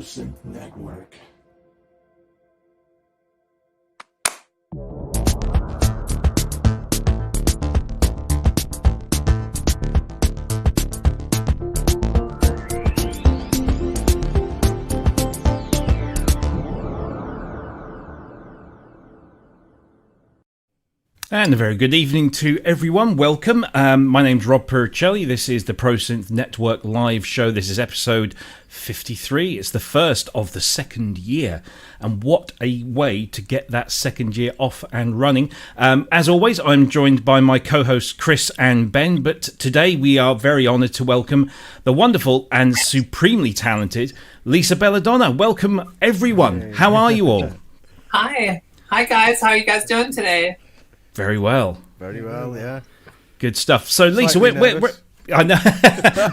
Synth Network. And a very good evening to everyone. Welcome. My name's Rob Puricelli. This is the Pro Synth Network live show. This is episode 53. It's the first of the second year. And what a way to get that second year off and running. As always, I'm joined by my co-hosts Cryss and Ben. But today we are very honoured to welcome the wonderful and supremely talented Lisa Bella Donna. Welcome, everyone. How are you all? Hi. Hi, guys. How are you guys doing today? Very well. Very well, yeah. Good stuff. So, Lisa, where I know,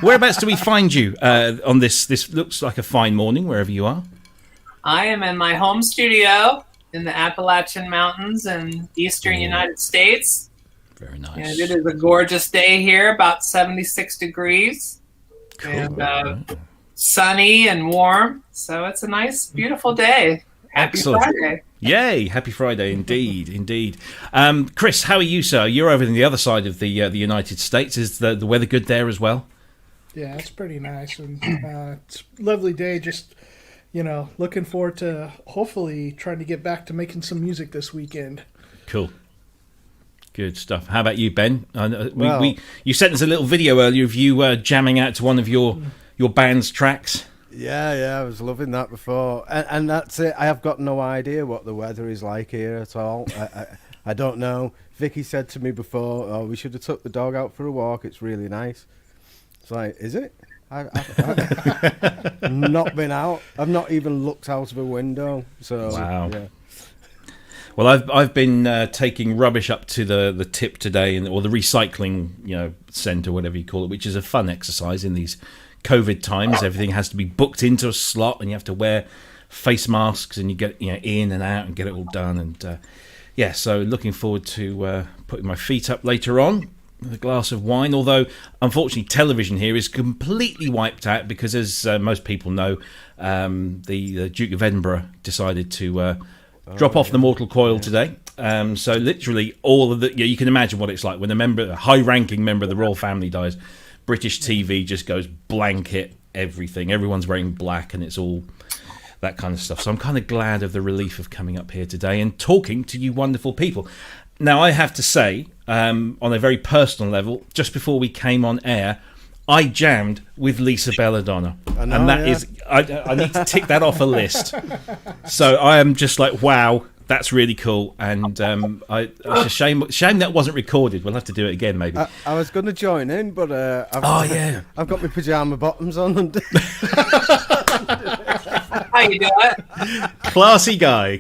whereabouts do we find you on this? This looks like a fine morning, wherever you are. I am in my home studio in the Appalachian Mountains in eastern United States. Very nice. And it is a gorgeous day here, about 76 degrees. Cool. And sunny and warm. So it's a nice, beautiful day. Happy Excellent. Friday. Yay! Happy Friday, indeed, indeed. Cryss, how are you, sir? You're over on the other side of the United States. Is the weather good there as well? Yeah, it's pretty nice, and it's a lovely day. Just looking forward to hopefully trying to get back to making some music this weekend. Cool. Good stuff. How about you, Ben? You sent us a little video earlier of you jamming out to one of your band's tracks. Yeah, I was loving that before. And that's it. I have got no idea what the weather is like here at all. I don't know. Vicky said to me before, oh, we should have took the dog out for a walk. It's really nice. It's like, is it? I've not been out. I've not even looked out of a window. So, wow. Yeah. Well, I've been taking rubbish up to the tip today, or the recycling centre, whatever you call it, which is a fun exercise in these COVID times. Everything has to be booked into a slot, and you have to wear face masks, and you get in and out and get it all done. And so looking forward to putting my feet up later on with a glass of wine. Although unfortunately, television here is completely wiped out because, as most people know, the Duke of Edinburgh decided to drop off the mortal coil today. So literally, all of the you can imagine what it's like when a high-ranking member of the royal family dies. British TV just goes blanket everything. Everyone's wearing black, and it's all that kind of stuff. So I'm kind of glad of the relief of coming up here today and talking to you wonderful people. Now, I have to say, on a very personal level, just before we came on air, I jammed with Lisa Bella Donna. And that is, I need to tick that off a list. So I am just like, wow, that's really cool. And it's a shame that wasn't recorded. We'll have to do it again, maybe. I was going to join in, but I've got my pyjama bottoms on. And How you doing? Classy guy.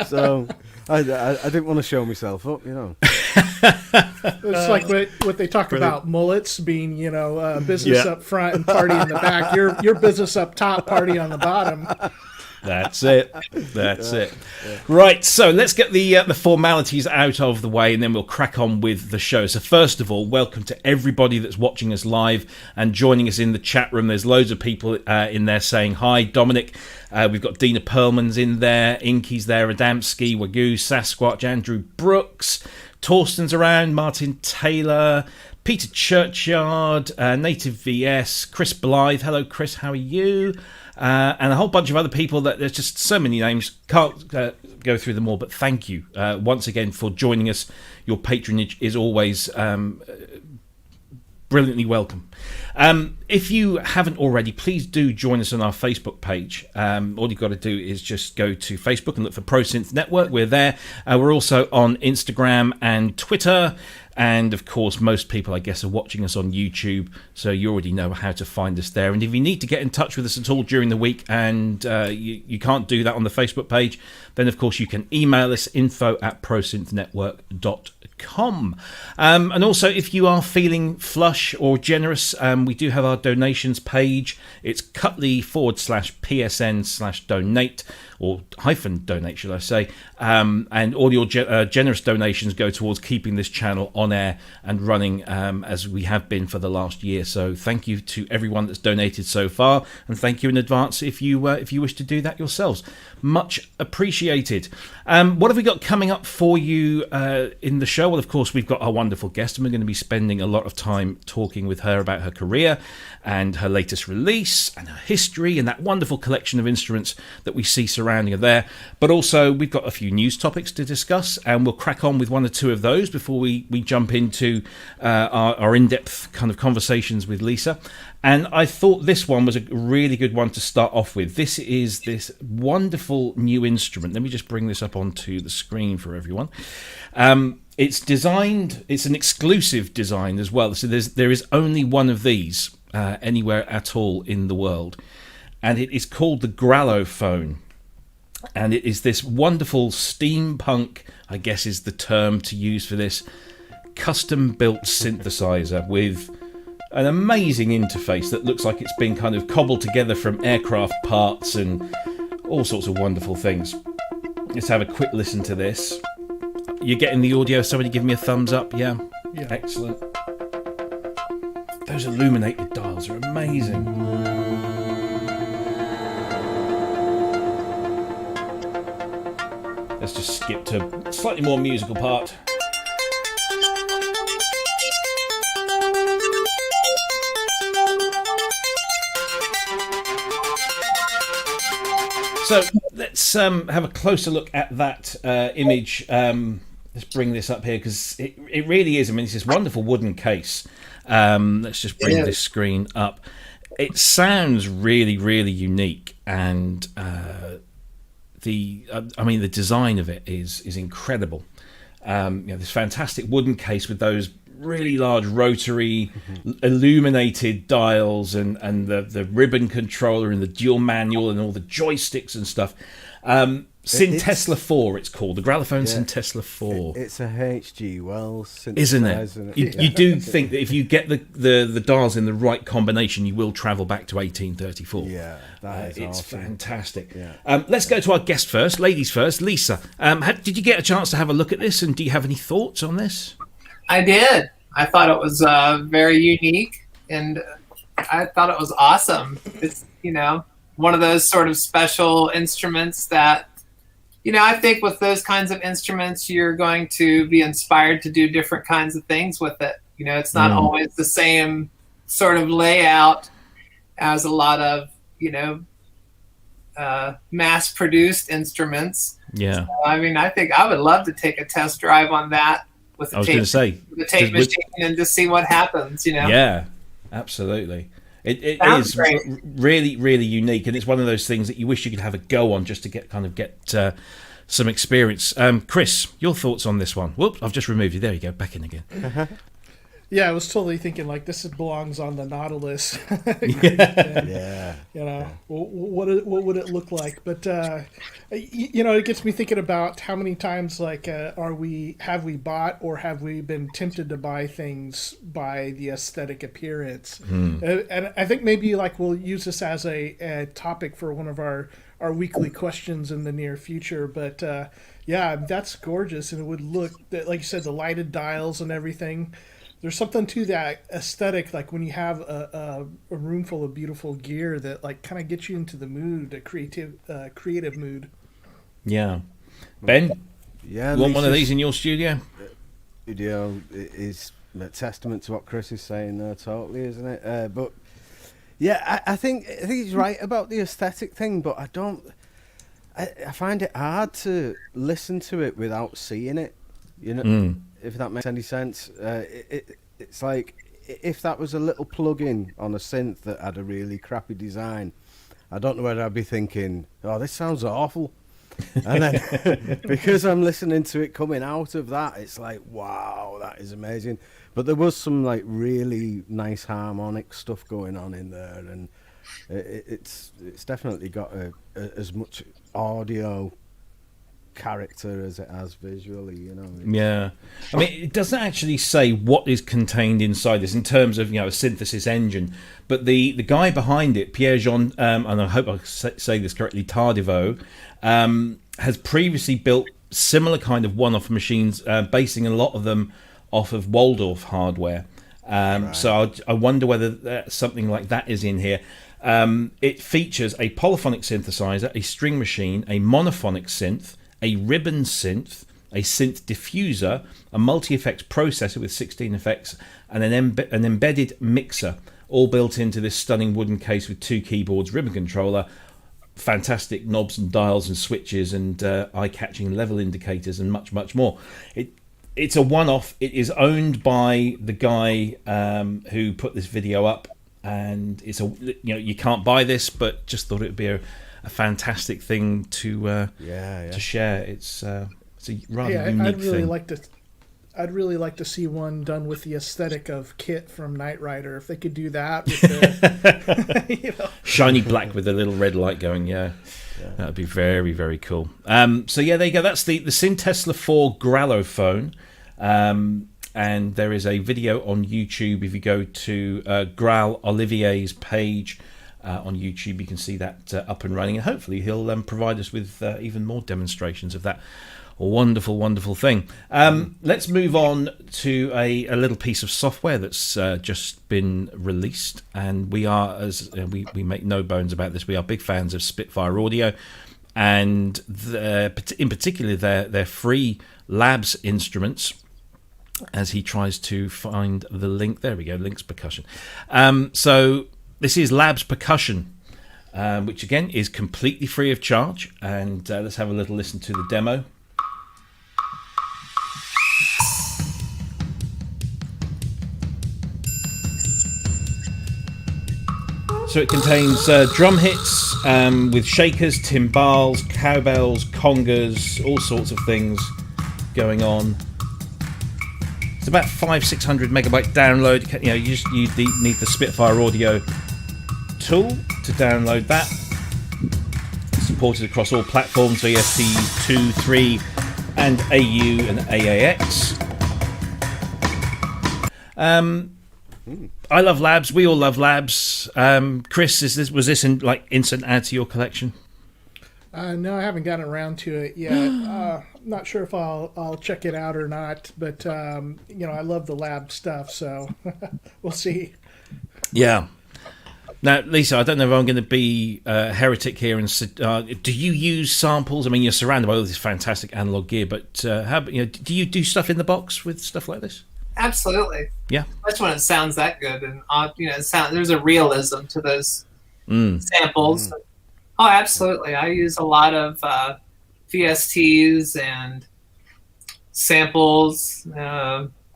So I didn't want to show myself up, It's like what they talk about mullets being, business up front and party in the back. Your business up top, party on the bottom. That's it. Yeah. Right, so let's get the formalities out of the way, and then we'll crack on with the show. So first of all, welcome to everybody that's watching us live and joining us in the chat room. There's loads of people in there saying hi. Dominic, we've got Dina Perlman's in there, Inky's there, Adamski, Wagyu, Sasquatch, Andrew Brooks, Torsten's around, Martin Taylor, Peter Churchyard, Native VS, Chris Blythe. Hello, Chris, how are you? And a whole bunch of other people. There's just so many names. Can't go through them all, but thank you once again for joining us. Your patronage is always brilliantly welcome. If you haven't already, please do join us on our Facebook page. All you've got to do is just go to Facebook and look for Pro Synth Network. We're there. We're also on Instagram and Twitter. And of course, most people, I guess, are watching us on YouTube, so you already know how to find us there. And if you need to get in touch with us at all during the week and you can't do that on the Facebook page, then of course you can email us info@prosynthnetwork.com. And also, if you are feeling flush or generous, we do have our donations page. It's Cutly/PSN/donate, or -donate, should I say. And all your generous donations go towards keeping this channel on air and running as we have been for the last year. So thank you to everyone that's donated so far, and thank you in advance if you wish to do that yourselves. Much appreciated. What have we got coming up for you in the show? Well, of course, we've got our wonderful guest, and we're going to be spending a lot of time talking with her about her career and her latest release and her history and that wonderful collection of instruments that we see surrounding her there. But also, we've got a few news topics to discuss, and we'll crack on with one or two of those before we jump into our in-depth kind of conversations with Lisa. And I thought this one was a really good one to start off with. This is this wonderful new instrument. Let me just bring this up onto the screen for everyone. It's designed, it's an exclusive design as well. So there is only one of these anywhere at all in the world. And it is called the Grallophone. And it is this wonderful steampunk, I guess is the term to use for this, custom-built synthesizer with an amazing interface that looks like it's been kind of cobbled together from aircraft parts and all sorts of wonderful things. Let's have a quick listen to this. You're getting the audio? Somebody give me a thumbs up. Yeah. Excellent. Those illuminated dials are amazing. Let's just skip to a slightly more musical part. So let's have a closer look at that image. Let's bring this up here because it really is. I mean, it's this wonderful wooden case. Let's just bring this screen up. It sounds really, really unique, and the design of it is incredible. This fantastic wooden case with those really large rotary illuminated dials and the ribbon controller and the dual manual and all the joysticks and stuff. SynTesla IV, it's called the Grallophone SynTesla IV. It's a H.G. Wells synthesizer, isn't it? You do think that if you get the dials in the right combination, you will travel back to 1834. Yeah, that is it's awesome. Fantastic. Yeah. Let's go to our guest first, ladies first. Lisa, did you get a chance to have a look at this, and do you have any thoughts on this? I did. I thought it was very unique, and I thought it was awesome. It's, one of those sort of special instruments that, I think with those kinds of instruments, you're going to be inspired to do different kinds of things with it. It's not always the same sort of layout as a lot of, mass-produced instruments. Yeah. So, I think I would love to take a test drive on that with the tape machine and just see what happens, Yeah, absolutely. It is really, really unique, and it's one of those things that you wish you could have a go on just to get some experience. Cryss, your thoughts on this one? Whoops, I've just removed you. There you go, back in again. Yeah, I was totally thinking this belongs on the Nautilus. Yeah. What would it look like? But it gets me thinking about how many times have we bought or have we been tempted to buy things by the aesthetic appearance? And I think maybe we'll use this as a topic for one of our weekly questions in the near future. But that's gorgeous, and it would look like you said, the lighted dials and everything. There's something to that aesthetic, when you have a room full of beautiful gear that kind of gets you into the mood, a creative mood. Yeah, Ben. Yeah, you want one of these in your studio? Studio is a testament to what Cryss is saying there, totally, isn't it? But yeah, I think he's right about the aesthetic thing, but I find it hard to listen to it without seeing it. If that makes any sense. It's like if that was a little plug-in on a synth that had a really crappy design, I don't know whether I'd be thinking, oh, this sounds awful. And then because I'm listening to it coming out of that, it's like, wow, that is amazing. But there was some like really nice harmonic stuff going on in there, and it's definitely got as much audio character as it has visually, you know. Yeah, I mean, it doesn't actually say what is contained inside this in terms of, you know, a synthesis engine, but the guy behind it, Pierre-Jean, and I hope I say this correctly, Tardiveau, has previously built similar kind of one-off machines, basing a lot of them off of Waldorf hardware. Right. So I wonder whether something like that is in here. It features a polyphonic synthesizer, a string machine, a monophonic synth, a ribbon synth, a synth diffuser, a multi-effects processor with 16 effects, and an embedded mixer, all built into this stunning wooden case with 2 keyboards, ribbon controller, fantastic knobs and dials and switches, and eye-catching level indicators, and much, much more. It's a one-off. It is owned by the guy who put this video up, and it's you can't buy this, but just thought it would be a fantastic thing to share. It's a rather unique thing. I'd really like to see one done with the aesthetic of Kit from Knight Rider. If they could do that with the shiny black with a little red light going, that would be very, very cool. So yeah, there you go. That's the SynTesla IV Grallophone. And there is a video on YouTube. If you go to Graal Olivier's page on YouTube, you can see that up and running, and hopefully he'll provide us with even more demonstrations of that wonderful, wonderful thing. Let's move on to a little piece of software that's just been released, and we are, as we make no bones about this, we are big fans of Spitfire Audio, and in particular their free Labs instruments. As he tries to find the link, there we go, links Percussion. So this is Labs Percussion, which again is completely free of charge, and let's have a little listen to the demo. So it contains drum hits with shakers, timbales, cowbells, congas, all sorts of things going on. It's about 500-600 megabyte download. You need the Spitfire Audio tool to download that. It's supported across all platforms: VST 2, 3, and AU and AAX. I love Labs. We all love Labs. Cryss, was this instant add to your collection? No, I haven't gotten around to it yet. Not sure if I'll check it out or not, but I love the Lab stuff, so we'll see. Yeah. Now, Lisa, I don't know if I'm going to be a heretic here, and do you use samples? I mean, you're surrounded by all this fantastic analog gear, but do you do stuff in the box with stuff like this? Absolutely. Yeah. That's when it sounds that good, and there's a realism to those samples. Oh, absolutely. I use a lot of VSTs and samples,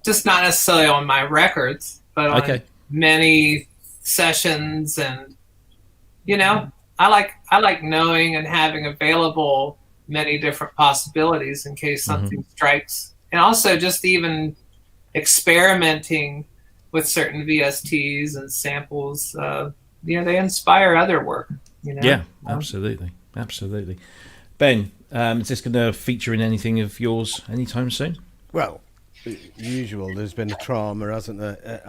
just not necessarily on my records, but on many sessions. And, I like knowing and having available many different possibilities in case something strikes. And also just even experimenting with certain VSTs and samples, they inspire other work. Yeah, absolutely. Ben, is this going to feature in anything of yours anytime soon? Well, usual. There's been a trauma, hasn't there?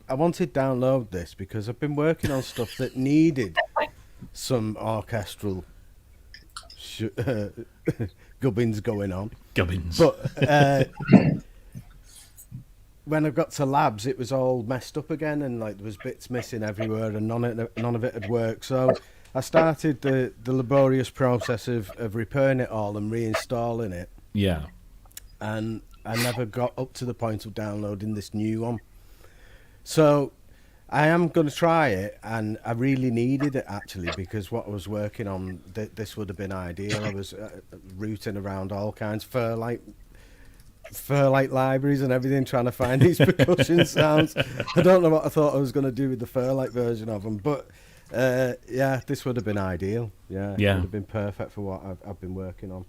I wanted to download this because I've been working on stuff that needed some orchestral gubbins going on. Gubbins. But when I got to Labs, it was all messed up again, and there was bits missing everywhere, and none of it had worked. So I started the laborious process of repairing it all and reinstalling it. Yeah. And I never got up to the point of downloading this new one. So I am going to try it, and I really needed it actually, because what I was working on, this would have been ideal. I was rooting around all kinds of Fairlight libraries and everything, trying to find these percussion sounds. I don't know what I thought I was going to do with the Fairlight version of them, but Yeah, this would have been ideal. Yeah, Yeah. it would have been perfect for what I've been working on.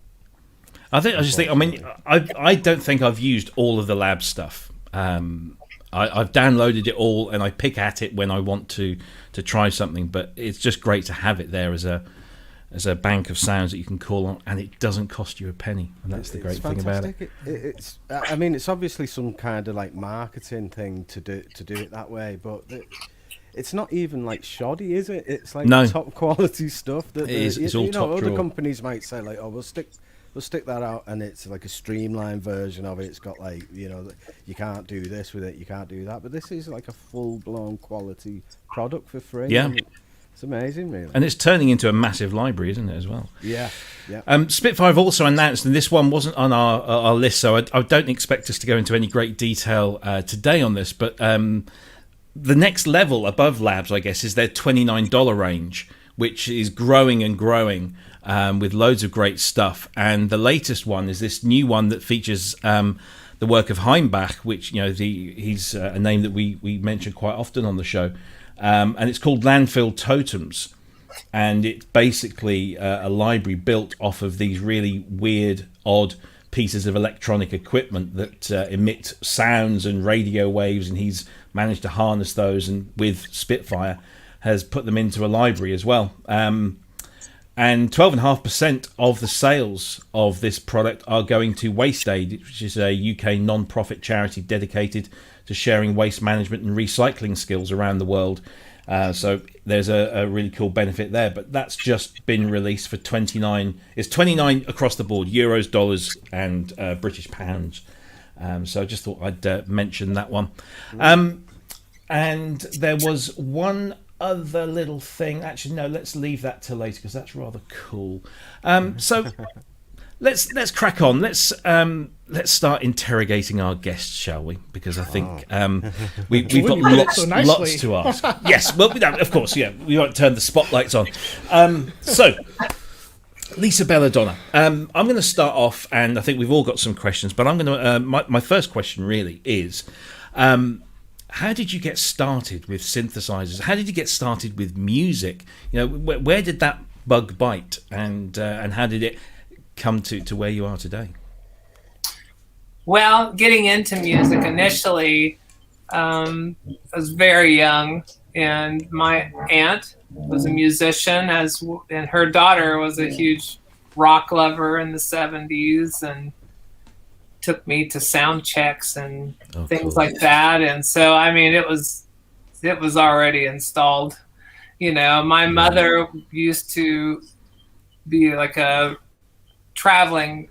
I mean, I don't think I've used all of the lab stuff. I've downloaded it all, and I pick at it when I want to try something. But it's just great to have it there as a bank of sounds that you can call on, and it doesn't cost you a penny. And that's the great thing about it. It's I mean, it's obviously some kind of like marketing thing to do it that way, but it's not even like shoddy, is it? It's like top quality stuff. That it's all top other drawer. companies might say like, oh, we'll stick that out, and it's like a streamlined version of it. It's got like, you can't do this with it, you can't do that. But this is like a full-blown quality product for free. Yeah. It's amazing, really. And it's turning into a massive library, isn't it, as well? Yeah. Spitfire have also announced, and this one wasn't on our list, so I don't expect us to go into any great detail today on this, but the next level above Labs, I guess, is their $29 range, which is growing and growing. With loads of great stuff, and the latest one is this new one that features the work of Heimbach, which he's a name that we mention quite often on the show, and it's called Landfill Totems, and it's basically a library built off of these really weird, odd pieces of electronic equipment that emit sounds and radio waves, and he's managed to harness those, and with Spitfire has put them into a library as well. And 12.5% of the sales of this product are going to Waste Aid, which is a UK non-profit charity dedicated to sharing waste management and recycling skills around the world. So there's a really cool benefit there. But that's just been released for 29. It's 29 across the board, euros, dollars, and British pounds. So I just thought I'd mention that one. And there was one other little thing. Actually, no, let's leave that till later because that's rather cool. So let's crack on. Let's start interrogating our guests, shall we? Because I think we've got lots to ask. Yes, well, of course, yeah. We won't turn the spotlights on. So, Lisa Bella Donna, I'm going to start off, and I think we've all got some questions. But I'm going to. My first question really is. How did you get started with synthesizers? How did you get started with music? Where did that bug bite, and how did it come to where you are today? Well, getting into music initially, I was very young, and my aunt was a musician, and her daughter was a huge rock lover in the 70s, and took me to sound checks and things like that. And so, I mean, it was already installed. My mother used to be like a traveling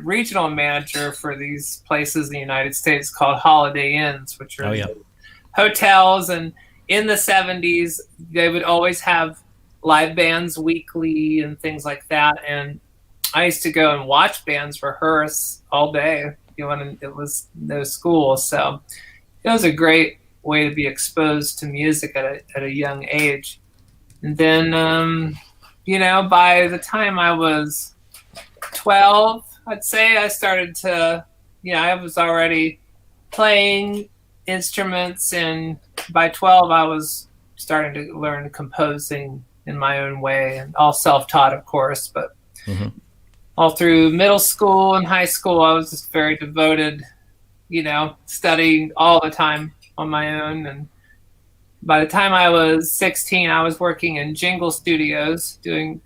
regional manager for these places in the United States called Holiday Inns, which are hotels. And in the 70s, they would always have live bands weekly and things like that. And I used to go and watch bands rehearse all day when it was no school. So it was a great way to be exposed to music at a young age. And then, by the time I was 12, I'd say I started to, I was already playing instruments. And by 12, I was starting to learn composing in my own way, and all self-taught, of course, but all through middle school and high school, I was just very devoted, studying all the time on my own. And by the time I was 16, I was working in jingle studios, doing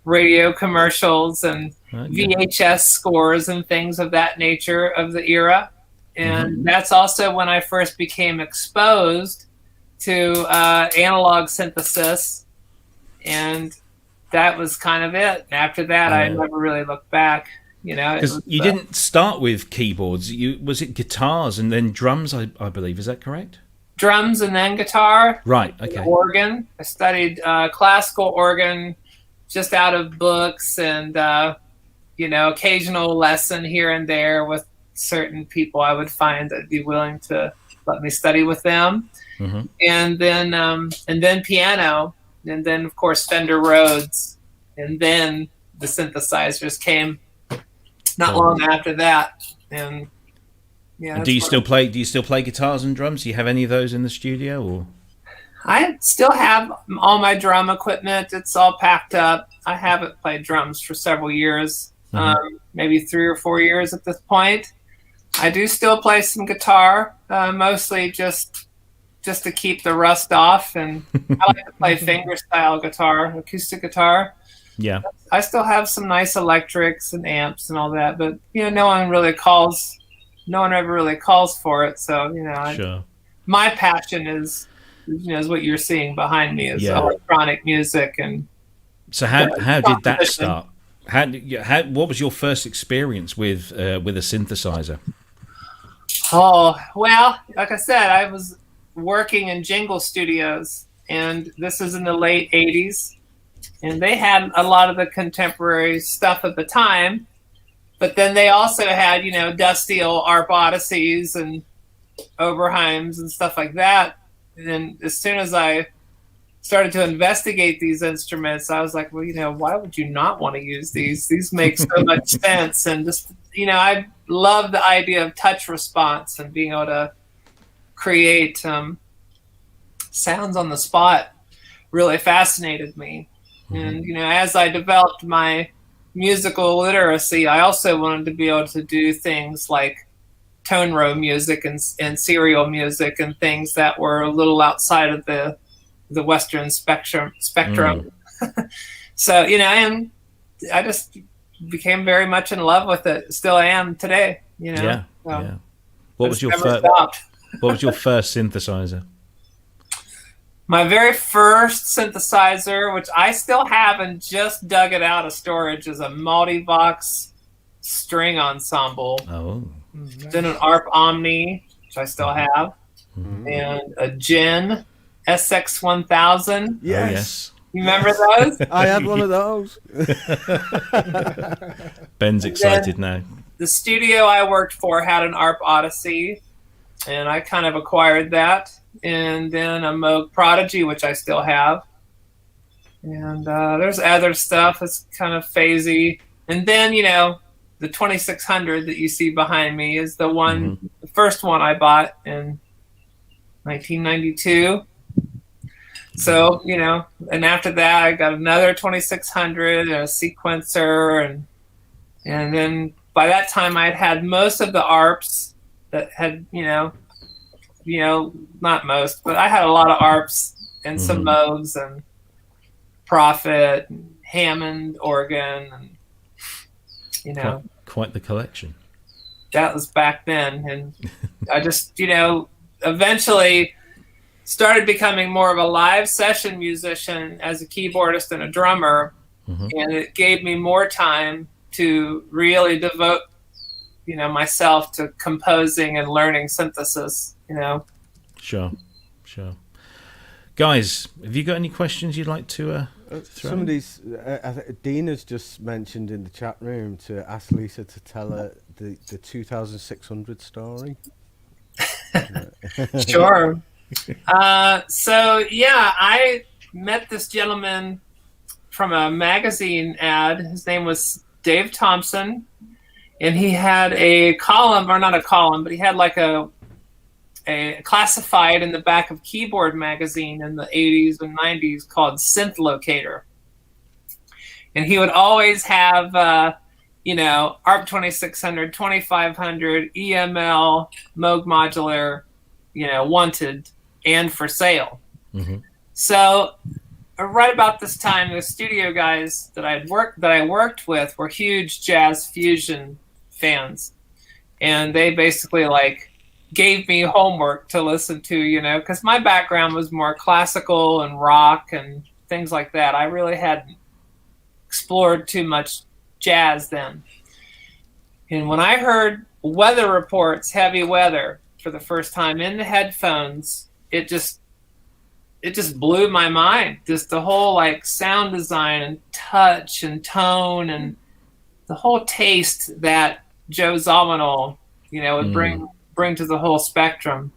radio commercials and VHS scores and things of that nature of the era. And that's also when I first became exposed to analog synthesis, and that was kind of it. After that, I never really looked back. Because you didn't start with keyboards. Was it guitars and then drums? I believe, is that correct? Drums and then guitar. Right. Okay. Organ. I studied classical organ, just out of books, and occasional lesson here and there with certain people I would find that'd be willing to let me study with them, and then piano. And then, of course, Fender Rhodes, and then the synthesizers came not long after that. And do you still play guitars and drums? Do you have any of those in the studio? Or I still have all my drum equipment. It's all packed up. I haven't played drums for several years, maybe 3 or 4 years at this point. I do still play some guitar, mostly just to keep the rust off. And I like to play fingerstyle guitar, acoustic guitar. Yeah. I still have some nice electrics and amps and all that, but no one ever really calls for it. So Sure. My passion is what you're seeing behind me is electronic music. And so how did that start? What was your first experience with a synthesizer? Oh, well, like I said, I was working in jingle studios, and this is in the late 80s, and they had a lot of the contemporary stuff at the time, but then they also had dusty old ARP Odysseys and Oberheims and stuff like that. And then as soon as I started to investigate these instruments, I was like, well, why would you not want to use these? These make so much sense. And just, I love the idea of touch response and being able to create sounds on the spot really fascinated me. And, as I developed my musical literacy, I also wanted to be able to do things like tone row music and serial music and things that were a little outside of the Western spectrum. So, and I just became very much in love with it. Still am today, Yeah. So Yeah. What was your first synthesizer? My very first synthesizer, which I still have and just dug it out of storage, is a Multivox string ensemble. Oh. Then an ARP Omni, which I still have, and a Gin SX1000. Yes. Oh, yes. You remember those? I had one of those. Ben's excited now. The studio I worked for had an ARP Odyssey, and I kind of acquired that. And then a Moog Prodigy, which I still have. And there's other stuff. It's kind of phasey. And then, the 2600 that you see behind me is the one, the first one I bought in 1992. So, and after that, I got another 2600, a sequencer, and then by that time, I'd had most of the ARPs that had, not most, but I had a lot of ARPs and some Moogs and Prophet and Hammond organ, and quite the collection. That was back then, and I just eventually started becoming more of a live session musician as a keyboardist and a drummer, and it gave me more time to really devote myself to composing and learning synthesis. Sure. Guys, have you got any questions you'd like to throw? Somebody's Dina's just mentioned in the chat room to ask Lisa to tell her the 2600 story. Sure. So I met this gentleman from a magazine ad. His name was Dave Thompson, and he had a column, or not a column, but he had like a classified in the back of Keyboard magazine in the 80s and 90s called Synth Locator. And he would always have, ARP 2600, 2500, EML, Moog Modular, wanted and for sale. So right about this time, the studio guys that I worked with were huge jazz fusion fans. And they basically gave me homework to listen to, because my background was more classical and rock and things like that. I really hadn't explored too much jazz then. And when I heard Weather Report's Heavy Weather for the first time in the headphones, it just blew my mind. Just the whole sound design and touch and tone and the whole taste that Joe Zawinul, would bring to the whole spectrum.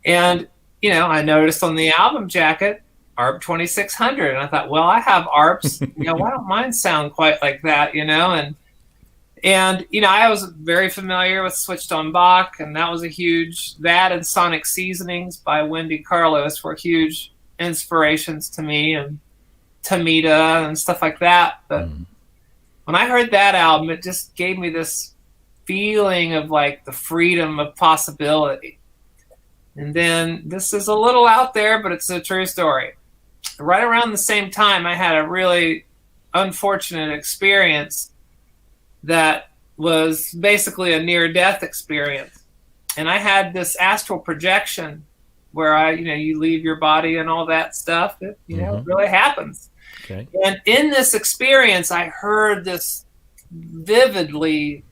And, I noticed on the album jacket, ARP 2600. And I thought, well, I have ARPs, why don't mine sound quite like that, And I was very familiar with Switched on Bach, and that was that and Sonic Seasonings by Wendy Carlos were huge inspirations to me, and Tamita and stuff like that. But when I heard that album, it just gave me this feeling of like the freedom of possibility. And then this is a little out there, but it's a true story. Right around the same time, I had a really unfortunate experience that was basically a near-death experience. And I had this astral projection where you leave your body and all that stuff. It really happens. Okay. And in this experience, I heard this vividly,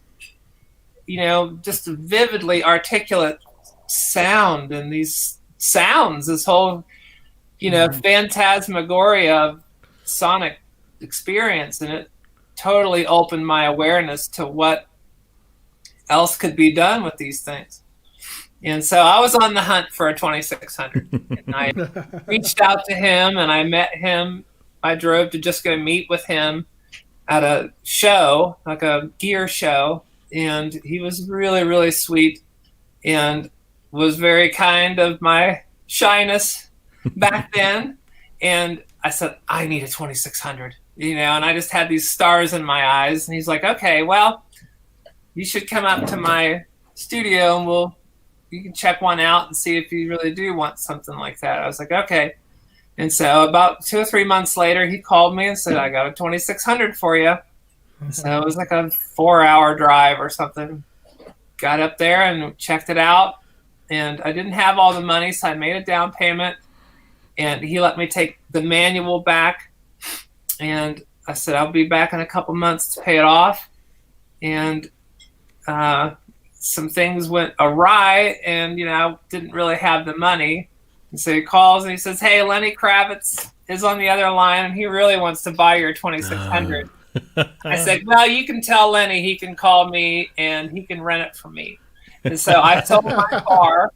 just a vividly articulate sound, and these sounds, this whole, phantasmagoria of sonic experience, and it totally opened my awareness to what else could be done with these things. And so I was on the hunt for a 2600, and I reached out to him, and I met him. I drove to just go meet with him at a show, like a gear show, and he was really, really sweet and was very kind of my shyness back then. And I said, I need a 2600, and I just had these stars in my eyes. And he's like, okay, well, you should come up to my studio and you can check one out and see if you really do want something like that. I was like, okay. And so about 2 or 3 months later, he called me and said, I got a 2600 for you. So it was like a 4-hour drive or something. Got up there and checked it out. And I didn't have all the money, so I made a down payment. And he let me take the manual back. And I said, I'll be back in a couple months to pay it off. And some things went awry, and, I didn't really have the money. And so he calls and he says, hey, Lenny Kravitz is on the other line, and he really wants to buy your 2600. I said, well, you can tell Lenny he can call me and he can rent it from me. And so I sold my car.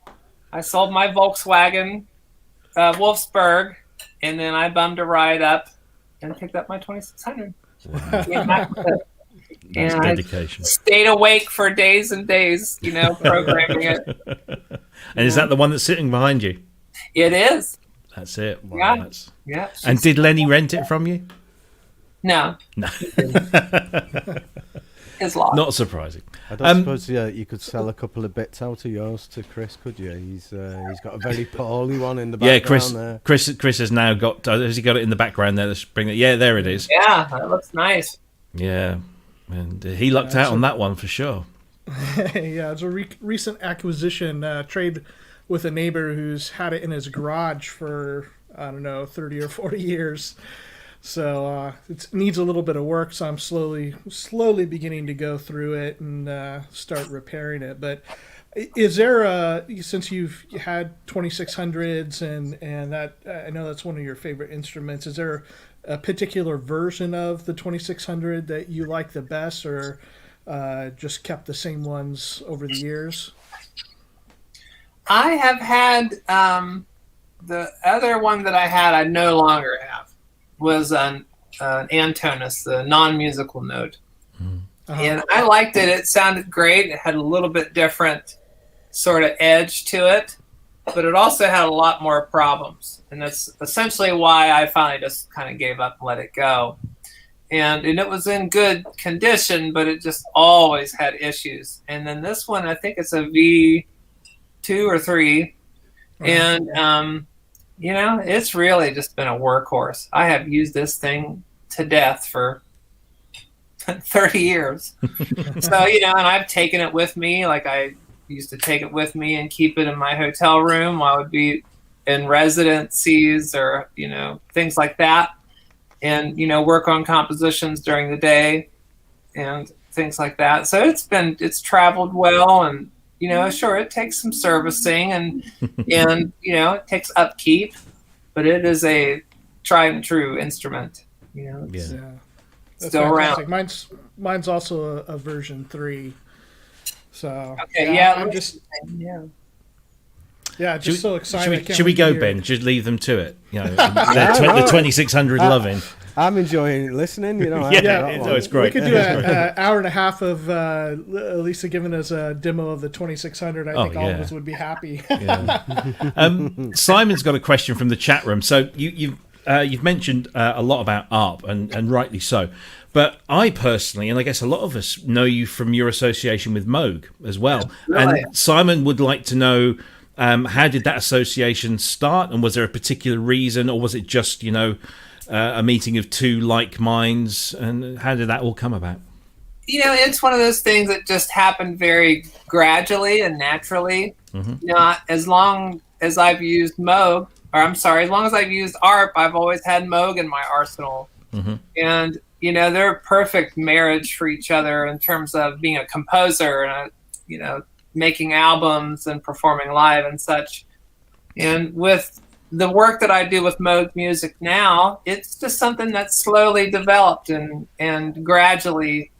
I sold my Volkswagen Wolfsburg, and then I bummed a ride up and picked up my 2600. Wow. And That's dedication. I stayed awake for days and days, programming it. And is that the one that's sitting behind you? It is. That's it. Wow, Yeah. That's... Yeah. And did Lenny rent it from you? No. No. His loss. Not surprising. I don't suppose you could sell a couple of bits out of yours to Cryss, could you? He's got a very poorly one in the background there. Cryss has now got. Has he got it in the background there? Let's bring it. Yeah, there it is. Yeah, that looks nice. Yeah, and he lucked out on that one for sure. Yeah, it's a recent acquisition. Trade with a neighbor who's had it in his garage for 30 or 40 years. So it needs a little bit of work. So I'm slowly beginning to go through it and start repairing it. But is there since you've had 2600s and that I know that's one of your favorite instruments, is there a particular version of the 2600 that you like the best, or just kept the same ones over the years? I have had the other one that I had. I no longer have. Was an Antonus, the non-musical note. Uh-huh. And I liked it. It sounded great. It had a little bit different sort of edge to it, but it also had a lot more problems. And that's essentially why I finally just kind of gave up and let it go. And it was in good condition, but it just always had issues. And then this one, I think it's a V2 or 3. And, it's really just been a workhorse. I have used this thing to death for 30 years. So, and I've taken it with me. Like I used to take it with me and keep it in my hotel room while I would be in residencies or, things like that. And, work on compositions during the day and things like that. So it's traveled well, and sure, it takes some servicing and it takes upkeep, but it is a tried and true instrument. It's still around. Mine's also a version 3. So okay, just so excited. Should we go, Ben? Just leave them to it. The 2600 loving. I'm enjoying listening. You know, it's great. We could do an hour and a half of Lisa giving us a demo of the 2600. I think all of us would be happy. Simon's got a question from the chat room. So you've mentioned a lot about ARP, and rightly so. But I personally, and I guess a lot of us, know you from your association with Moog as well. Really? And Simon would like to know, how did that association start? And was there a particular reason, or was it just, a meeting of two like minds? And how did that all come about? It's one of those things that just happened very gradually and naturally. As long as I've used Moog, as long as I've used ARP, I've always had Moog in my arsenal. And they're a perfect marriage for each other in terms of being a composer and making albums and performing live and such. And with the work that I do with Moog Music now, it's just something that slowly developed and gradually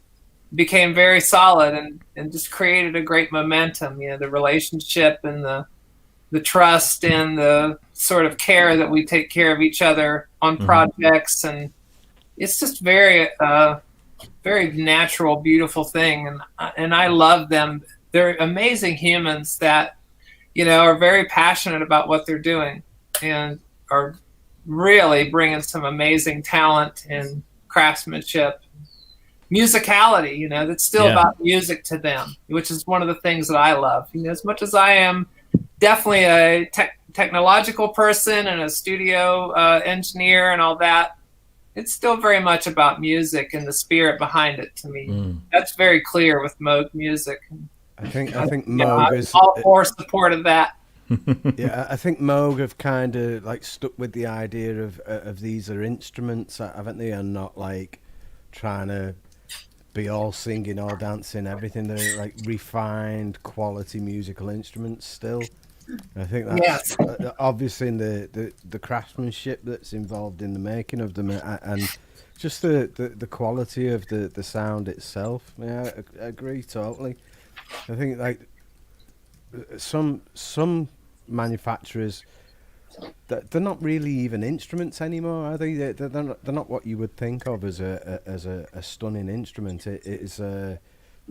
became very solid and just created a great momentum. The relationship and the trust and the sort of care that we take care of each other on projects, and it's just very natural, beautiful thing, and I love them. They're amazing humans that are very passionate about what they're doing and are really bringing some amazing talent and craftsmanship, musicality. That's still about music to them, which is one of the things that I love. As much as I am definitely a technological person and a studio engineer and all that, it's still very much about music and the spirit behind it to me. That's very clear with Moog Music. I think Moog is all for support of that. Yeah, I think Moog have kind of stuck with the idea of these are instruments, haven't they? And not trying to be all singing, all dancing, everything. They're refined, quality musical instruments still. I think that's obviously in the craftsmanship that's involved in the making of them, and just the quality of the sound itself. Yeah, I agree totally. I think some manufacturers, they're not really even instruments anymore, are they? They're not what you would think of as a stunning instrument. It is a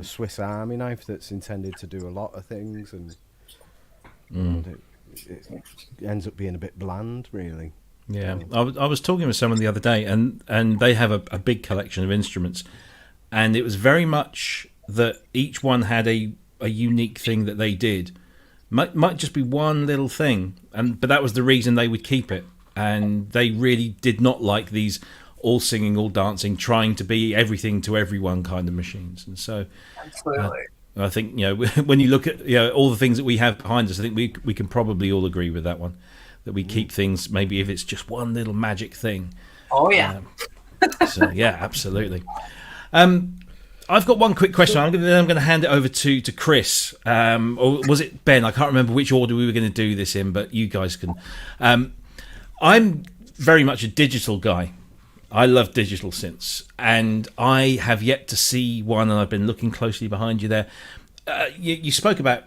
Swiss Army knife that's intended to do a lot of things, and it ends up being a bit bland, really. Yeah, I was talking with someone the other day, and they have a big collection of instruments, and it was very much that each one had a unique thing that they did. Might just be one little thing, but that was the reason they would keep it. And they really did not like these all singing, all dancing, trying to be everything to everyone kind of machines. And so, absolutely. I think when you look at all the things that we have behind us, I think we can probably all agree with that one, that we keep things maybe if it's just one little magic thing. Oh yeah. So yeah, absolutely. I've got one quick question. I'm going to hand it over to Cryss, or was it Ben? I can't remember which order we were going to do this in, but you guys can. I'm very much a digital guy. I love digital synths, and I have yet to see one, and I've been looking closely behind you there. You spoke about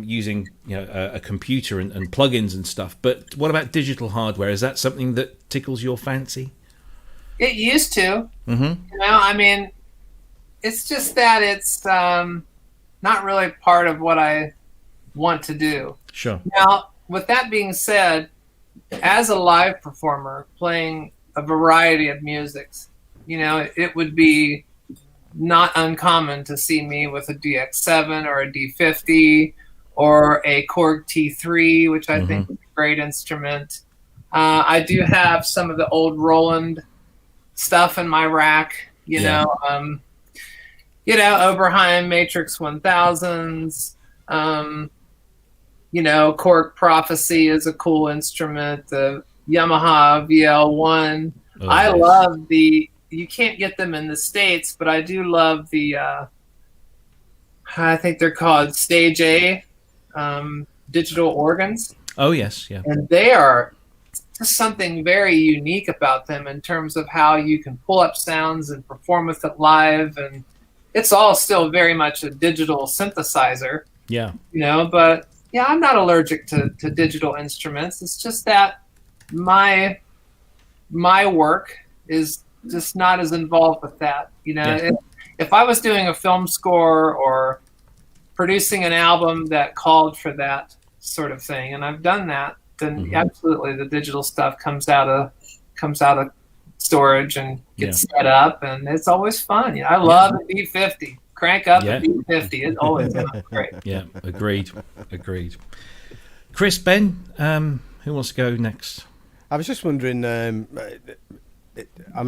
using a computer and plugins and stuff, but what about digital hardware? Is that something that tickles your fancy? It used to. I mean, it's just that it's not really part of what I want to do. Sure. Now, with that being said, as a live performer playing a variety of musics, it would be not uncommon to see me with a DX7 or a D50 or a Korg T3, which I think is a great instrument. I do have some of the old Roland stuff in my rack, Oberheim Matrix 1000s, Korg Prophecy is a cool instrument, the Yamaha VL1. I love you can't get them in the States, but I do love the, I think they're called Stage A digital organs. Oh, yes, yeah. And they are just something very unique about them in terms of how you can pull up sounds and perform with it live, and it's all still very much a digital synthesizer. Yeah. But yeah, I'm not allergic to digital instruments. It's just that my work is just not as involved with that. Yeah. If I was doing a film score or producing an album that called for that sort of thing, and I've done that, then absolutely the digital stuff comes out of storage and gets set up, and it's always fun. I love a B50. Crank up a B50. It's always great. Yeah, agreed. Cryss, Ben, who wants to go next? I was just wondering. I'm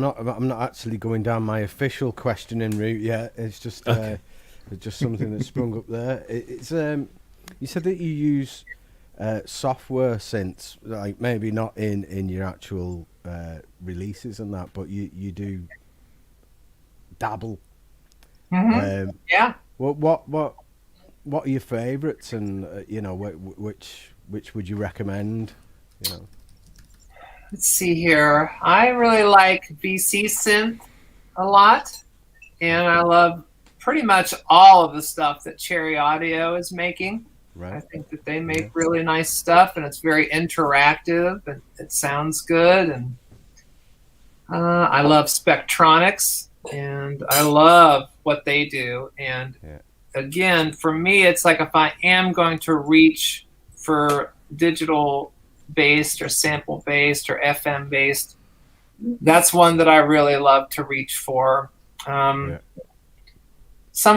not actually going down my official questioning route yet. It's just just something that sprung up there. It's you said that you use software synths, like maybe not in your actual releases and that, but you do dabble. Yeah. What are your favourites, and which would you recommend? Let's see here. I really like VC Synth a lot, and I love pretty much all of the stuff that Cherry Audio is making. Right. I think that they make really nice stuff, and it's very interactive, and it sounds good. And I love Spectronics, and I love what they do. And again, for me, it's like if I am going to reach for digital based or sample based or FM based, that's one that I really love to reach for. Some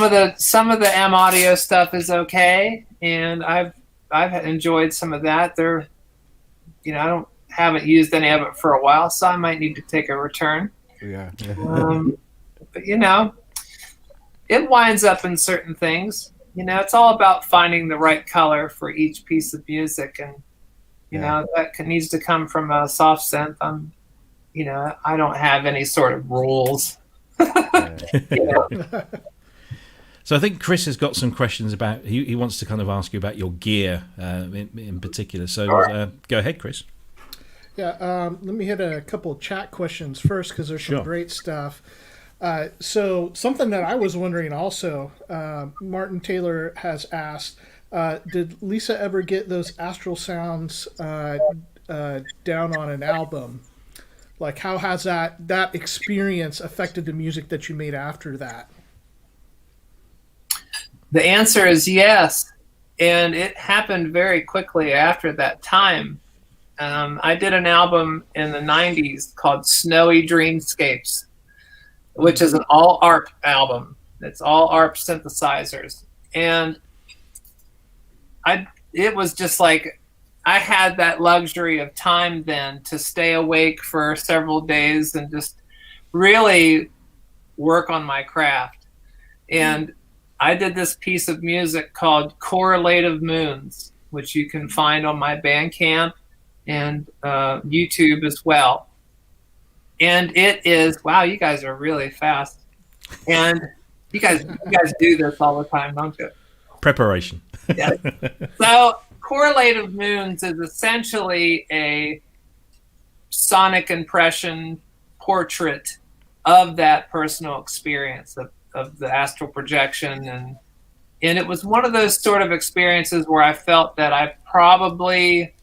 of the M Audio stuff is okay, and I've enjoyed some of that. I haven't used any of it for a while, so I might need to take a return. Yeah. But it winds up in certain things. It's all about finding the right color for each piece of music, and that needs to come from a soft synth. I don't have any sort of rules. So I think Cryss has got some questions about. He wants to kind of ask you about your gear in particular. So go ahead, Cryss. Yeah, let me hit a couple chat questions first, because there's some great stuff. So something that I was wondering also, Martin Taylor has asked, did Lisa ever get those Astral sounds down on an album? Like, how has that experience affected the music that you made after that? The answer is yes, and it happened very quickly after that time. I did an album in the 90s called Snowy Dreamscapes, which is an all ARP album. It's all ARP synthesizers. And it was just like, I had that luxury of time then to stay awake for several days and just really work on my craft. And I did this piece of music called Correlative Moons, which you can find on my Bandcamp and YouTube as well. And it is, wow, you guys are really fast. And you guys do this all the time, don't you? Preparation. Yeah. So Correlative Moons is essentially a sonic impression portrait of that personal experience of the astral projection. And it was one of those sort of experiences where I felt that I probably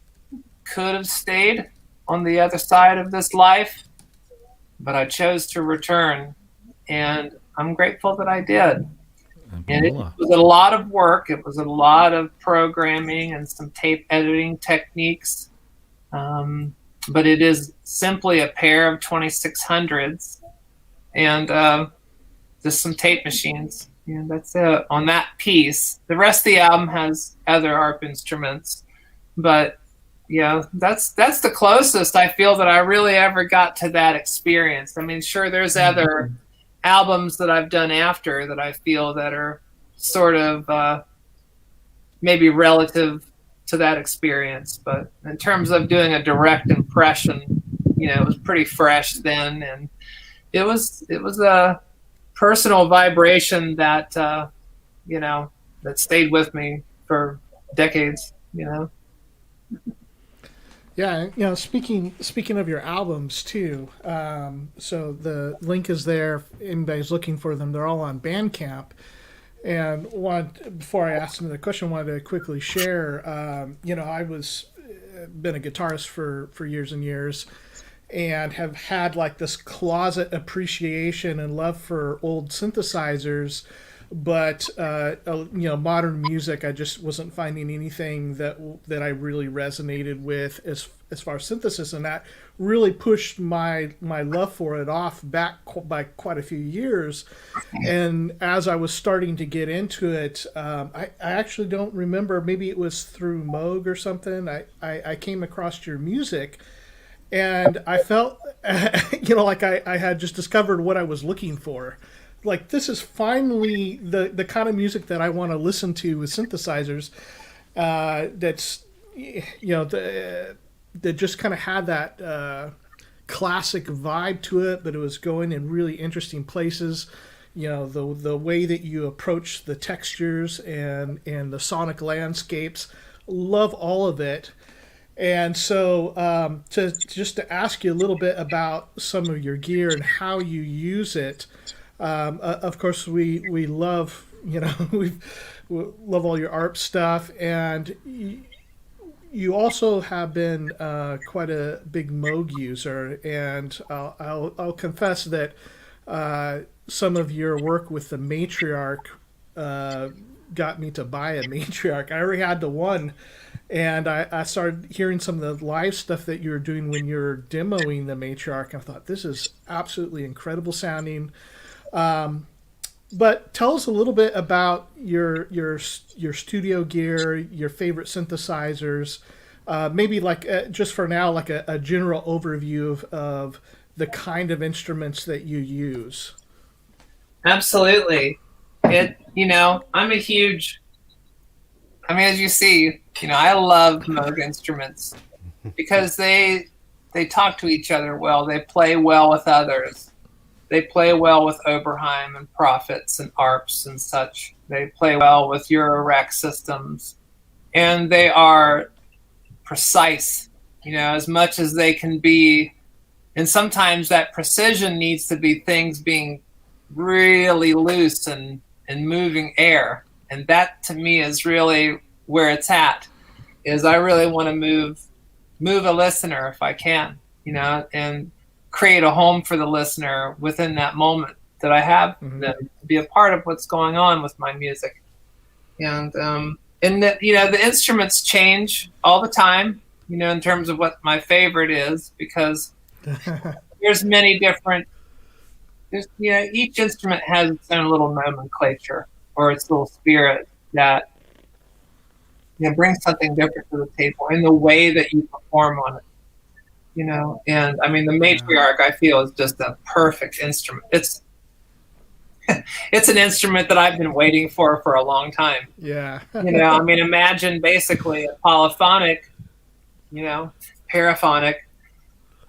could have stayed on the other side of this life, but I chose to return, and I'm grateful that I did. And it was a lot of work. It was a lot of programming and some tape editing techniques. But it is simply a pair of 2600s and just some tape machines. And that's it on that piece. The rest of the album has other ARP instruments. But yeah, that's the closest I feel that I really ever got to that experience. I mean, sure, there's other albums that I've done after that I feel that are sort of maybe relative to that experience, but in terms of doing a direct impression, it was pretty fresh then, and it was a personal vibration that that stayed with me for decades. Yeah, speaking of your albums too, so the link is there. Anybody's looking for them, they're all on Bandcamp. And before I ask another question, I wanted to quickly share. I was been a guitarist for years and years, and have had like this closet appreciation and love for old synthesizers, but modern music, I just wasn't finding anything that I really resonated with as far as synthesis, and that really pushed my love for it off back by quite a few years. And as I was starting to get into it, I actually don't remember, maybe it was through Moog or something, I came across your music, and I felt like I had just discovered what I was looking for. Like, this is finally the kind of music that I want to listen to with synthesizers. That's that just kind of had that classic vibe to it, but it was going in really interesting places. The way that you approach the textures and the sonic landscapes, love all of it. And so to ask you a little bit about some of your gear and how you use it. Of course, we love, we love all your ARP stuff, and you also have been quite a big Moog user, and I'll confess that some of your work with the Matriarch got me to buy a Matriarch. I already had the one, and I started hearing some of the live stuff that you were doing when you were demoing the Matriarch, and I thought, this is absolutely incredible sounding. But tell us a little bit about your studio gear, your favorite synthesizers, maybe like just for now, like a general overview of the kind of instruments that you use. Absolutely. I'm a huge, as you see, I love Moog instruments because they talk to each other well. They play well with others. They play well with Oberheim and Prophets and ARPs and such. They play well with Eurorack systems. And they are precise, as much as they can be. And sometimes that precision needs to be things being really loose and moving air. And that, to me, is really where it's at, is I really want to move a listener if I can, and create a home for the listener within that moment that I have them to be a part of what's going on with my music. And the instruments change all the time, in terms of what my favorite is, because there's many different, each instrument has its own little nomenclature or its little spirit that brings something different to the table in the way that you perform on it. And the Matriarch, I feel, is just a perfect instrument. It's an instrument that I've been waiting for a long time. Yeah. Imagine basically a polyphonic, paraphonic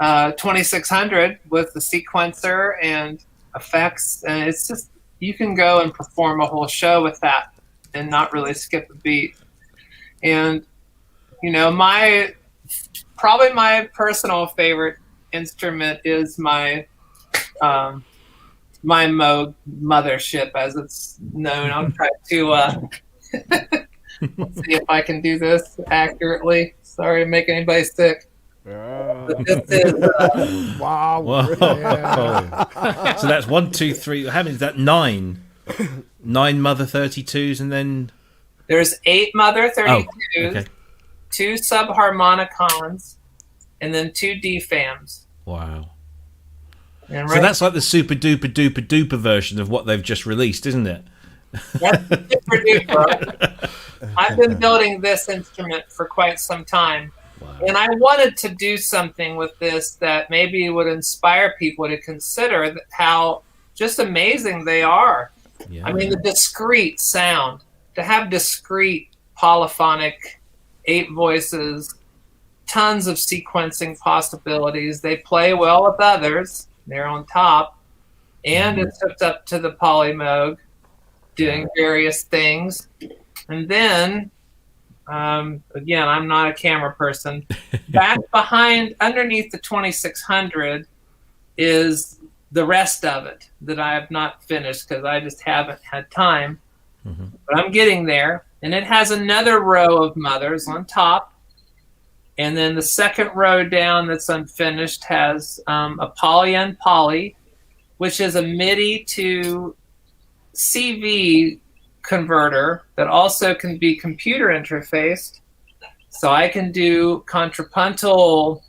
2600 with the sequencer and effects, and it's just, you can go and perform a whole show with that and not really skip a beat. And probably my personal favorite instrument is my my Moog mothership, as it's known. I'll try to see if I can do this accurately. Sorry to make anybody sick. But this is Wow. Yeah. So that's 1, 2, 3. How many is that? 9 Mother 32s, and then there's 8 Mother 32s. Okay. 2 subharmonicons, and then 2 DFAMs. Wow. And So that's like the super duper duper duper version of what they've just released, isn't it? That's super duper. I've been building this instrument for quite some time. Wow. And I wanted to do something with this that maybe would inspire people to consider how just amazing they are. Yeah. The discrete sound, to have discrete polyphonic 8 voices, tons of sequencing possibilities. They play well with others. They're on top. And it's hooked up to the Polymoog, doing various things. And then, again, I'm not a camera person. Back behind, underneath the 2600, is the rest of it that I have not finished because I just haven't had time. But I'm getting there. And it has another row of mothers on top. And then the second row down that's unfinished has a poly, which is a MIDI to CV converter that also can be computer interfaced. So I can do contrapuntal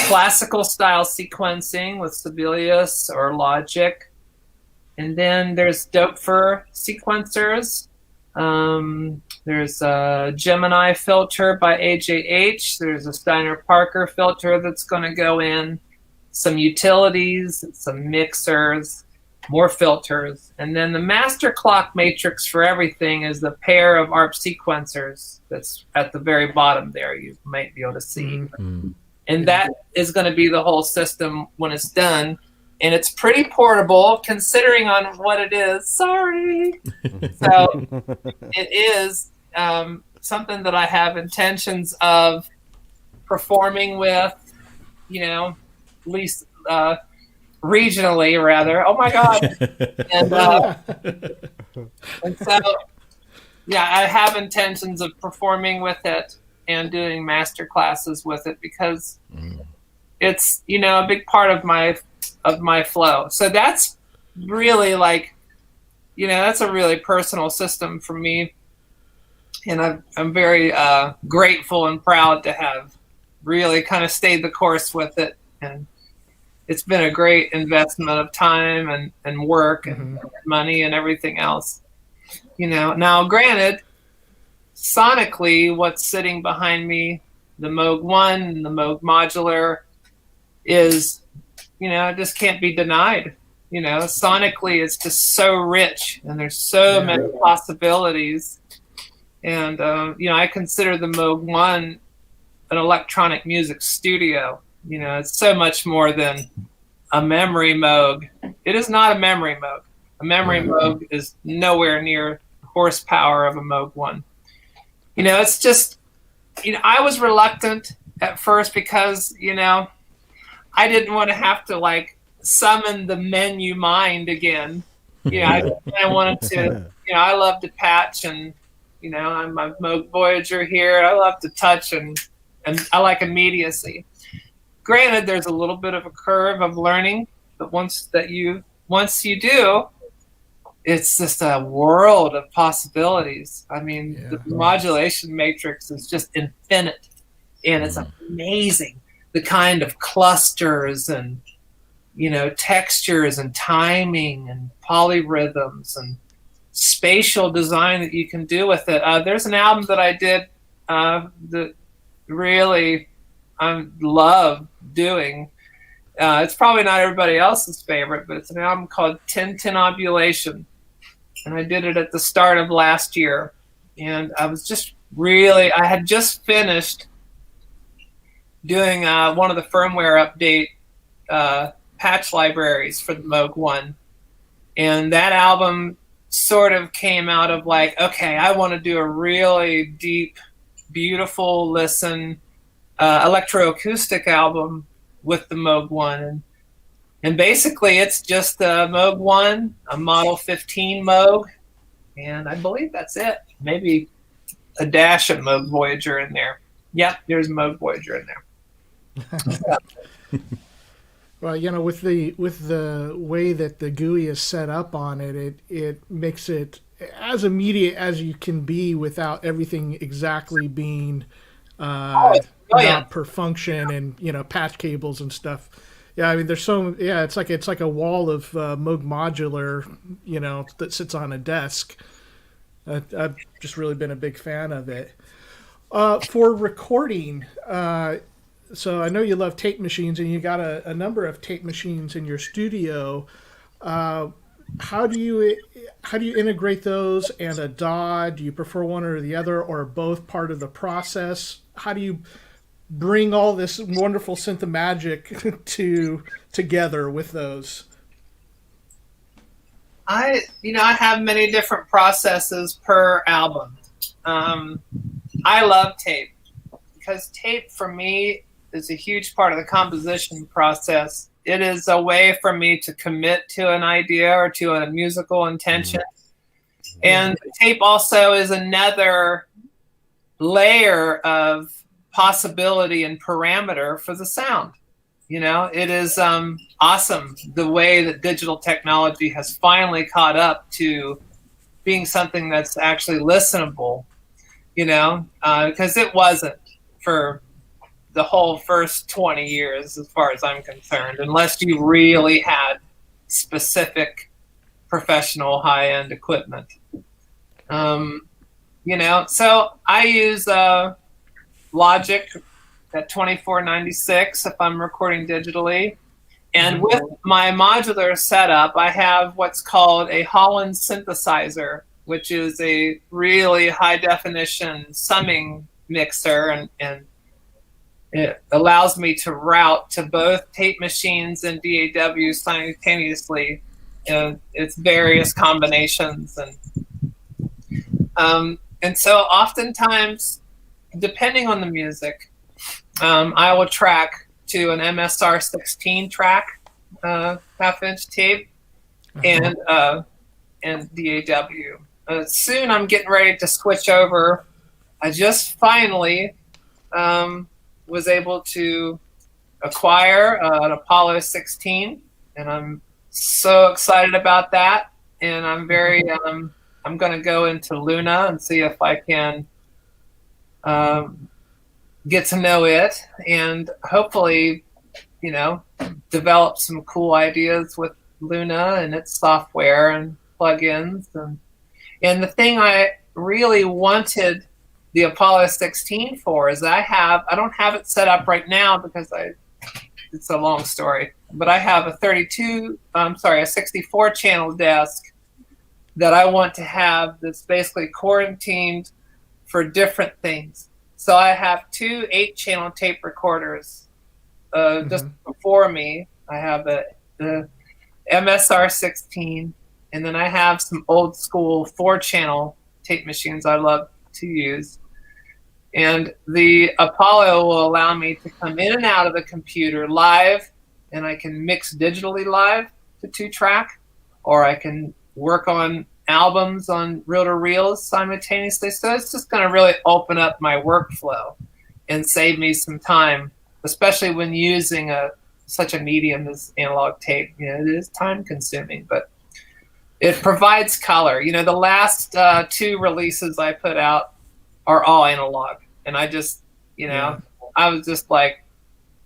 classical style sequencing with Sibelius or Logic. And then there's Doepfer sequencers. There's a Gemini filter by AJH. There's a Steiner Parker filter that's going to go in. Some utilities, some mixers, more filters. And then the master clock matrix for everything is the pair of ARP sequencers that's at the very bottom there. You might be able to see. Mm-hmm. And that is going to be the whole system when it's done. And it's pretty portable considering on what it is. Sorry. So it is something that I have intentions of performing with, you know, at least regionally rather. Oh my God. And so, yeah, I have intentions of performing with it and doing master classes with it because it's, you know, a big part of my flow. So that's really like, you know, that's a really personal system for me. And I'm very grateful and proud to have really kind of stayed the course with it. And it's been a great investment of time and work and money and everything else. You know, now granted, sonically, what's sitting behind me, the Moog 1 and the Moog modular is, you know, it just can't be denied. You know, sonically, it's just so rich and there's so many possibilities. And, you know, I consider the Moog 1 an electronic music studio. You know, it's so much more than a memory Moog. It is not a memory Moog. A memory Moog is nowhere near the horsepower of a Moog 1. You know, it's just, you know, I was reluctant at first because, you know, I didn't want to have to like summon the menu mind again. You know, I wanted to, you know, I love to patch and, you know, I'm a Moog Voyager here. I love to touch and I like immediacy. Granted, there's a little bit of a curve of learning, but once you do, it's just a world of possibilities. I mean, the modulation matrix is just infinite, and it's amazing. The kind of clusters and, you know, textures and timing and polyrhythms and spatial design that you can do with it. There's an album that I did that really I love doing. It's probably not everybody else's favorite, but it's an album called Tintinobulation. And I did it at the start of last year. And I was just really, I had just finished doing one of the firmware update patch libraries for the Moog 1. And that album sort of came out of like, okay, I want to do a really deep, beautiful listen electroacoustic album with the Moog 1. And basically it's just a Moog 1, a Model 15 Moog, and I believe that's it. Maybe a dash of Moog Voyager in there. Yep, there's Moog Voyager in there. Well, you know, with the way that the GUI is set up on it, it makes it as immediate as you can be without everything exactly being not per function and, you know, patch cables and stuff. Yeah, I mean, there's it's like a wall of Moog modular, you know, that sits on a desk. I've just really been a big fan of it. For recording, so I know you love tape machines and you got a number of tape machines in your studio. How do you integrate those and a DAW? Do you prefer one or the other, or both part of the process? How do you bring all this wonderful synth magic together with those? I have many different processes per album. I love tape because tape for me is a huge part of the composition process. It is a way for me to commit to an idea or to a musical intention. And tape also is another layer of possibility and parameter for the sound. You know, it is awesome the way that digital technology has finally caught up to being something that's actually listenable, you know, because it wasn't for the whole first 20 years, as far as I'm concerned, unless you really had specific professional high-end equipment. You know, so I use Logic at 2496 if I'm recording digitally. And with my modular setup, I have what's called a Holland synthesizer, which is a really high definition summing mixer, and it allows me to route to both tape machines and DAW simultaneously in its various combinations. And so oftentimes, depending on the music, I will track to an MSR 16 track, half-inch tape, and DAW. Soon I'm getting ready to switch over. I just finally was able to acquire an Apollo 16, and I'm so excited about that. And I'm very, I'm going to go into Luna and see if I can get to know it, and hopefully, you know, develop some cool ideas with Luna and its software and plugins. And the thing I really wanted the Apollo 16 for is I don't have it set up right now because it's a long story, but I have a 64 channel desk that I want to have that's basically quarantined for different things. So I have 2 8-channel tape recorders just before me. I have the MSR 16, and then I have some old school 4-channel tape machines I love to use. And the Apollo will allow me to come in and out of the computer live, and I can mix digitally live to 2-track, or I can work on albums on reel-to-reels simultaneously. So it's just going to really open up my workflow and save me some time, especially when using such a medium as analog tape. You know, it is time consuming, but it provides color. You know, the last 2 releases I put out are all analog, and I just, you know, I was just like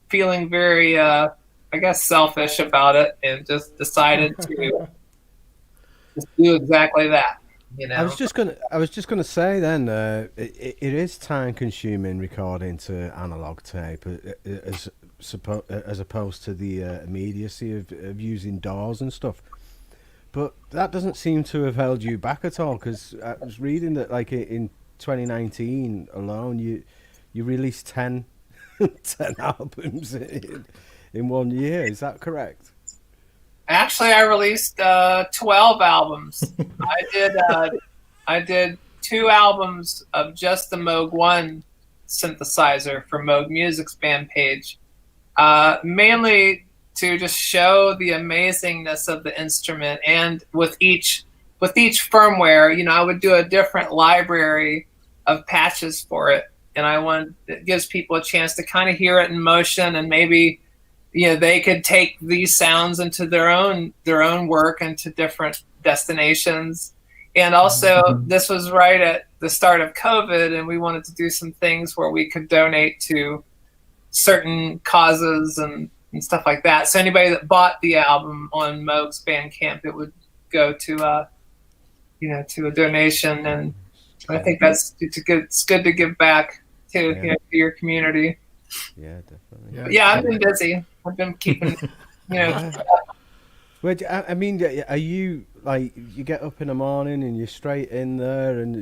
feeling very, I guess, selfish about it, and just decided to just do exactly that. You know, I was just gonna say then, it is time consuming recording to analog tape, as opposed to the immediacy of using DAWs and stuff. But that doesn't seem to have held you back at all, because I was reading that like in 2019 alone, you released 10 albums in 1 year. Is that correct? Actually, I released 12 albums. I did 2 albums of just the Moog 1 synthesizer for Moog Music's band page, mainly to just show the amazingness of the instrument. And with each firmware, you know, I would do a different library of patches for it, and it gives people a chance to kind of hear it in motion, and maybe, you know, they could take these sounds into their own work and to different destinations. And also, this was right at the start of COVID, and we wanted to do some things where we could donate to certain causes and stuff like that. So anybody that bought the album on Moog's Bandcamp, it would go to a donation, and I think it's good to give back to, you know, to your community. Yeah, definitely. Yeah, I've been busy. I've been keeping, you know. Wait, I mean, are you like, you get up in the morning and you're straight in there, and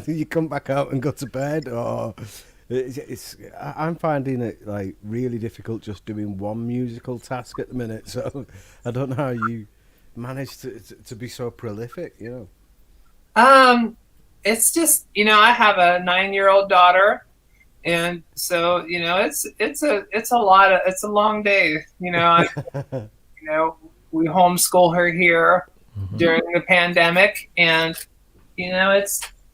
you come back out and go to bed, or I'm finding it like really difficult just doing one musical task at the minute. So I don't know how you manage to be so prolific, you know. It's just, you know, I have a 9-year-old daughter. And so, you know, it's a long day, you know. You know, we homeschool her here during the pandemic, and, you know,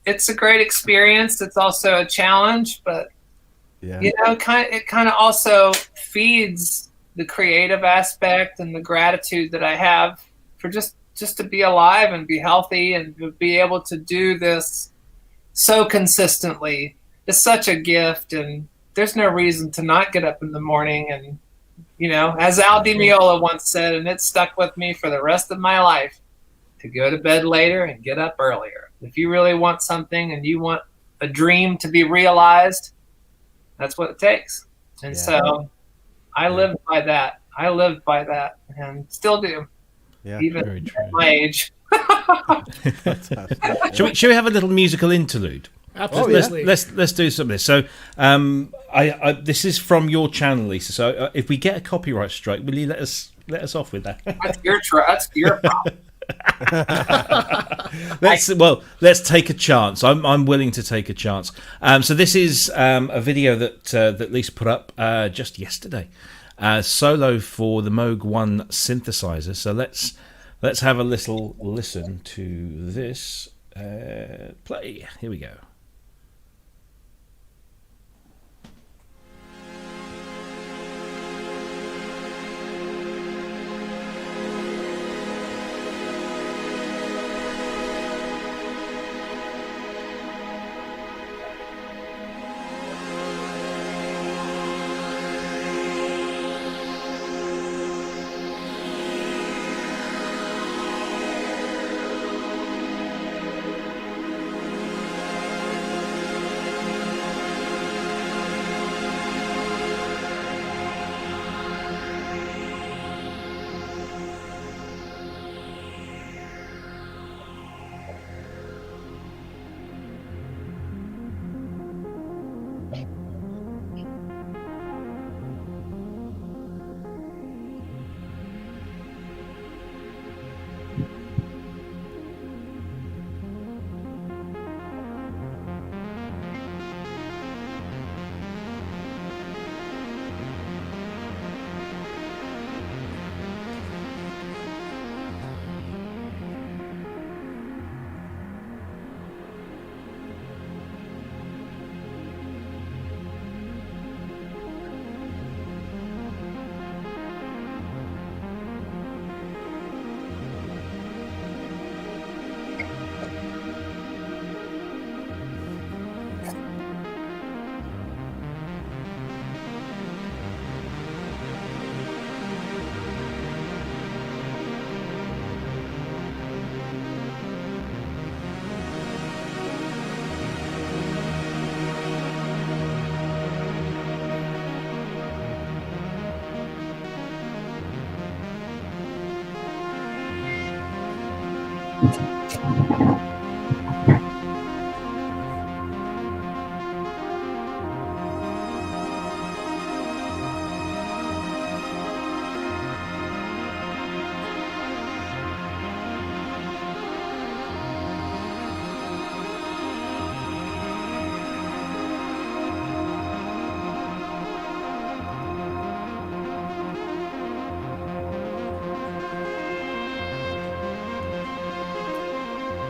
it's a great experience. It's also a challenge, but Yeah. You know, it kind of also feeds the creative aspect and the gratitude that I have for just to be alive and be healthy and to be able to do this so consistently. It's such a gift, and there's no reason to not get up in the morning. And, you know, as Al Di Meola once said, and it stuck with me for the rest of my life, to go to bed later and get up earlier. If you really want something and you want a dream to be realized, that's what it takes. And so I lived by that. I lived by that and still do. Yeah. Even Very true. at my age. Shall we have a little musical interlude? Absolutely. Let's do some of this. So, I this is from your channel, Lisa. So, if we get a copyright strike, will you let us off with that? That's your problem. Let's take a chance. I'm willing to take a chance. So this is a video that Lisa put up just yesterday, solo for the Moog 1 synthesizer. So let's have a little listen to this. Play. Here we go.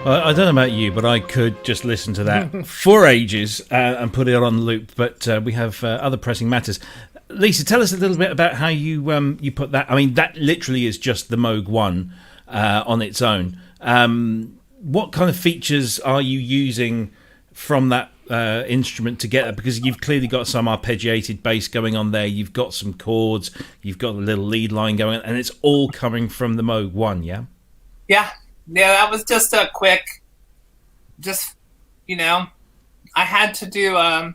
I don't know about you, but I could just listen to that for ages and put it on loop. But we have other pressing matters. Lisa, tell us a little bit about how you put that. I mean, that literally is just the Moog 1 on its own. What kind of features are you using from that instrument to get that? Because you've clearly got some arpeggiated bass going on there. You've got some chords. You've got a little lead line going on, and it's all coming from the Moog 1, yeah? Yeah. Yeah, that was just a quick, I had to do a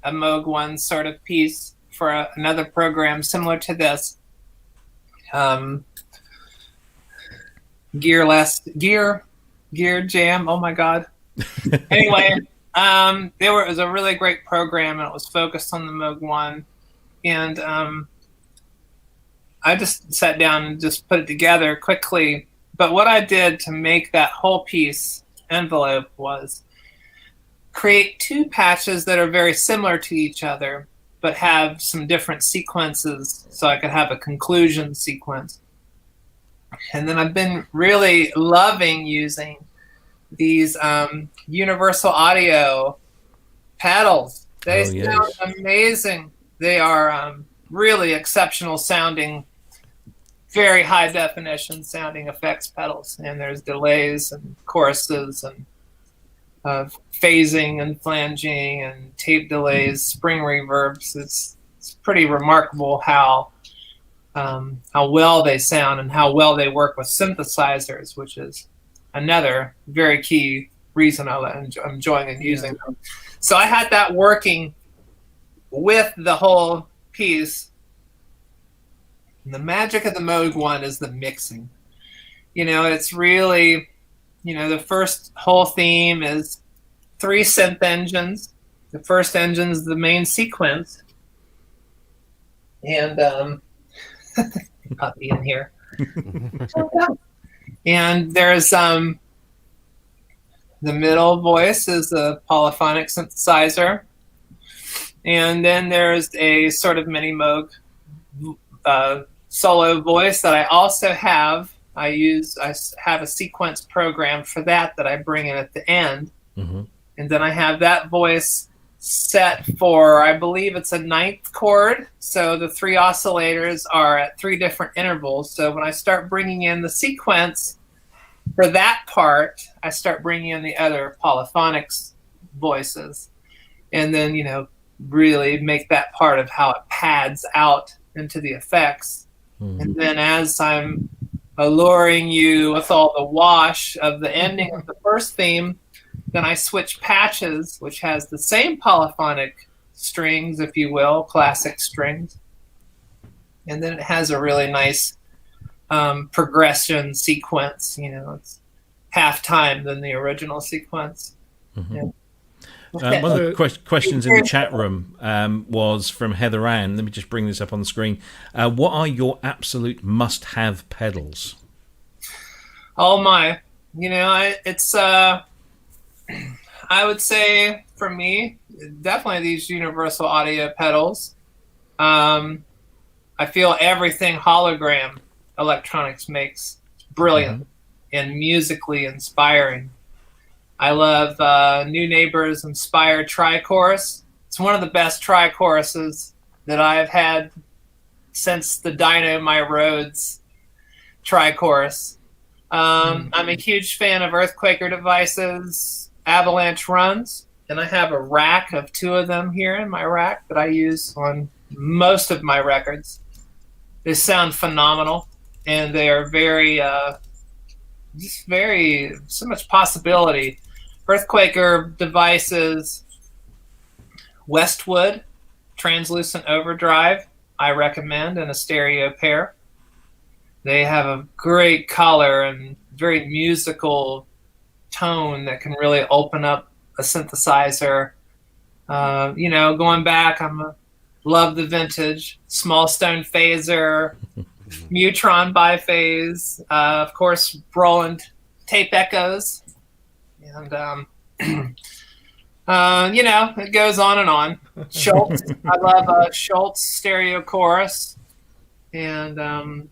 Moog 1 sort of piece for another program similar to this. Gear Jam. Oh my God. Anyway, it was a really great program, and it was focused on the Moog 1, and I just sat down and just put it together quickly. But what I did to make that whole piece envelope was create two patches that are very similar to each other, but have some different sequences, so I could have a conclusion sequence. And then I've been really loving using these Universal Audio pedals. They Oh, yes. sound amazing. They are really exceptional sounding, very high definition sounding effects pedals. And there's delays and choruses and phasing and flanging and tape delays, spring reverbs. It's pretty remarkable how well they sound and how well they work with synthesizers, which is another very key reason I'm enjoying and using them. So I had that working with the whole piece. And the magic of the Moog one is the mixing. It's really, the first whole theme is 3 synth engines. The first engine is the main sequence. And puppy in here. And there's the middle voice is a polyphonic synthesizer. And then there's a sort of mini Moog solo voice that I also have. I have a sequence program for that I bring in at the end. Mm-hmm. And then I have that voice set for, I believe it's a 9th chord. So the 3 oscillators are at 3 different intervals. So when I start bringing in the sequence for that part, I start bringing in the other polyphonics voices. And then, really make that part of how it pads out into the effects. Mm-hmm. And then as I'm alluring you with all the wash of the ending of the first theme, then I switch patches, which has the same polyphonic strings, if you will, classic strings. And then it has a really nice progression sequence. It's half time than the original sequence. Mm-hmm. Yeah. One of the questions in the chat room was from Heather Ann. Let me just bring this up on the screen. What are your absolute must-have pedals? Oh my! It's I would say for me, definitely these universal audio pedals. I feel everything hologram electronics makes brilliant and musically inspiring. I love New Neighbors Inspire Tri-Chorus. It's one of the best tri-choruses that I've had since the Dino My Roads tri-chorus. I'm a huge fan of Earthquaker Devices, Avalanche Runs, and I have a rack of 2 of them here in my rack that I use on most of my records. They sound phenomenal, and they are so much possibility. Earthquaker Devices, Westwood, Translucent Overdrive, I recommend in a stereo pair. They have a great color and very musical tone that can really open up a synthesizer. Going back, love the vintage Small Stone Phaser, Mutron Biphase, of course, Roland Tape Echoes. And, it goes on and on. Schultz, I love Schultz stereo chorus. And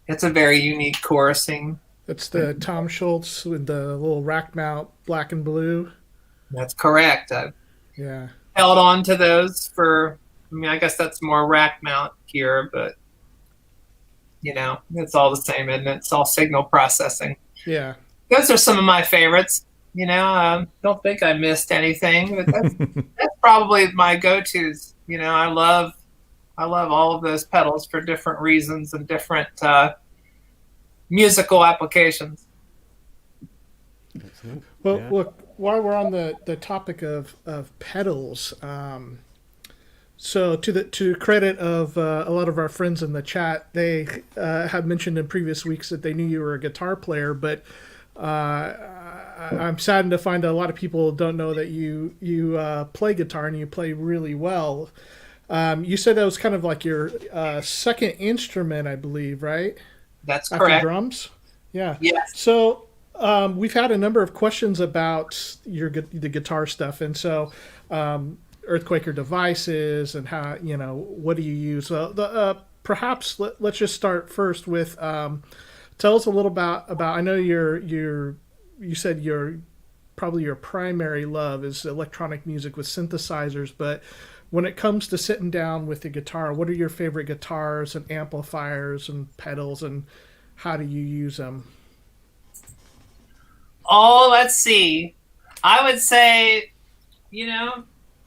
it's a very unique chorusing. It's the Tom Schultz with the little rack mount, black and blue. That's correct. I've held on to those for, I guess that's more rack mount gear, but, it's all the same, isn't it? It's all signal processing. Yeah. Those are some of my favorites. Don't think I missed anything, but that's probably my go-tos. I love all of those pedals for different reasons and different musical applications. Well, look, while we're on the topic of pedals, so to credit of a lot of our friends in the chat, they have mentioned in previous weeks that they knew you were a guitar player, but I'm saddened to find that a lot of people don't know that you play guitar and you play really well. You said that was kind of like your second instrument, I believe, right? That's after correct. Drums? Yeah. Yes. So we've had a number of questions about the guitar stuff, and so Earthquaker Devices and how, what do you use? Perhaps let's just start first with tell us a little about I know you said you're probably your primary love is electronic music with synthesizers, but when it comes to sitting down with the guitar, what are your favorite guitars and amplifiers and pedals, and how do you use them? Oh, let's see. I would say,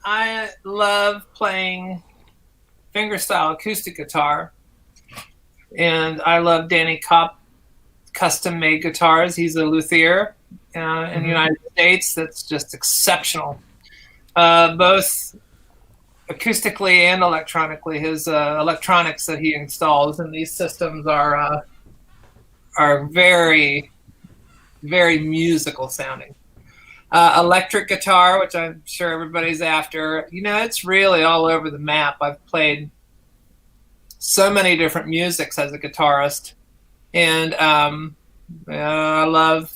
I love playing fingerstyle acoustic guitar, and I love Danny Kopp custom-made guitars. He's a luthier in the United States that's just exceptional, both acoustically and electronically. His electronics that he installs in these systems are very, very musical sounding. Electric guitar, which I'm sure everybody's after, it's really all over the map. I've played so many different musics as a guitarist, and I love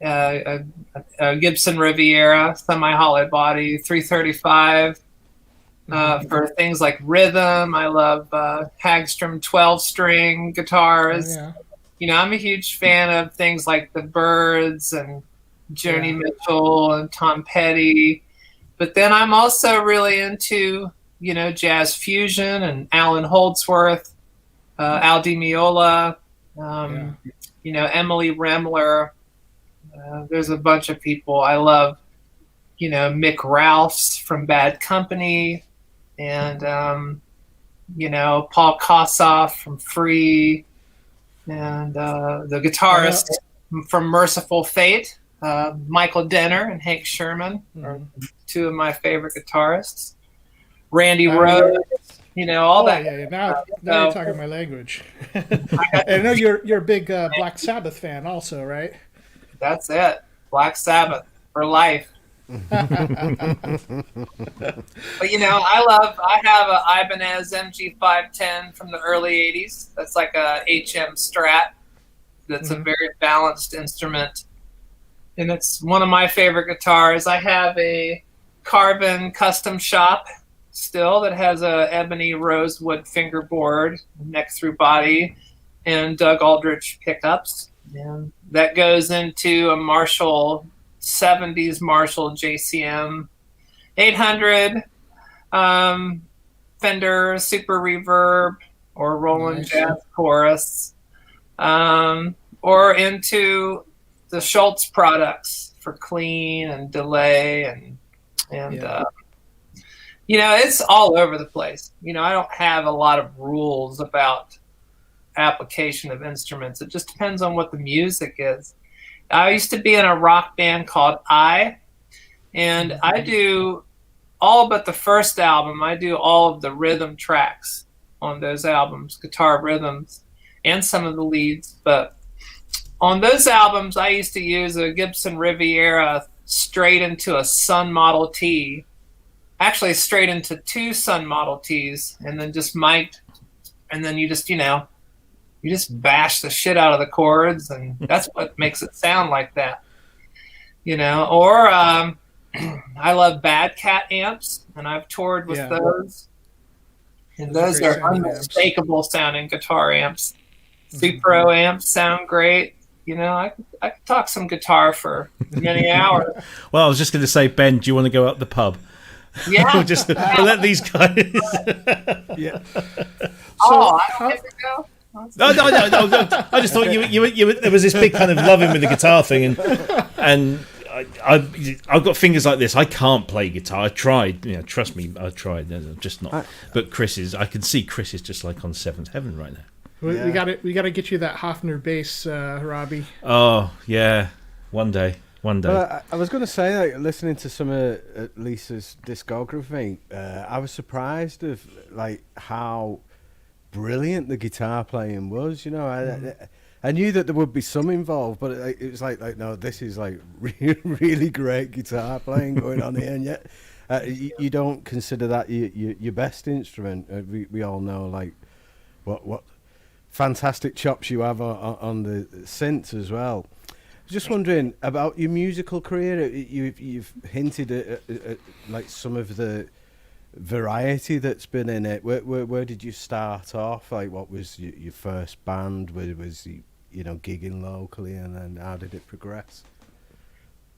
a Gibson Riviera semi-hollow body 335 for things like rhythm. I love Hagstrom 12-string guitars. Oh, yeah. I'm a huge fan of things like the Byrds and Joni Mitchell and Tom Petty. But then I'm also really into, jazz fusion and Alan Holdsworth, Al Di Meola, Emily Remler. There's a bunch of people I love. Mick Ralphs from Bad Company, and Paul Kossoff from Free, and the guitarist from Merciful Fate, Michael Denner and Hank Sherman are two of my favorite guitarists. Randy Rhoads, all that. Yeah. Now you're talking my language. I know you're a big Black Sabbath fan also, right? That's it. Black Sabbath for life. But I have a Ibanez MG510 from the early 80s. That's like a HM Strat. That's a very balanced instrument, and it's one of my favorite guitars. I have a Carbon Custom Shop still that has a ebony rosewood fingerboard, neck through body, and Doug Aldrich pickups, and that goes into a Marshall 70s Marshall JCM 800, Fender Super Reverb, or Roland Jazz Chorus, or into the Schultz products for clean and delay, and it's all over the place. I don't have a lot of rules about application of instruments. It just depends on what the music is. I used to be in a rock band called and I do all but the first album. I do all of the rhythm tracks on those albums, guitar rhythms, and some of the leads. But on those albums, I used to use a Gibson Riviera straight into a Sun Model T, actually straight into two Sun Model Ts, and then just mic'd, and then you just bash the shit out of the chords, and that's what makes it sound like that. Or I love Bad Cat amps, and I've toured with those. And those are unmistakable sounding guitar amps. Supro amps sound great. I could talk some guitar for many hours. Well, I was just going to say, Ben, do you want to go up the pub? Yeah. We'll let these guys. Yeah. I don't get to go. No. I just thought you there was this big kind of loving with the guitar thing, and I've got fingers like this. I can't play guitar. I tried, trust me, I tried. I'm just not. But I can see Chris is just like on seventh heaven right now. We got to get you that Hofner bass, Robbie. Oh yeah, one day. Well, I was going to say, listening to some of Lisa's discography, I was surprised of how brilliant the guitar playing was. I knew that there would be some involved, but it was like no, this is really great guitar playing going on here, and yet you don't consider that your best instrument. We all know what fantastic chops you have on the synths as well. Just wondering about your musical career. You've hinted at some of the variety that's been in it. Where did you start off? What was your first band? Was you gigging locally, and then how did it progress?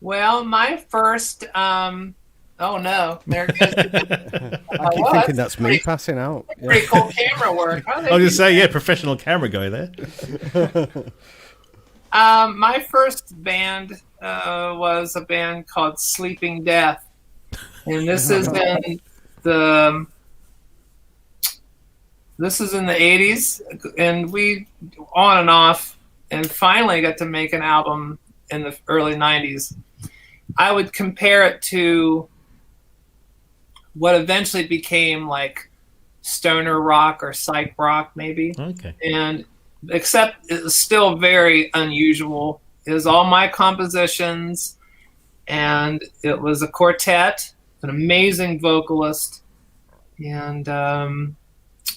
Well, my first, oh no, there it goes. I keep thinking that's me passing out. Yeah. Pretty cool camera work. Huh? I was going to say, yeah, professional camera guy there. My first band was a band called Sleeping Death, and this is in the 80s, and we on and off, and finally got to make an album in the early 90s. I would compare it to what eventually became like stoner rock or psych rock, maybe. Okay. And except it was still very unusual. It was all my compositions, and it was a quartet, an amazing vocalist, and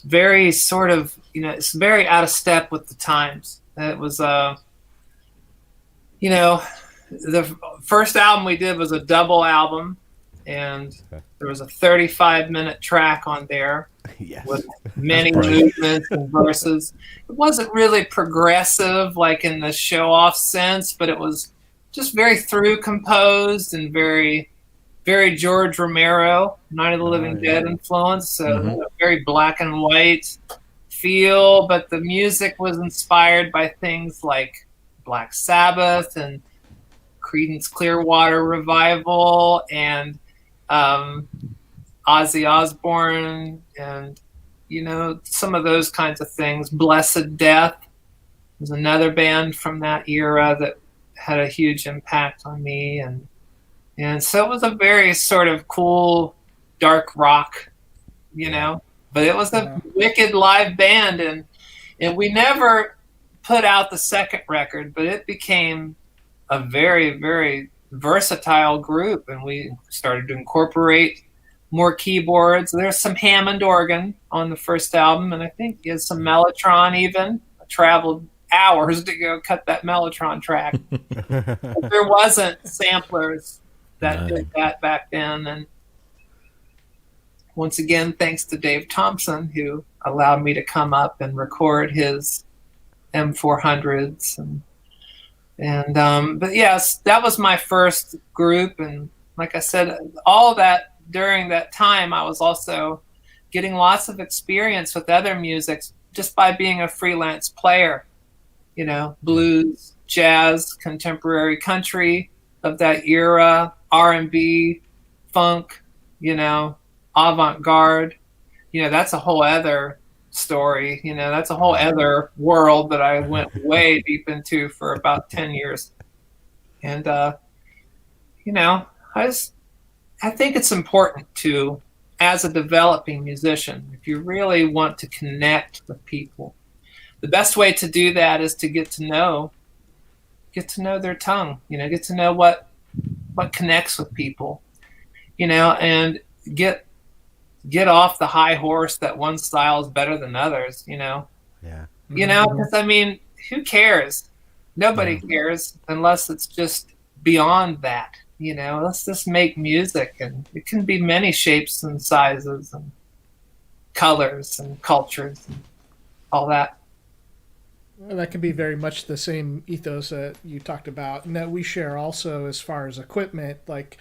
very sort of, it's very out of step with the times. It was, the first album we did was a double album, and there was a 35-minute track on there. Yes. With many movements and verses. It wasn't really progressive like in the show-off sense, but it was just very through composed and very, very George Romero, Night of the Living Dead influence. So very black and white feel, but the music was inspired by things like Black Sabbath and Creedence Clearwater Revival and Ozzy Osbourne and, some of those kinds of things. Blessed Death was another band from that era that had a huge impact on me. And so it was a very sort of cool, dark rock, but it was a wicked live band. And we never put out the second record, but it became a very, very versatile group. And we started to incorporate more keyboards. There's some Hammond organ on the first album, and I think there's some Mellotron even. I traveled hours to go cut that Mellotron track. There wasn't samplers that did that back then. And once again, thanks to Dave Thompson, who allowed me to come up and record his M400s. But yes, that was my first group. And like I said, all that during that time, I was also getting lots of experience with other music just by being a freelance player, blues, jazz, contemporary country of that era, R&B, funk, avant-garde. That's a whole other story. That's a whole other world that I went way deep into for about 10 years. And, I think it's important to, as a developing musician, if you really want to connect with people, the best way to do that is to get to know their tongue, get to know what connects with people, and get off the high horse that one style is better than others, Yeah. Because who cares? Nobody cares unless it's just beyond that. Let's just make music, and it can be many shapes and sizes and colors and cultures and all that. Well, that can be very much the same ethos that you talked about, and that we share also as far as equipment. Like,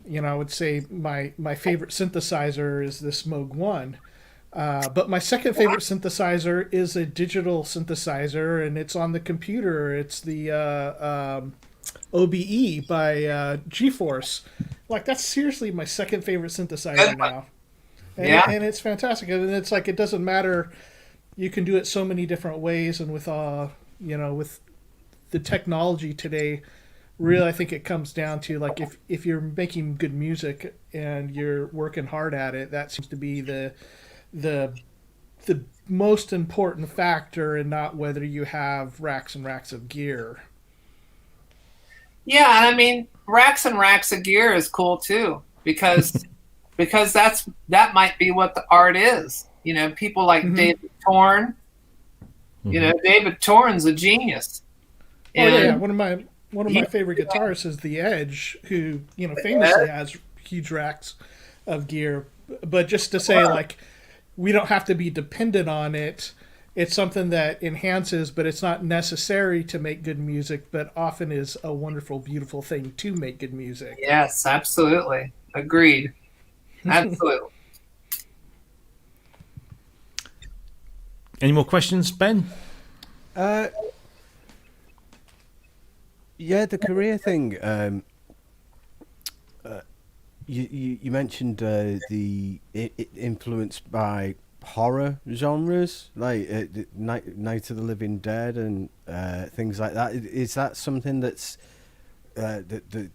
I would say my favorite synthesizer is this Moog 1. But my second favorite synthesizer is a digital synthesizer, and it's on the computer. It's the OBE by GeForce. Like, that's seriously my second favorite synthesizer now. And it's fantastic. And it's like, it doesn't matter. You can do it so many different ways. And with, with the technology today, really, I think it comes down to, like, if you're making good music and you're working hard at it, that seems to be the most important factor, and not whether you have racks and racks of gear. Yeah, racks and racks of gear is cool too, because that might be what the art is. People like David Torn. David Torn's a genius. And, one of my favorite guitarists is The Edge, who famously has huge racks of gear. But just to say, like, we don't have to be dependent on it, it's something that enhances, but it's not necessary to make good music, but often is a wonderful, beautiful thing to make good music. Yes, absolutely. Agreed. Absolutely. Any more questions, Ben? Yeah, the career thing. You mentioned the influenced by horror genres, like Night of the Living Dead and things like that. Is that something that's because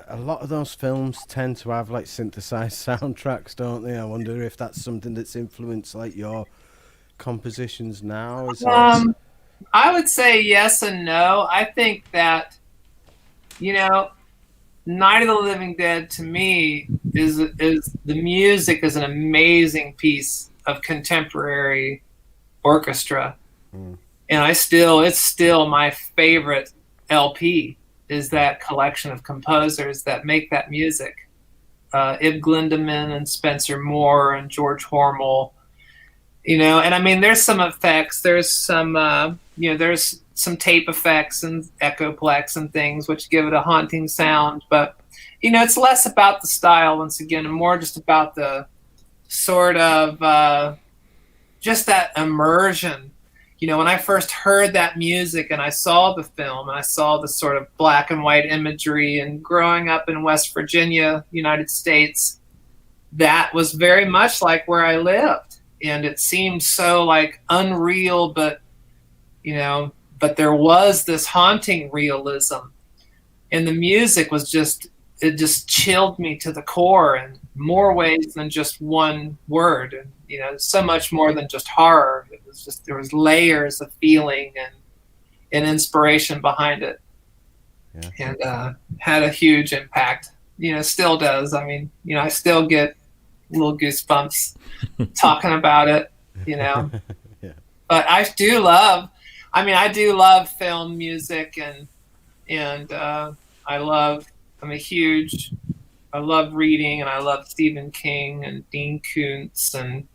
a lot of those films tend to have like synthesized soundtracks, don't they? I wonder if that's something that's influenced like your compositions now. I would say yes and no. I think that, Night of the Living Dead to me is the music is an amazing piece of contemporary orchestra, and it's still my favorite LP. Is that collection of composers that make that music, Ib Glindemann and Spencer Moore and George Hormel. And I mean, there's some effects. There's some, there's some tape effects and echoplex and things which give it a haunting sound. But, it's less about the style, once again, and more just about the sort of just that immersion. When I first heard that music and I saw the film and I saw the sort of black and white imagery, and growing up in West Virginia, United States, that was very much like where I lived. And it seemed so like unreal, but there was this haunting realism, and the music was it just chilled me to the core in more ways than just one word. And so much more than just horror. It was just, there was layers of feeling and inspiration behind it. Yeah. And had a huge impact. Still does. I mean, I still get little goosebumps talking about it, Yeah. But I do love film music, and I love reading, and I love Stephen King and Dean Koontz, and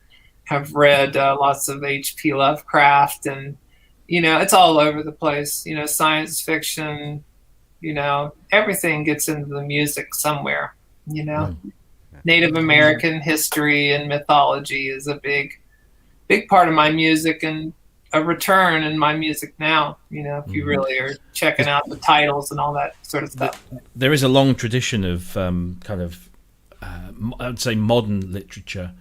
have read lots of H.P. Lovecraft, and it's all over the place. Science fiction, everything gets into the music somewhere. Native American history and mythology is a big part of my music, and a return in my music now, if you really are checking out the titles and all that sort of stuff. There is a long tradition of I would say modern literature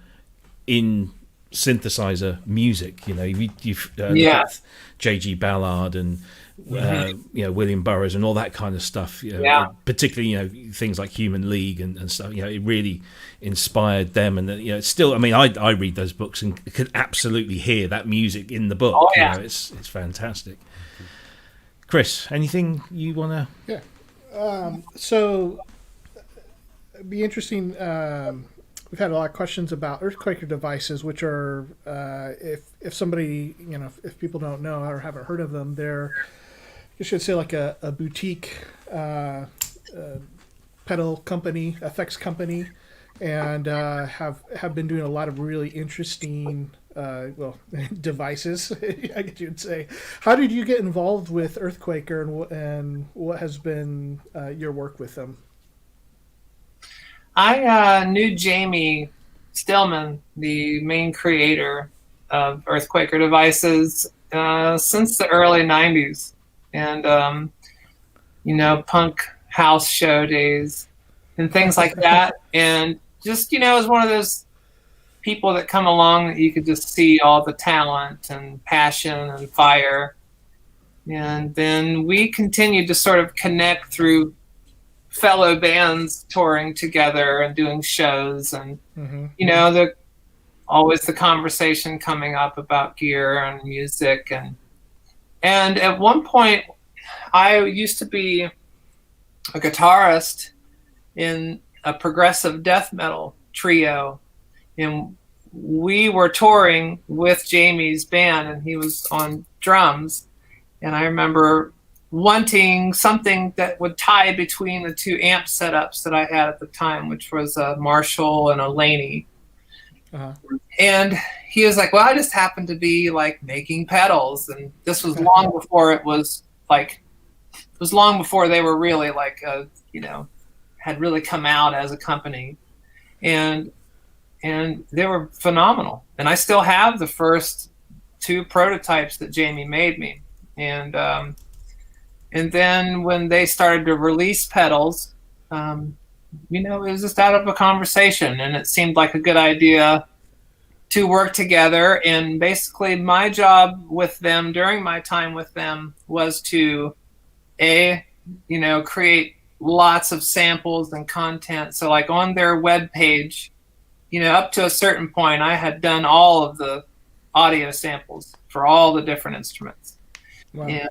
in synthesizer music. You've look at J.G. Ballard and William Burroughs and all that kind of stuff. Particularly things like Human League and stuff. It really inspired them, and it's still. I mean, I read those books and could absolutely hear that music in the book. Oh, yeah. It's fantastic. Cryss, anything you want to? Yeah. So it'd be interesting. We've had a lot of questions about Earthquaker devices, which are, if somebody, if people don't know or haven't heard of them, they're, you should say, like a boutique pedal company, effects company, and have been doing a lot of really interesting, devices, I guess you'd say. How did you get involved with Earthquaker, and what has been your work with them? I knew Jamie Stillman, the main creator of Earthquaker devices, since the early 90s. And, punk house show days and things like that. And just, it was one of those people that come along that you could just see all the talent and passion and fire. And then we continued to sort of connect through fellow bands touring together and doing shows, and always the conversation coming up about gear and music, and at one point I used to be a guitarist in a progressive death metal trio, and we were touring with Jamie's band, and he was on drums, and I remember wanting something that would tie between the two amp setups that I had at the time, which was a Marshall and a Laney. Uh-huh. And he was like, well, I just happened to be like making pedals. And this was long before it was long before they were really like, had really come out as a company. And they were phenomenal. And I still have the first 2 prototypes that Jamie made me. And then when they started to release pedals, it was just out of a conversation, and it seemed like a good idea to work together. And basically my job with them during my time with them was to create lots of samples and content. So like on their web page, up to a certain point, I had done all of the audio samples for all the different instruments. Wow. And,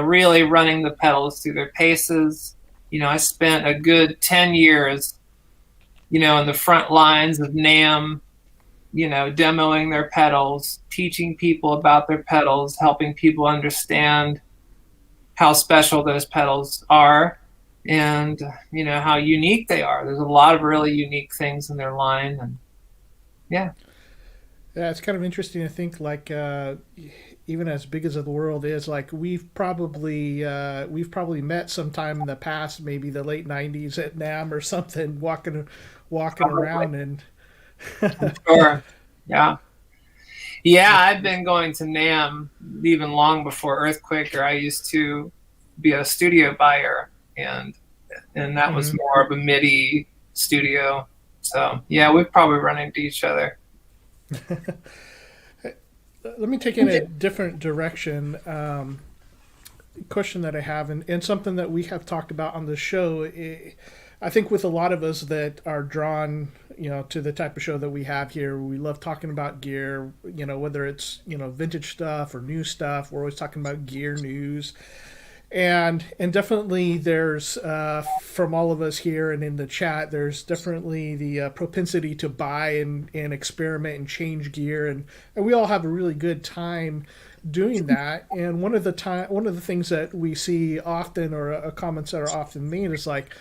really running the pedals through their paces. I spent a good 10 years, in the front lines of NAMM, demoing their pedals, teaching people about their pedals, helping people understand how special those pedals are, and, how unique they are. There's a lot of really unique things in their line. And yeah. Yeah, it's kind of interesting to think, like, even as big as the world is, like we've probably met sometime in the past, maybe the late '90s at NAMM or something, walking around. And sure, yeah, I've been going to NAMM even long before Earthquaker. I used to be a studio buyer, and that was more of a MIDI studio. So yeah, we've probably run into each other. Let me take in a different direction. Question that I have, and something that we have talked about on the show. I think with a lot of us that are drawn, to the type of show that we have here, we love talking about gear. Whether it's vintage stuff or new stuff, we're always talking about gear news. And definitely there's, from all of us here and in the chat, there's definitely the propensity to buy and experiment and change gear. And we all have a really good time doing that. And one of the things that we see often, or comments that are often made, is like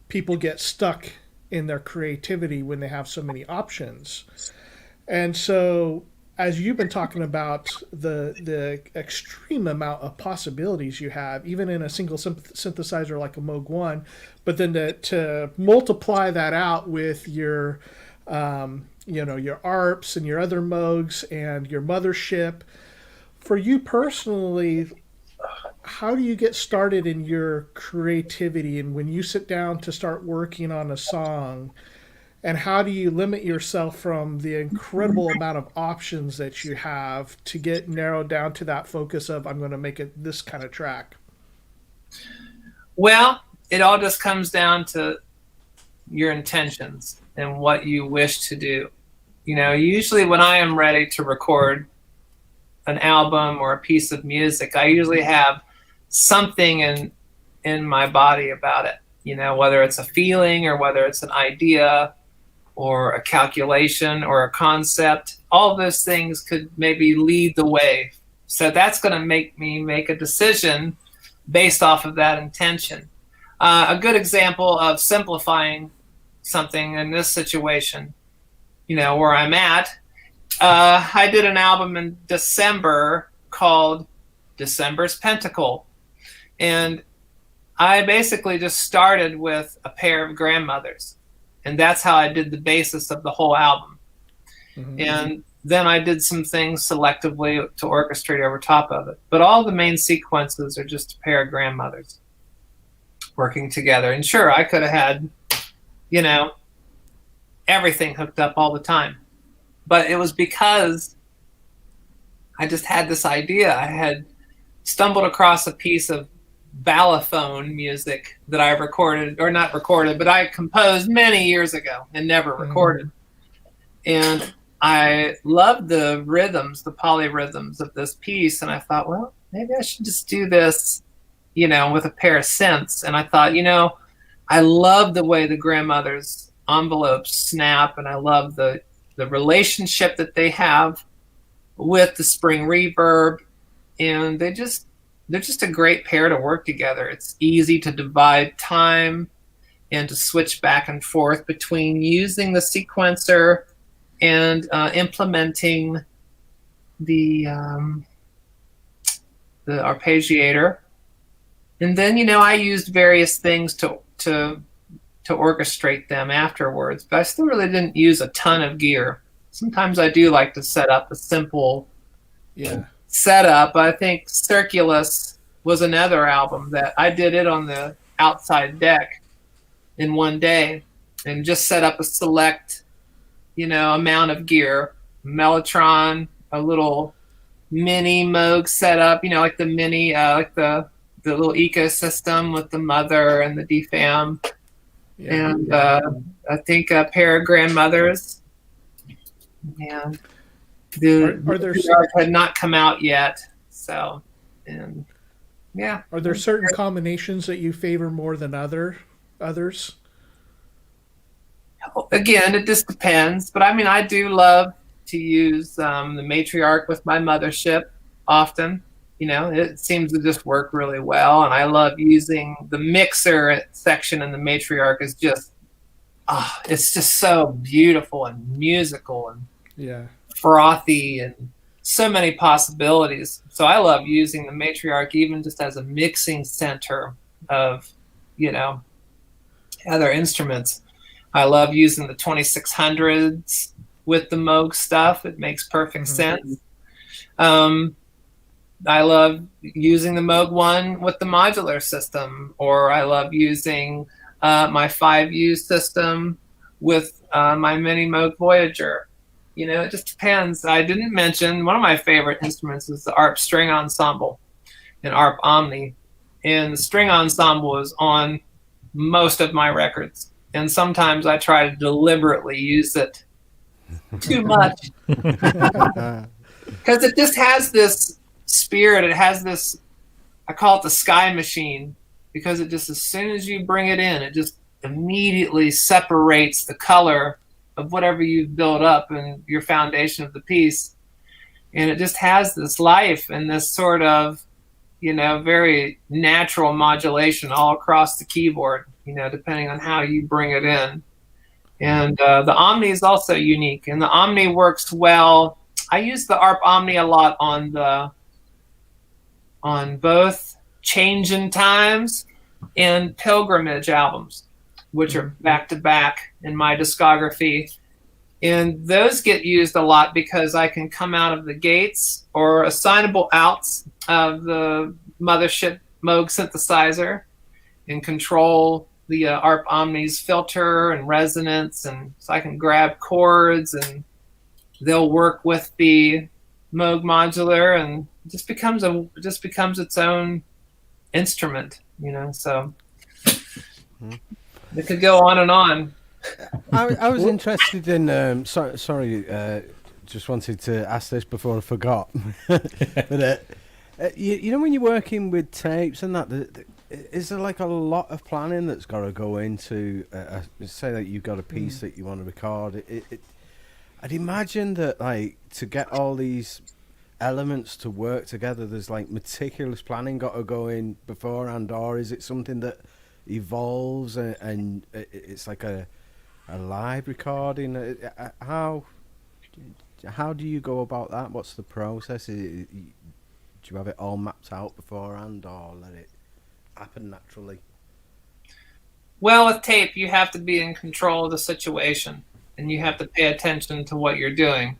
people get stuck in their creativity when they have so many options. And so, as you've been talking about the extreme amount of possibilities you have, even in a single synthesizer like a Moog 1, but then to multiply that out with your, your ARPs and your other Moogs and your mothership, for you personally, how do you get started in your creativity? And when you sit down to start working on a song, and how do you limit yourself from the incredible amount of options that you have to get narrowed down to that focus of, I'm going to make it this kind of track? Well, it all just comes down to your intentions and what you wish to do. Usually when I am ready to record an album or a piece of music, I usually have something in my body about it, whether it's a feeling or whether it's an idea or a calculation or a concept. All of those things could maybe lead the way. So that's going to make me make a decision based off of that intention. A good example of simplifying something in this situation, where I'm at, I did an album in December called December's Pentacle. And I basically just started with a pair of grandmothers. And that's how I did the basis of the whole album. Mm-hmm. And then I did some things selectively to orchestrate over top of it. But all the main sequences are just a pair of grandmothers working together. And sure, I could have had, everything hooked up all the time. But it was because I just had this idea. I had stumbled across a piece of Grallophone music that I recorded, or not recorded, but I composed many years ago and never recorded. And I loved the rhythms, the polyrhythms of this piece. And I thought, well, maybe I should just do this, with a pair of synths. And I thought, I love the way the grandmother's envelopes snap. And I love the relationship that they have with the spring reverb. And they're just a great pair to work together. It's easy to divide time and to switch back and forth between using the sequencer and implementing the arpeggiator. And then, you know, I used various things to orchestrate them afterwards, but I still really didn't use a ton of gear. Sometimes I do like to set up a simple setup. I think Circulus was another album that I did it on the outside deck in one day and just set up a select, you know, amount of gear, Mellotron, a little mini Moog setup, you know, like the mini, like the little ecosystem with the mother and the DFAM, and I think a pair of grandmothers. And the had not come out yet, so, and yeah. Are there certain combinations that you favor more than others? Again, it just depends, but I mean, I do love to use the Matriarch with my mothership often. You know, it seems to just work really well, and I love using the mixer section in the Matriarch. Is just, it's just so beautiful and musical and frothy and so many possibilities. So I love using the Matriarch even just as a mixing center of, you know, other instruments. I love using the 2600s with the Moog stuff. It makes perfect sense. I love using the Moog One with the modular system, or I love using my 5U system with my mini Moog Voyager. You know, it just depends. I didn't mention one of my favorite instruments is the ARP String Ensemble and ARP Omni. And the string ensemble is on most of my records. And sometimes I try to deliberately use it too much. Because it just has this spirit. It has this, I call it the sky machine, because it just, as soon as you bring it in, it just immediately separates the color of whatever you've built up in your foundation of the piece. And it just has this life and this sort of, you know, very natural modulation all across the keyboard, you know, depending on how you bring it in. And the Omni is also unique, and the Omni works well. I use the ARP Omni a lot on both Change in Times and Pilgrimage albums, which are back-to-back in my discography. And those get used a lot because I can come out of the gates or assignable outs of the mothership Moog synthesizer and control the ARP Omni's filter and resonance, and so I can grab chords and they'll work with the Moog modular, and it just becomes its own instrument, you know. So it could go on and on. I was interested in. Sorry, just wanted to ask this before I forgot. But you know, when you're working with tapes and that, is there like a lot of planning that's got to go into? Say that you've got a piece that you want to record. I'd imagine that, like, to get all these elements to work together, there's like meticulous planning got to go in beforehand, or is it something that evolves and it's like a live recording? How do you go about that? What's the process? Do you have it all mapped out beforehand, or let it happen naturally? Well, with tape, you have to be in control of the situation, and you have to pay attention to what you're doing,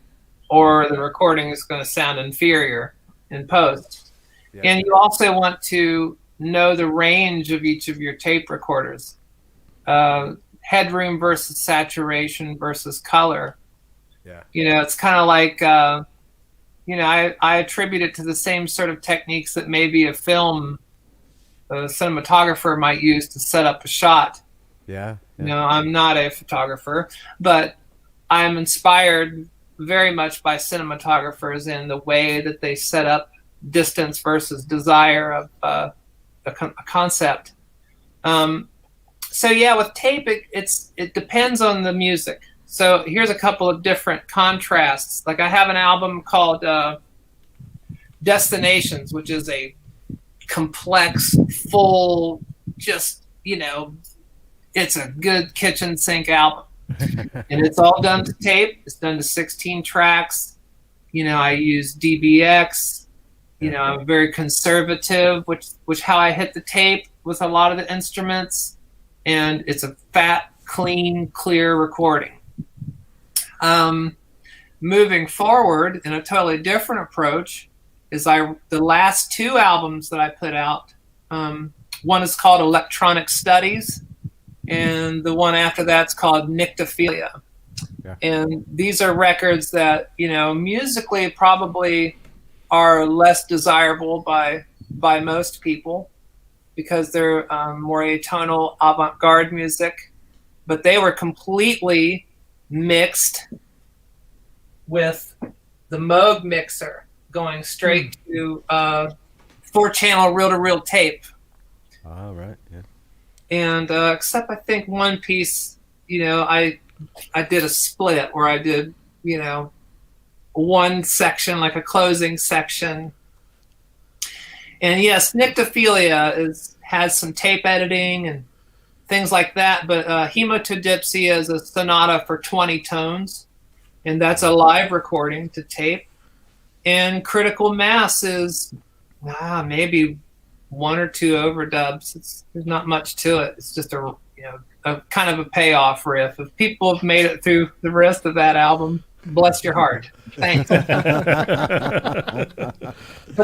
or the recording is going to sound inferior in post. Yeah. And you also want to know the range of each of your tape recorders. Headroom versus saturation versus color. Yeah. You know, it's kind of like, you know, I attribute it to the same sort of techniques that maybe a cinematographer might use to set up a shot. Yeah. You know, I'm not a photographer, but I'm inspired very much by cinematographers in the way that they set up distance versus desire of a concept. So yeah, with tape, it depends on the music. So here's a couple of different contrasts. Like I have an album called Destinations, which is a complex, full, just, you know, it's a good kitchen sink album. And it's all done to tape. It's done to 16 tracks. I use DBX. I'm very conservative, which how I hit the tape with a lot of the instruments. And it's a fat, clean, clear recording. Moving forward in a totally different approach is the last 2 albums that I put out. One is called Electronic Studies, and the one after that's called Nyctophilia. Yeah. And these are records that, musically probably are less desirable by most people because they're more atonal avant-garde music, but they were completely mixed with the Moog mixer going straight to 4-channel reel-to-reel tape. Oh, right, yeah. And except I think one piece, I did a split where I did, one section, like a closing section. And yes, Nyctophilia has some tape editing and things like that, but Hemotodipsia is a sonata for 20 tones, and that's a live recording to tape. And Critical Mass is maybe 1 or 2 overdubs. There's not much to it. It's just a kind of a payoff riff. If people have made it through the rest of that album, bless your heart. Thanks. But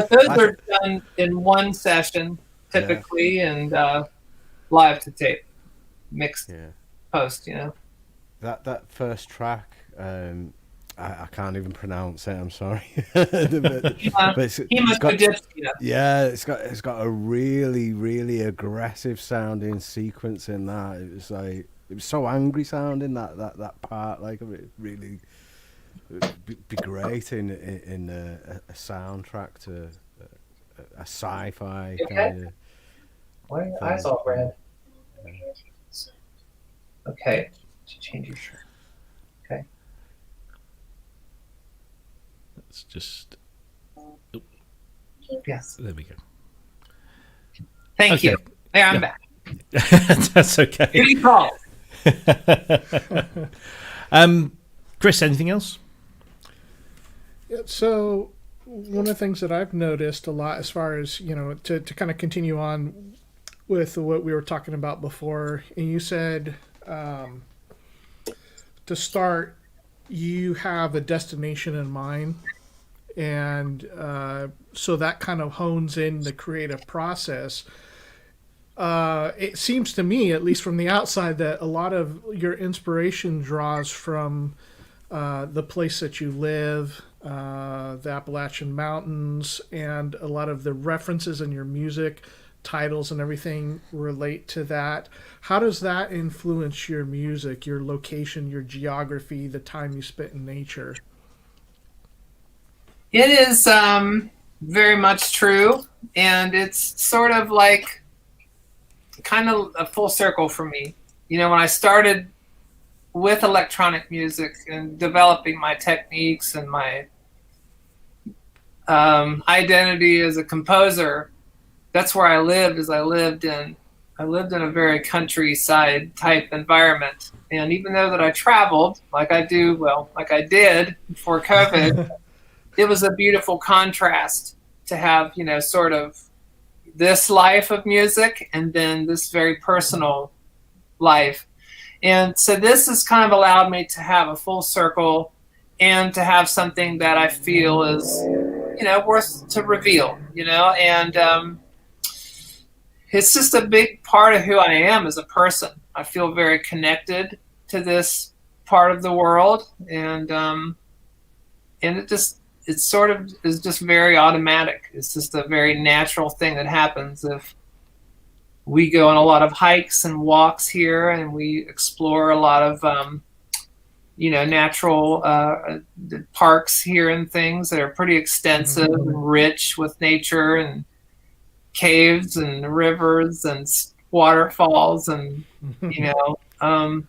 those are done in one session typically, and live to tape, mixed post. That first track. I can't even pronounce it. I'm sorry. It's got a really, really aggressive sounding sequence in that. It was so angry sounding that part. Like it really be great in a soundtrack to a sci-fi kind of. Why are your eyes all red? Okay, change your shirt. Okay. Let's just. Oh. Yes. There we go. Thank you. There, I'm back. That's okay. Here you call. Cryss, anything else? Yeah, so one of the things that I've noticed a lot, as far as to kind of continue on with what we were talking about before, and you said to start, you have a destination in mind, and so that kind of hones in the creative process. It seems to me, at least from the outside, that a lot of your inspiration draws from the place that you live, the Appalachian Mountains, and a lot of the references in your music, titles and everything relate to that. How does that influence your music, your location, your geography, the time you spent in nature? It is very much true, and it's sort of like kind of a full circle for me. When I started with electronic music and developing my techniques and my identity as a composer, that's where I lived. I lived in a very countryside type environment, and even though that I traveled like I did before COVID, it was a beautiful contrast to have sort of this life of music and then this very personal life. And so this has kind of allowed me to have a full circle and to have something that I feel is, worth to reveal, and it's just a big part of who I am as a person. I feel very connected to this part of the world, and it sort of is just very automatic. It's just a very natural thing that happens if we go on a lot of hikes and walks here, and we explore a lot of natural parks here and things that are pretty extensive and rich with nature and caves and rivers and waterfalls and and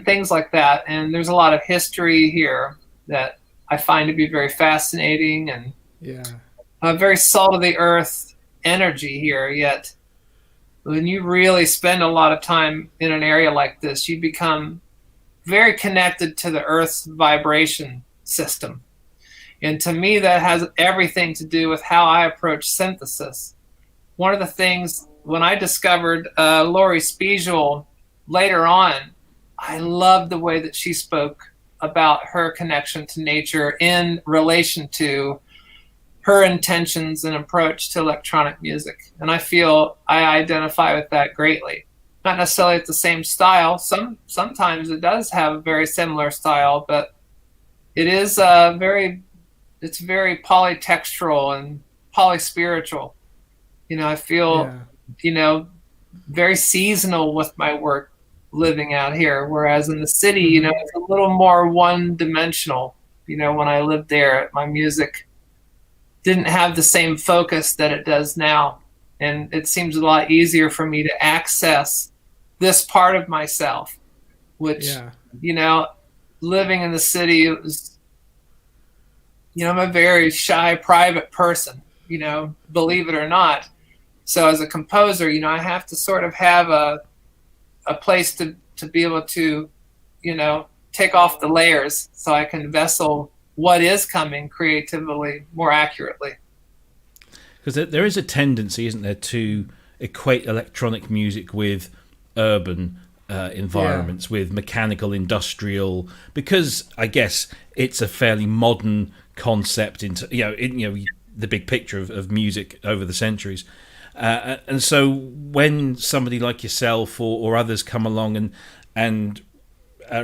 things like that. And there's a lot of history here that I find to be very fascinating, and a very salt of the earth energy here, yet when you really spend a lot of time in an area like this, you become very connected to the Earth's vibration system. And to me, that has everything to do with how I approach synthesis. One of the things, when I discovered Laurie Spiegel later on, I loved the way that she spoke about her connection to nature in relation to her intentions and approach to electronic music. And I feel I identify with that greatly. Not necessarily at the same style. Sometimes it does have a very similar style, but it is it's very polytextural and polyspiritual. You know, I feel, you know, very seasonal with my work living out here, whereas in the city, you know, it's a little more one-dimensional. You know, when I lived there, my music didn't have the same focus that it does now. And it seems a lot easier for me to access this part of myself, which, you know, living in the city, it was, you know, I'm a very shy, private person, you know, believe it or not. So as a composer, you know, I have to sort of have a place to be able to, you know, take off the layers so I can vessel what is coming creatively more accurately. Because there is a tendency, isn't there, to equate electronic music with urban environments, with mechanical, industrial, because I guess it's a fairly modern concept into, the big picture of music over the centuries. And so when somebody like yourself or others come along and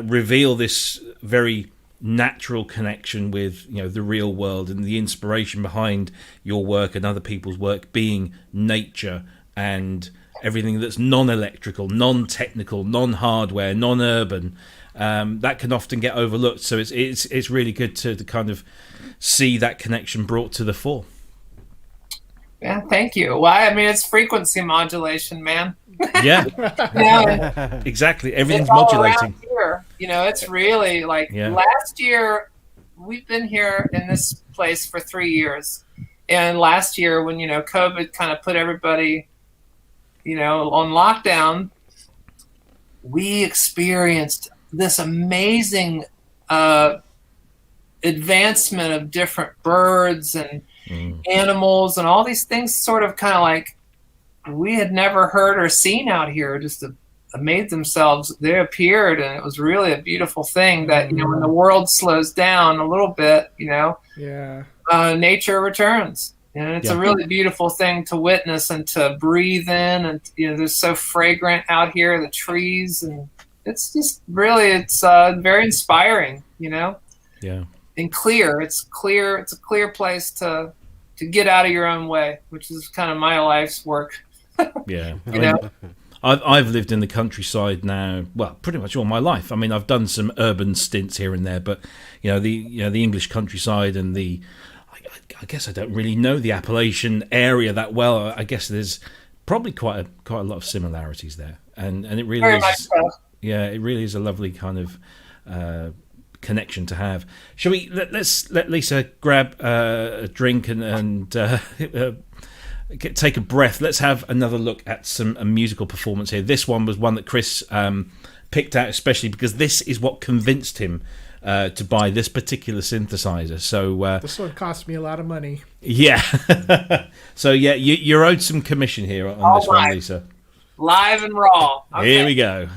reveal this very natural connection with, you know, the real world and the inspiration behind your work and other people's work being nature and everything that's non-electrical, non-technical, non-hardware, non-urban, that can often get overlooked. So it's really good to kind of see that connection brought to the fore. Yeah, thank you. Well, I mean, it's frequency modulation, man. Yeah, Yeah, exactly. Everything's it's all modulating. around here. You know, it's really like last year, we've been here in this place for 3 years. And last year when, you know, COVID kind of put everybody, you know, on lockdown, we experienced this amazing advancement of different birds and animals and all these things sort of kind of like we had never heard or seen out here, just made themselves, they appeared, and it was really a beautiful thing that, you know, when the world slows down a little bit, you know, nature returns. And it's a really beautiful thing to witness and to breathe in. And, you know, they're so fragrant out here, the trees, and it's just really, it's very inspiring, you know? Yeah. And clear. It's clear. It's a clear place to get out of your own way, which is kind of my life's work. Yeah. You know? I've lived in the countryside now, well, pretty much all my life. I mean, I've done some urban stints here and there, but the English countryside and I guess I don't really know the Appalachian area that well. I guess there's probably quite a lot of similarities there, and it really Very is. much so. Yeah, it really is a lovely kind of connection to have. Shall we? Let's let Lisa grab a drink and take a breath. Let's have another look at some musical performance here. This one was one that Cryss picked out especially because this is what convinced him to buy this particular synthesizer. So this one cost me a lot of money. Yeah. So yeah, you're owed some commission here on this one, Lisa. Live and raw. Okay. Here we go.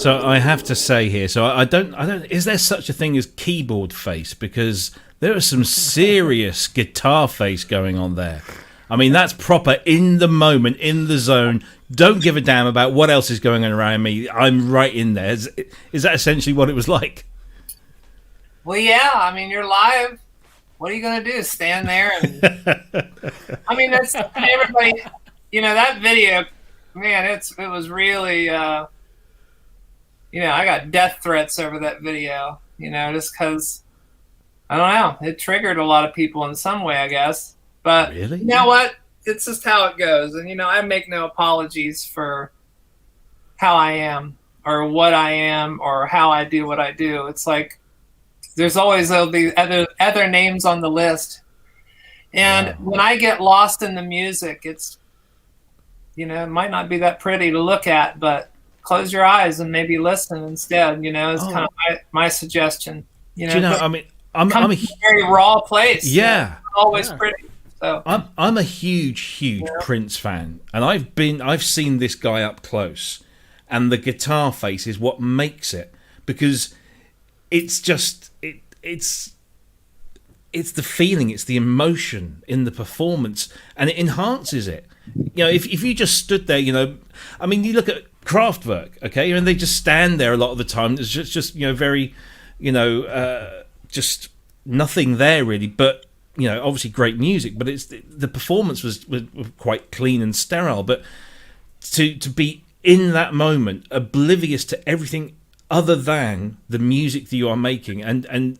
So I have to say here, so I don't. Is there such a thing as keyboard face? Because there is some serious guitar face going on there. I mean, that's proper in the moment, in the zone. Don't give a damn about what else is going on around me. I'm right in there. Is that essentially what it was like? Well, yeah. I mean, you're live. What are you going to do? Stand there? And I mean, that's everybody. You know, that video, man. It was really. I got death threats over that video. Just because I don't know. It triggered a lot of people in some way, I guess. But really? You know what? It's just how it goes. And, I make no apologies for how I am or what I am or how I do what I do. It's like there'll be other names on the list. And when I get lost in the music, it's, it might not be that pretty to look at, but close your eyes and maybe listen instead, is kind of my suggestion. Do you know, I mean, I'm a very raw place. Yeah. It's always pretty. So I'm a huge Prince fan, and I've seen this guy up close, and the guitar face is what makes it, because it's just it's the feeling, it's the emotion in the performance, and it enhances it. If you just stood there, I mean, you look at Kraftwerk, okay, and they just stand there a lot of the time. There's just very, just nothing there really, but. Obviously great music, but it's the performance was quite clean and sterile. But to be in that moment, oblivious to everything other than the music that you are making and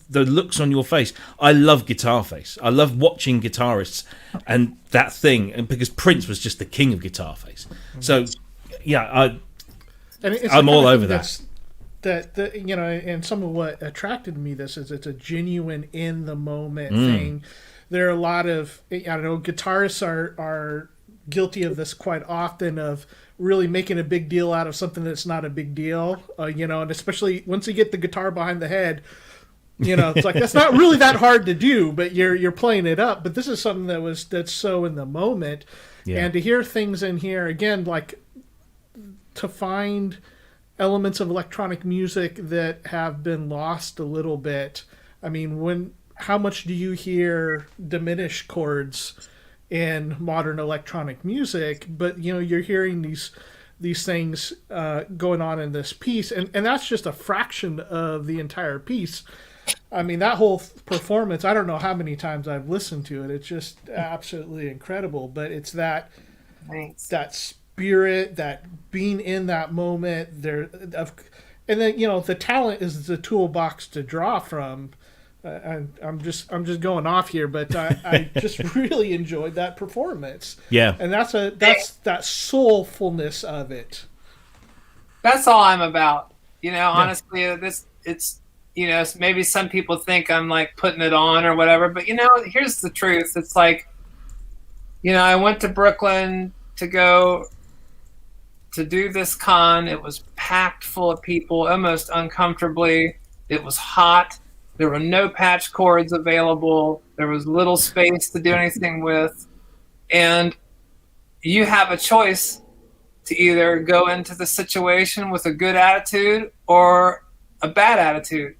the looks on your face. I love guitar face. I love watching guitarists and that thing, and because Prince was just the king of guitar face. So yeah, I'm all over that. And some of what attracted me this is it's a genuine in the moment thing. There are a lot of, guitarists are guilty of this quite often, of really making a big deal out of something that's not a big deal, and especially once you get the guitar behind the head, it's like, that's not really that hard to do, but you're playing it up. But this is something that's so in the moment. Yeah. And to hear things in here, again, like to find elements of electronic music that have been lost a little bit. I mean, how much do you hear diminished chords in modern electronic music? But you're hearing these things going on in this piece, and that's just a fraction of the entire piece. I mean, that whole performance, I don't know how many times I've listened to it. It's just absolutely incredible. But it's that spirit, that being in that moment there, and then the talent is the toolbox to draw from. I'm just going off here, but I just really enjoyed that performance. Yeah, and that's that soulfulness of it. That's all I'm about. Honestly, it's maybe some people think I'm like putting it on or whatever, but here's the truth. It's like, I went to Brooklyn to go to do this con. It was packed full of people, almost uncomfortably. It was hot. There were no patch cords available. There was little space to do anything with. And you have a choice to either go into the situation with a good attitude or a bad attitude.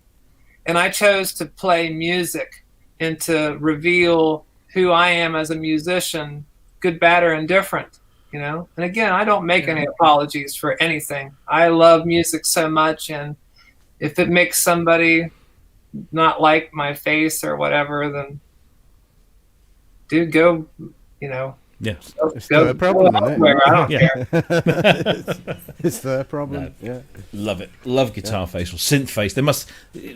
And I chose to play music and to reveal who I am as a musician, good, bad, or indifferent. And again, I don't make any apologies for anything. I love music so much, and if it makes somebody not like my face or whatever, then dude, go, yeah, it's their problem, isn't it? I don't care. It's their problem. Yeah, love it. Love guitar face or synth face.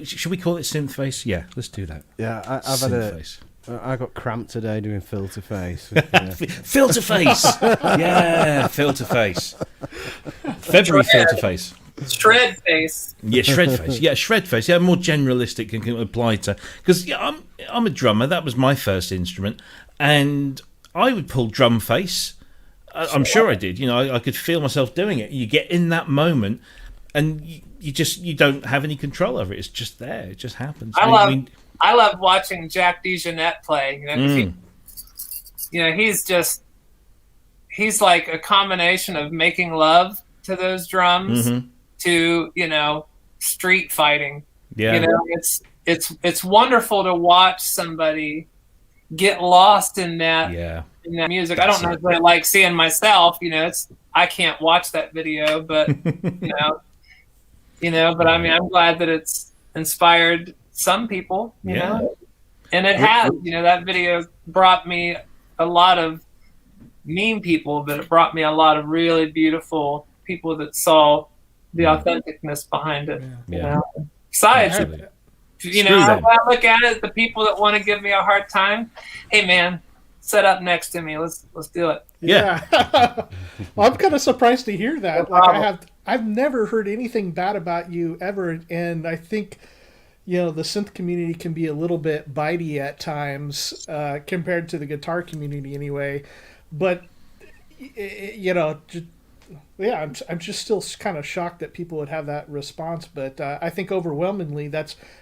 Should we call it synth face? Yeah, let's do that. Yeah, I've had face. I got cramped today doing filter face. Filter face. Yeah, filter face. February filter face. Shred face. Yeah, shred face. Yeah, shred face. Yeah, more generalistic and can apply to, because I'm a drummer. That was my first instrument, and I would pull drum face. I'm sure I did. I could feel myself doing it. You get in that moment, and you don't have any control over it. It's just there. It just happens. I love watching Jack DeJohnette play. He's like a combination of making love to those drums to, you know, street fighting. Yeah. You know, it's wonderful to watch somebody get lost in that music. I don't necessarily like seeing myself, you know, I can't watch that video, but but I mean, I'm glad that it's inspired some people, you know, and it has, you know, that video brought me a lot of mean people, but it brought me a lot of really beautiful people that saw the authenticness behind it. You know? Besides, you know, when I look at it, the people that want to give me a hard time, hey man, sit up next to me. Let's do it. Yeah. Well, I'm kind of surprised to hear that. Like I've never heard anything bad about you ever, and I think, you know, the synth community can be a little bit bitey at times compared to the guitar community anyway. But you know, I'm just still kind of shocked that people would have that response. But I think overwhelmingly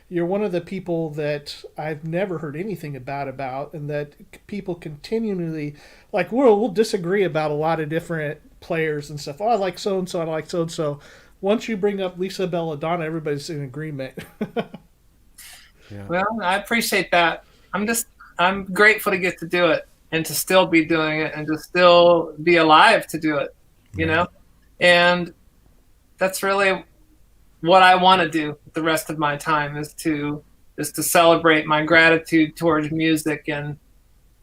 you're one of the people that I've never heard anything about, and that people continually, like, we'll disagree about a lot of different players and stuff. Oh, I like so and so. I like so and so. Once you bring up Lisa Bella Donna, everybody's in agreement. Well, I appreciate that. I'm grateful to get to do it and to still be doing it and to still be alive to do it, you know? And that's really what I want to do the rest of my time is to celebrate my gratitude towards music and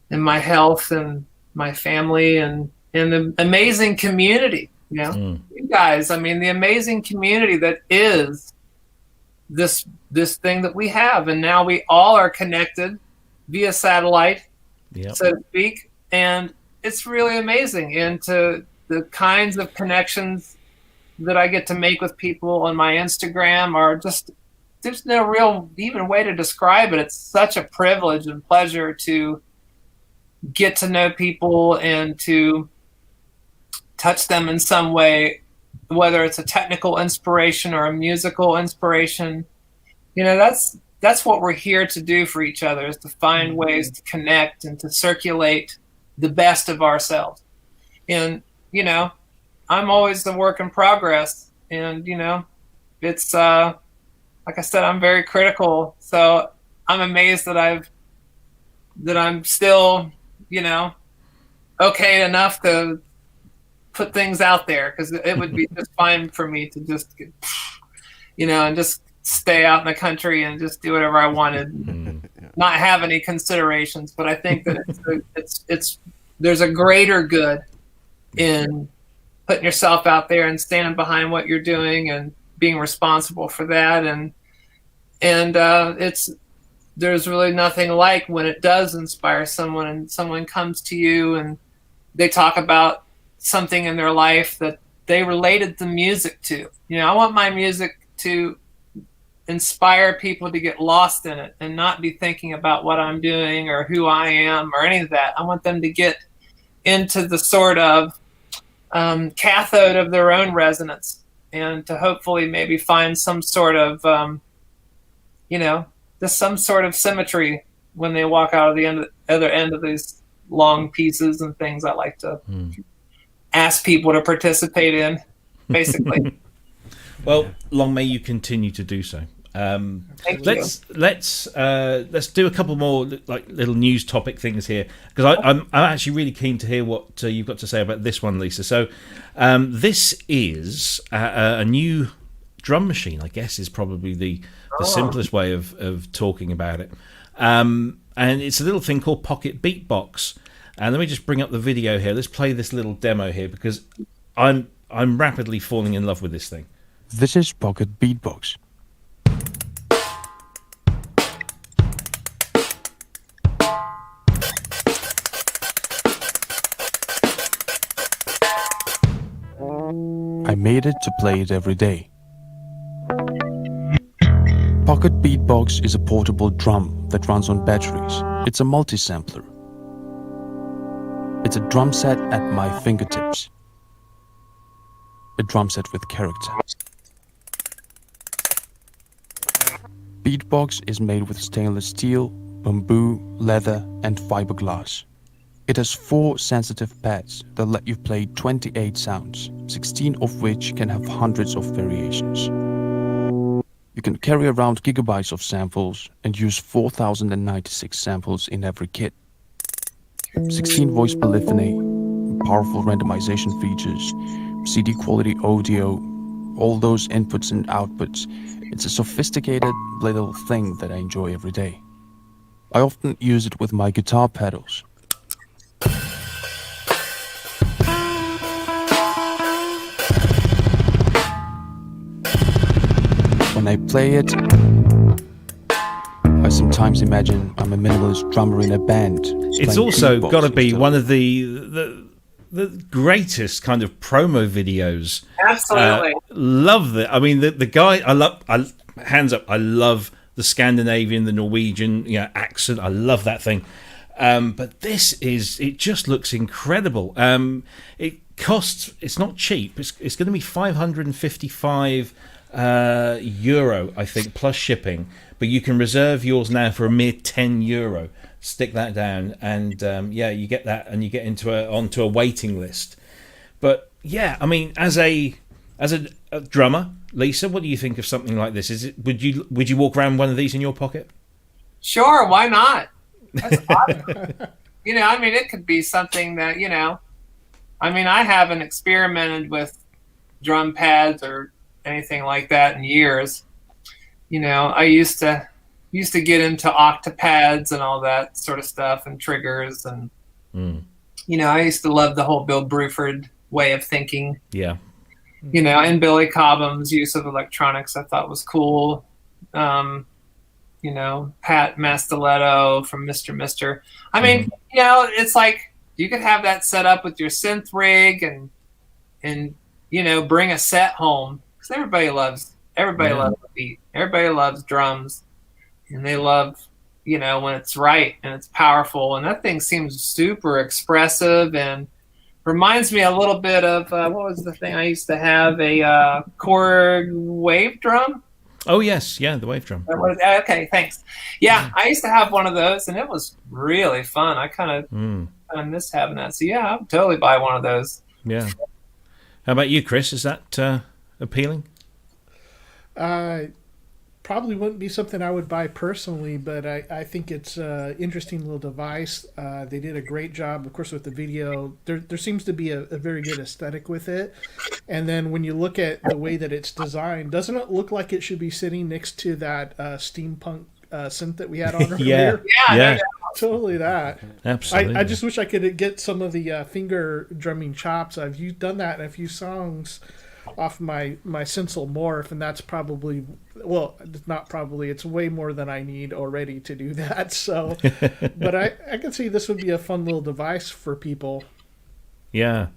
my health and my family and the amazing community, you know? You guys, I mean, the amazing community that is this thing that we have, and now we all are connected via satellite, so to speak, and it's really amazing. And to the kinds of connections that I get to make with people on my Instagram are just, there's no real even way to describe it. It's such a privilege and pleasure to get to know people and to touch them in some way, whether it's a technical inspiration or a musical inspiration. You know, that's what we're here to do for each other, is to find ways to connect and to circulate the best of ourselves. And, you know, I'm always the work in progress. And, you know, it's, like I said, I'm very critical. So I'm amazed that I'm still, you know, okay enough to put things out there, because it would be just fine for me to just get, you know, and just stay out in the country and just do whatever I wanted, not have any considerations. But I think that there's a greater good in putting yourself out there and standing behind what you're doing and being responsible for that. And there's really nothing like when it does inspire someone and someone comes to you and they talk about something in their life that they related the music to. You know, I want my music to inspire people to get lost in it and not be thinking about what I'm doing or who I am or any of that. I want them to get into the sort of cathode of their own resonance and to hopefully maybe find some sort of, you know, just some sort of symmetry when they walk out of the other end of these long pieces and things I like to ask people to participate in, basically. Well, long may you continue to do so. Let's do a couple more like little news topic things here, because I'm actually really keen to hear what you've got to say about this one, Lisa. So this is a new drum machine, I guess, is probably the simplest way of talking about it. And it's a little thing called Pocket Beatbox. And let me just bring up the video here. Let's play this little demo here, because I'm rapidly falling in love with this thing. This is Pocket Beatbox. I made it to play it every day. Pocket Beatbox is a portable drum that runs on batteries. It's a multi-sampler. It's a drum set at my fingertips. A drum set with character. Beatbox is made with stainless steel, bamboo, leather, and fiberglass. It has 4 sensitive pads that let you play 28 sounds, 16 of which can have hundreds of variations. You can carry around gigabytes of samples and use 4096 samples in every kit. 16 voice polyphony, powerful randomization features, CD quality audio, all those inputs and outputs. It's a sophisticated little thing that I enjoy every day. I often use it with my guitar pedals. When I play it, I sometimes imagine I'm a minimalist drummer in a band. It's also got to be one of the greatest kind of promo videos. Absolutely. Love it. I mean, the guy, hands up, I love the Scandinavian, the Norwegian accent. I love that thing. But it just looks incredible. It costs, it's not cheap. It's going to be 555 euro, I think, plus shipping. But you can reserve yours now for a mere €10. Stick that down, and you get that, and you get onto a waiting list. But yeah, I mean, as a drummer, Lisa, what do you think of something like this? Would you walk around one of these in your pocket? Sure, why not? That's awesome. I mean, it could be something that I mean, I haven't experimented with drum pads or anything like that in years. I used to get into octapads and all that sort of stuff, and triggers, and I used to love the whole Bill Bruford way of thinking. Yeah. And Billy Cobham's use of electronics I thought was cool. Pat Mastelletto from Mr. Mister. I mean, it's like you could have that set up with your synth rig and bring a set home, because everybody loves the beat. Everybody loves drums, and they love when it's right and it's powerful, and that thing seems super expressive and reminds me a little bit of what was the thing I used to have, a Korg wave drum. Oh yes, yeah, the wave drum. Okay, thanks. Yeah, I used to have one of those, and it was really fun. I kind of miss having that. So yeah, I would totally buy one of those. Yeah. How about you, Cryss? Is that appealing? Probably wouldn't be something I would buy personally, but I think it's an interesting little device. They did a great job, of course, with the video. There seems to be a very good aesthetic with it. And then when you look at the way that it's designed, doesn't it look like it should be sitting next to that steampunk synth that we had on earlier? Yeah. Totally that. Absolutely. I just wish I could get some of the finger drumming chops. I've done that in a few songs off my Synsel Morph, and that's probably, well, not probably, it's way more than I need already to do that. So, but I can see this would be a fun little device for people. Yeah,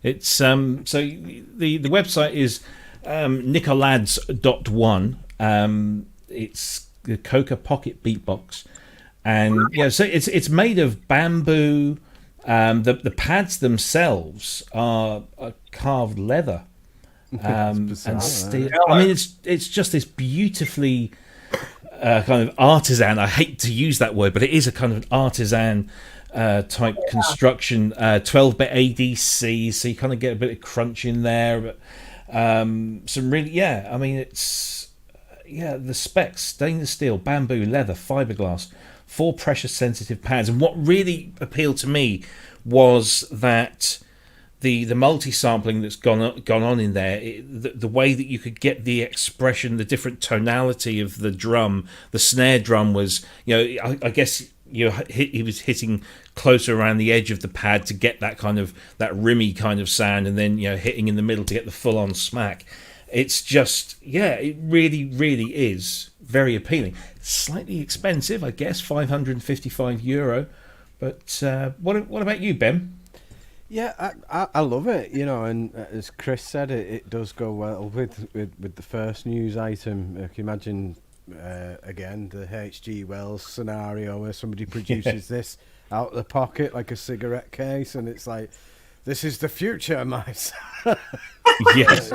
it's so the website is nicolads.one. It's the Koka Pocket Beatbox, and so it's made of bamboo. The pads themselves are carved leather. And steel. I mean, it's just this beautifully kind of artisan. I hate to use that word, but it is a kind of artisan type construction. 12-bit ADC, so you kind of get a bit of crunch in there. But some really, I mean, it's the specs: stainless steel, bamboo, leather, fiberglass, 4 pressure-sensitive pads. And what really appealed to me was that the multi-sampling that's gone on in there, the way that you could get the expression, the different tonality of the drum. The snare drum was, I guess he was hitting closer around the edge of the pad to get that kind of, that rimmy kind of sound, and then hitting in the middle to get the full-on smack. It's just, it really, really is very appealing. Slightly expensive, I guess, €555. But what about you, Ben? Yeah, I love it, and as Cryss said, it does go well with the first news item. You can imagine, again, the H.G. Wells scenario where somebody produces this out of the pocket like a cigarette case, and it's like, this is the future, my son. Yes.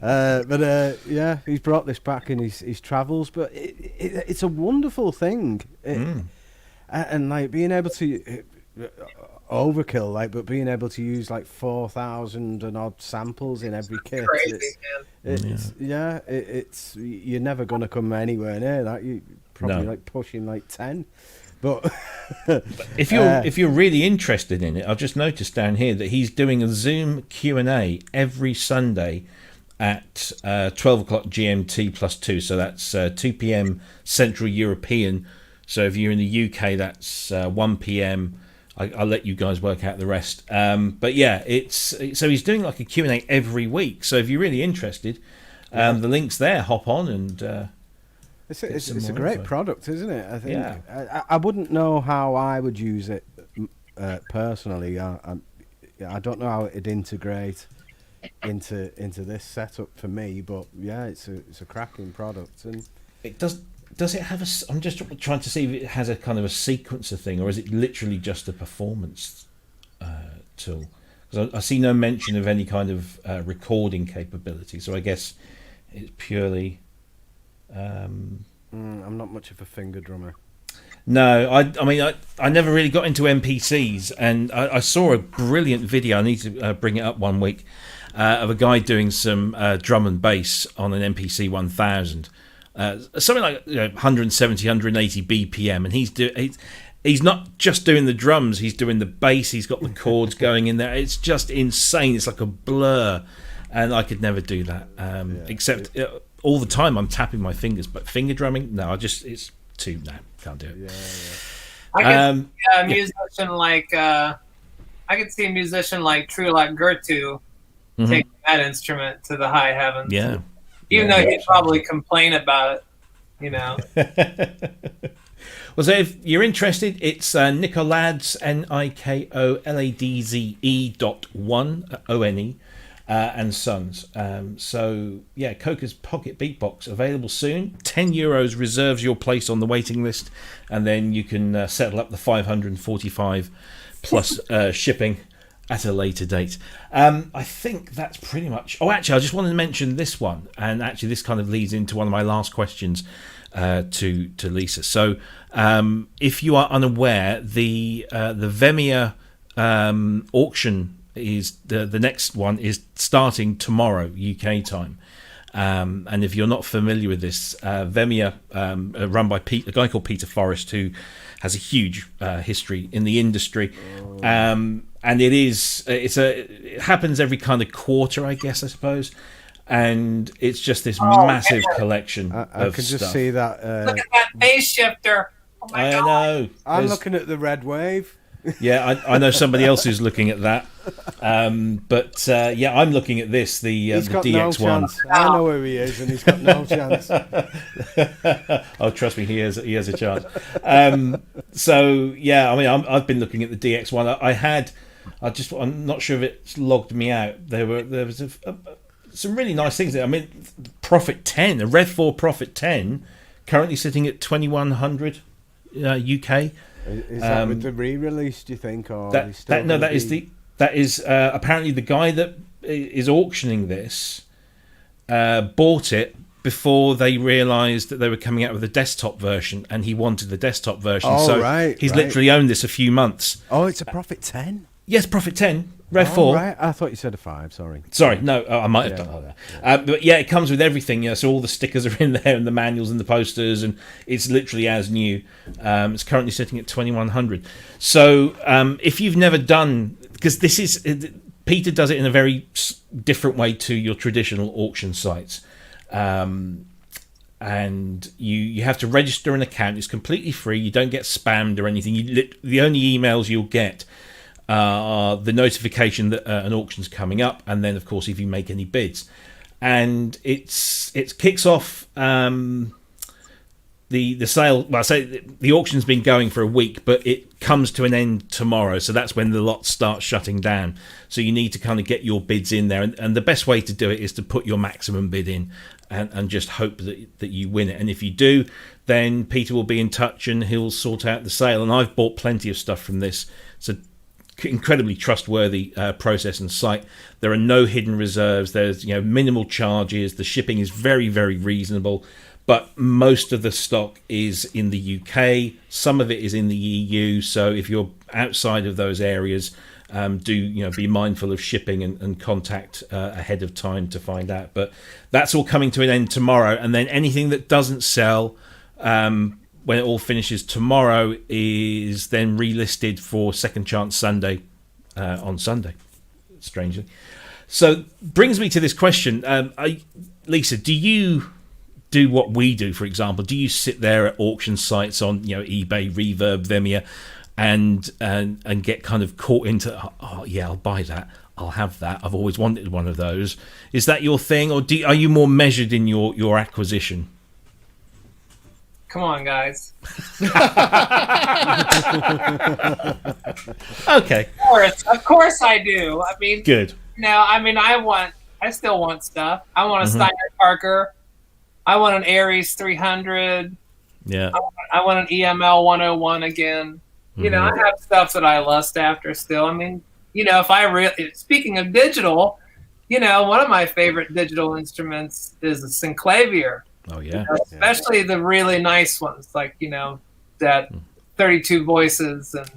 But he's brought this back in his travels, but it's a wonderful thing. And like being able to overkill, like, but being able to use like 4,000 and odd samples in every kit, Crazy, man. it's you're never gonna come anywhere near that. You probably like pushing like 10. But if you're really interested in it, I've just noticed down here that he's doing a Zoom Q&A every Sunday at 12 o'clock GMT plus 2, so that's 2 p.m. Central European. So if you're in the UK, that's 1 p.m. I'll let you guys work out the rest. But yeah, so he's doing like a Q&A every week. So if you're really interested, the link's there. Hop on and it's a great product, isn't it? I think. Yeah. I wouldn't know how I would use it personally. I don't know how it'd integrate into this setup for me, but yeah, it's a cracking product. And it does it have I'm just trying to see if it has a kind of a sequencer thing, or is it literally just a performance tool? Because I see no mention of any kind of recording capability, so I guess it's purely I'm not much of a finger drummer. No, I mean I never really got into MPCs, and I saw a brilliant video, I need to bring it up one week, of a guy doing some drum and bass on an MPC 1000. Something like 170, 180 BPM, and he's not just doing the drums, he's doing the bass, he's got the chords going in there. It's just insane. It's like a blur, and I could never do that. Except all the time I'm tapping my fingers, but finger drumming, no, it's too, no, can't do it. I could see a musician like I could see a musician like True Like Gertu taking that instrument to the high heavens. Yeah. Even though he'd probably complain about it, you know. Well, so if you're interested, it's Nicoladze, NIKOLADZE.1 ONE and Sons. So yeah, Koka's Pocket Beatbox available soon. €10 reserves your place on the waiting list, and then you can settle up the 545 plus shipping at a later date. I think that's pretty much. Oh, actually, I just wanted to mention this one, and actually, this kind of leads into one of my last questions to Lisa. So, if you are unaware, the VEMIA auction is the next one is starting tomorrow UK time. And if you're not familiar with this, VEMIA, run by a guy called Peter Forrest, who has a huge history in the industry. And it happens every kind of quarter, I guess, I suppose. And it's just this massive collection of stuff. I can just see that. Look at that bass shifter. Oh my God. I know. I'm looking at the red wave. Yeah, I know somebody else who's looking at that. But I'm looking at this, the DX1. No chance. I know who he is, and he's got no chance. Oh, trust me, he has a chance. So yeah, I mean, I've been looking at the DX1. I'm not sure if it's logged me out. There was some really nice things there. I mean, Prophet 10, a Rev 4 Prophet 10, currently sitting at 2100 UK. Is that with the re-release, do you think, or that is apparently the guy that is auctioning this bought it before they realised that they were coming out with a desktop version, and he wanted the desktop version. He's literally owned this a few months. Oh, it's a Prophet 10. Yes, Prophet 10, Rev 4. Right. I thought you said a 5. Sorry, no, I might have done that. But yeah, it comes with everything. So all the stickers are in there, and the manuals and the posters, and it's literally as new. It's currently sitting at 2100. So if you've never done, because Peter does it in a very different way to your traditional auction sites. And you have to register an account. It's completely free. You don't get spammed or anything. The only emails you'll get the notification that an auction's coming up, and then of course if you make any bids, and it kicks off the sale. Well, I say the auction's been going for a week, but it comes to an end tomorrow, so that's when the lot starts shutting down. So you need to kind of get your bids in there, and the best way to do it is to put your maximum bid in and just hope that you win it. And if you do, then Peter will be in touch and he'll sort out the sale. And I've bought plenty of stuff from this. So incredibly trustworthy process and site. There are no hidden reserves. There's minimal charges. The shipping is very, very reasonable. but most of the stock is in the UK. Some of it is in the EU. So if you're outside of those areas, do be mindful of shipping and contact ahead of time to find out. But that's all coming to an end tomorrow, and then anything that doesn't sell when it all finishes tomorrow is then relisted for Second Chance Sunday on Sunday, strangely. So brings me to this question. Lisa, do you do what we do, for example? Do you sit there at auction sites on eBay, Reverb, VEMIA, and get kind of caught into, oh yeah, I'll buy that, I'll have that, I've always wanted one of those? Is that your thing, or are you more measured in your acquisition? Come on, guys. Okay. Of course I do. I mean, good. I still want stuff. I want a Steiner Parker. I want an Aries 300. Yeah. I want an EML 101 again. I have stuff that I lust after still. I mean, if I really, speaking of digital, one of my favorite digital instruments is a Synclavier. Oh yeah. Especially the really nice ones, like, that 32 voices. And,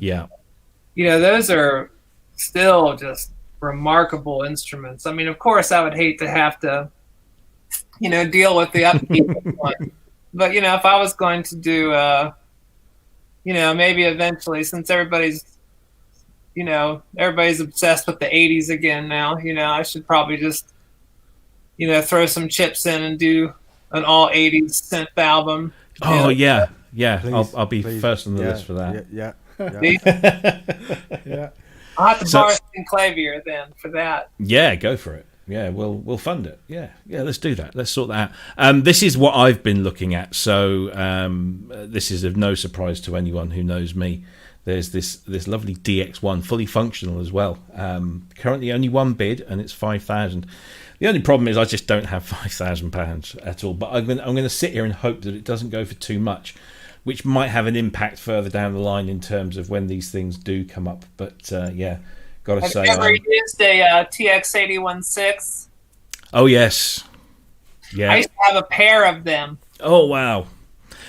those are still just remarkable instruments. I mean, of course, I would hate to have to, deal with the upkeep one. But, if I was going to do, maybe eventually, since everybody's obsessed with the 80s again now, I should probably just, throw some chips in and do an all 80s synth album. Oh, yeah. Please, I'll be please. first on the list for that. Yeah. Yeah. I'll have to borrow Synclavier then for that. Yeah, go for it. Yeah, we'll fund it. Yeah, let's do that. Let's sort that out. This is what I've been looking at. So this is of no surprise to anyone who knows me. There's this lovely DX1, fully functional as well. Currently only one bid, and it's 5,000. The only problem is I just don't have £5,000 at all. But I'm going to sit here and hope that it doesn't go for too much, which might have an impact further down the line in terms of when these things do come up. But got to say, have you ever used a TX-816? Oh yes, yeah. I used to have a pair of them. Oh wow.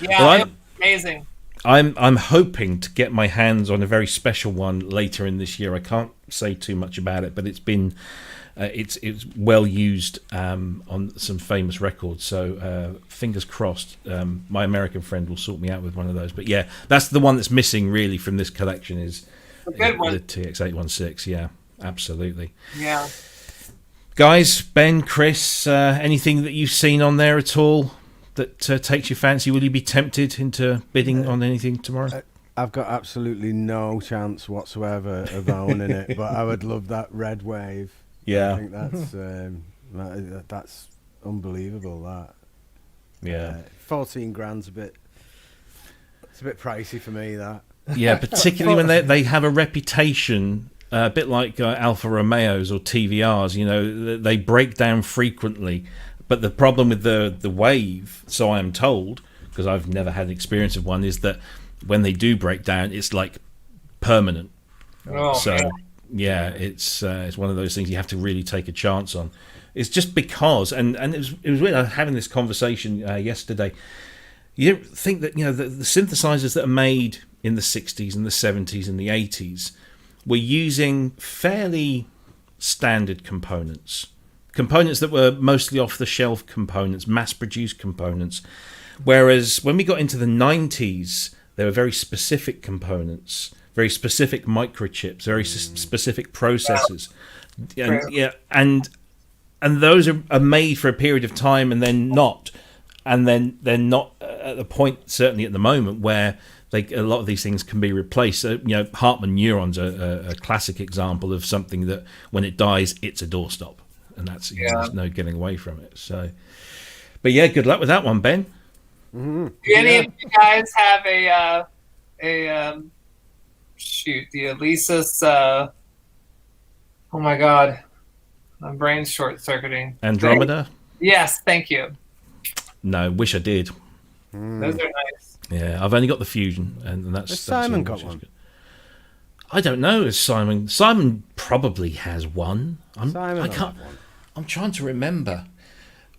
Yeah, well, it was amazing. I'm hoping to get my hands on a very special one later in this year. I can't say too much about it, but it's been it's well used on some famous records. So fingers crossed, my American friend will sort me out with one of those. But yeah, that's the one that's missing really from this collection is a good one. The TX-816. Yeah, absolutely. Yeah. Guys, Ben, Cryss, anything that you've seen on there at all that takes your fancy? Will you be tempted into bidding on anything tomorrow? I've got absolutely no chance whatsoever of owning it, but I would love that Red Wave. Yeah, I think that's unbelievable. That 14 grand's a bit pricey for me. That particularly when they have a reputation. A bit like Alfa Romeos or TVRs, they break down frequently. But the problem with the Wave, so I am told, because I've never had experience of one, is that when they do break down, it's like permanent. Oh, so man. yeah, it's one of those things you have to really take a chance on. It's just because, and it was weird. I was having this conversation yesterday. You don't think that the synthesizers that are made in the 60s and the 70s and the 80s were using fairly standard components that were mostly off-the-shelf components, mass-produced components, whereas when we got into the 90s, there were very specific components, very specific microchips, very specific processors, and those are made for a period of time and then not, and then they're not at the point, certainly at the moment, where a lot of these things can be replaced. Hartman Neuron's a classic example of something that when it dies, it's a doorstop, and that's there's no getting away from it. So, but yeah, good luck with that one, Ben. Mm-hmm. Do any of you guys have the Alesis? Oh my God, my brain's short circuiting. Andromeda? Yes, thank you. No, wish I did. Those are nice. Yeah, I've only got the Fusion, and that's Has Simon all, got one? good. I don't know. Simon probably has one. Simon I will can't. have one. I'm trying to remember.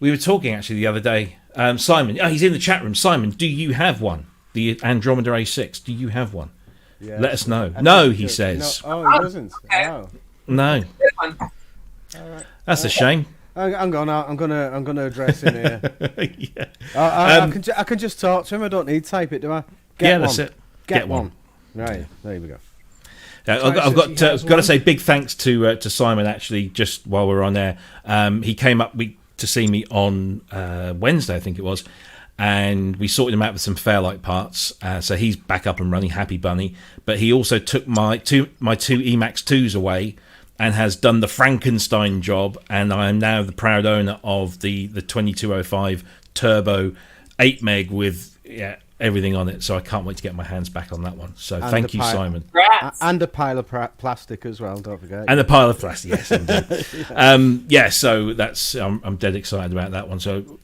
We were talking actually the other day. Simon, he's in the chat room. Simon, do you have one? The Andromeda A6. Do you have one? Yeah. Let us know. No, he says. No. Oh, he doesn't. Oh. No. Good one. That's a shame. I'm gonna address him here. Yeah. I can just talk to him. I don't need to type it, do I? That's it. Get one. Right. There we go. I've got to say big thanks to Simon actually. Just while we're on there, he came up to see me on Wednesday, I think it was, and we sorted him out with some Fairlight parts. So he's back up and running, happy bunny. But he also took my two Emax 2s away and has done the Frankenstein job, and I am now the proud owner of the 2205 Turbo 8 meg with everything on it. So I can't wait to get my hands back on that one. So And thank you, Simon. And a pile of plastic as well, don't forget. And a pile of plastic, yes, indeed. So that's I'm dead excited about that one. So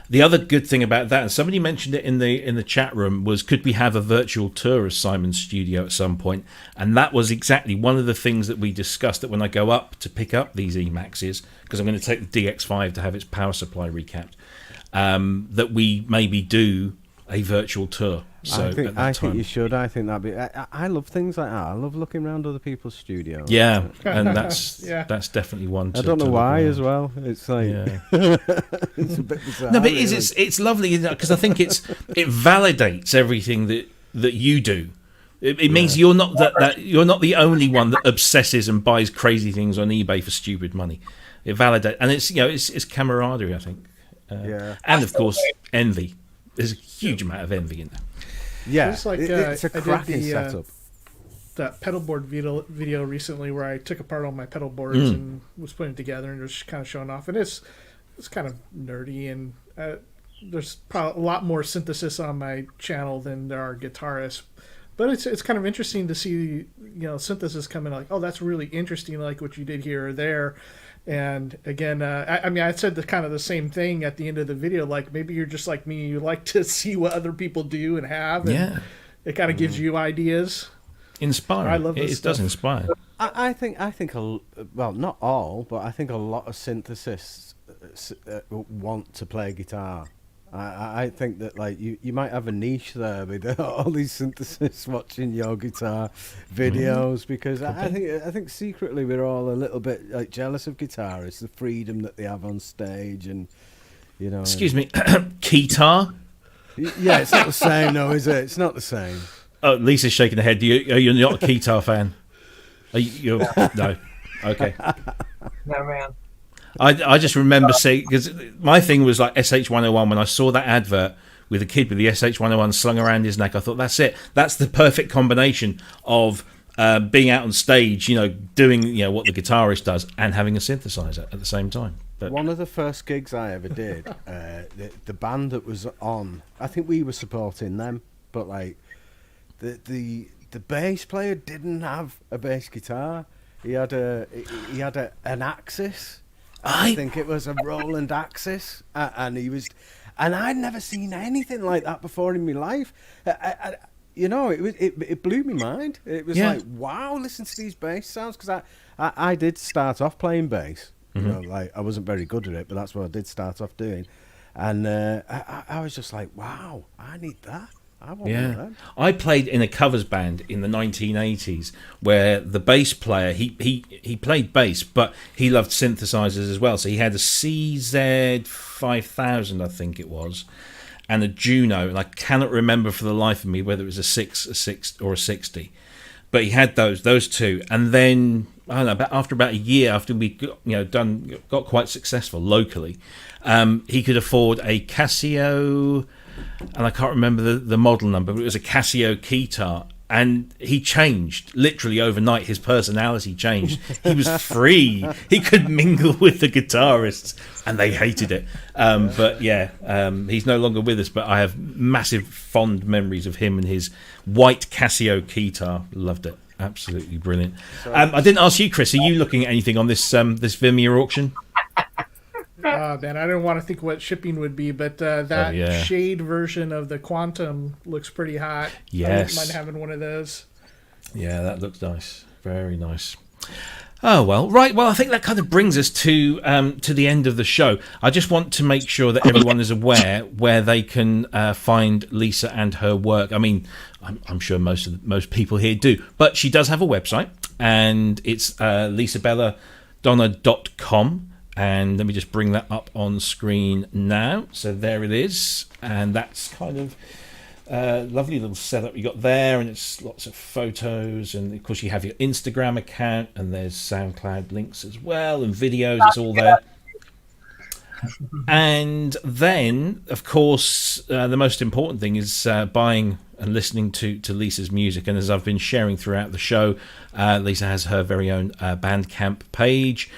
the other good thing about that, and somebody mentioned it in the chat room, was could we have a virtual tour of Simon's studio at some point? And that was exactly one of the things that we discussed, that when I go up to pick up these Emaxes, because I'm going to take the DX5 to have its power supply recapped, that we maybe do a virtual tour. So I think you should. I think that'd be. I love things like that. I love looking around other people's studios. Yeah, and that's definitely one. I don't know why as well. It's like it's a bit bizarre. No, but it's lovely because I think it validates everything that you do. It means you're not that you're not the only one that obsesses and buys crazy things on eBay for stupid money. It validates, and it's camaraderie, I think. And of course envy. There's a huge amount of envy in there. Yeah, it's like it's a cracking setup. That pedal board video recently where I took apart all my pedal boards and was putting it together and just kind of showing off. And it's kind of nerdy, and there's probably a lot more synthesis on my channel than there are guitarists. But it's kind of interesting to see, synthesis come in like, oh, that's really interesting, like what you did here or there. And again, I said the same thing at the end of the video. Like, maybe you're just like me, you like to see what other people do and have. And it kind of gives you ideas. Inspiring. I love this It stuff. does inspire. I think not all, but I think a lot of synthesists want to play guitar. I think that like you might have a niche there with all these synthesists watching your guitar videos, because I think secretly we're all a little bit like jealous of guitarists, the freedom that they have on stage, and Excuse me, guitar. Yeah, it's not the same, though, is it? It's not the same. Oh, Lisa's shaking her head. You're not a guitar fan? No. Okay. No, man. I just remember seeing, because my thing was like SH-101. When I saw that advert with a kid with the SH-101 slung around his neck, I thought, that's it. That's the perfect combination of being out on stage, doing what the guitarist does, and having a synthesizer at the same time. But one of the first gigs I ever did, the band that was on, I think we were supporting them, but like the bass player didn't have a bass guitar. He had an Axis. I think it was a Roland Axis, and I'd never seen anything like that before in my life. It blew my mind. It was like, wow, listen to these bass sounds, because I did start off playing bass. Like I wasn't very good at it, but that's what I did start off doing, and I was just like, wow, I need that. I want that. I played in a covers band in the 1980s where the bass player he played bass, but he loved synthesizers as well. So he had a CZ5000, I think it was, and a Juno, and I cannot remember for the life of me whether it was a 6, or a 60. But he had those two, and then I don't know. After about a year, after we got quite successful locally, he could afford a Casio. And I can't remember the model number, but it was a Casio keytar, and he changed literally overnight. His personality changed. He was free. He could mingle with the guitarists, and they hated it. But he's no longer with us. But I have massive fond memories of him and his white Casio keytar. Loved it. Absolutely brilliant. I didn't ask you, Cryss. Are you looking at anything on this VEMIA auction? Man, I didn't want to think what shipping would be, but that shade version of the Quantum looks pretty hot. Yes. I wouldn't mind having one of those. Yeah, that looks nice. Very nice. Oh well, right. Well, I think that kind of brings us to the end of the show. I just want to make sure that everyone is aware where they can find Lisa and her work. I mean, I'm sure most people here do, but she does have a website, and it's lisabelladonna.com. And let me just bring that up on screen now. So there it is, and that's kind of. Lovely little setup you got there, and it's lots of photos, and of course you have your Instagram account, and there's SoundCloud links as well, and videos. It's all there. And then, of course, the most important thing is buying and listening to Lisa's music. And as I've been sharing throughout the show, Lisa has her very own Bandcamp page,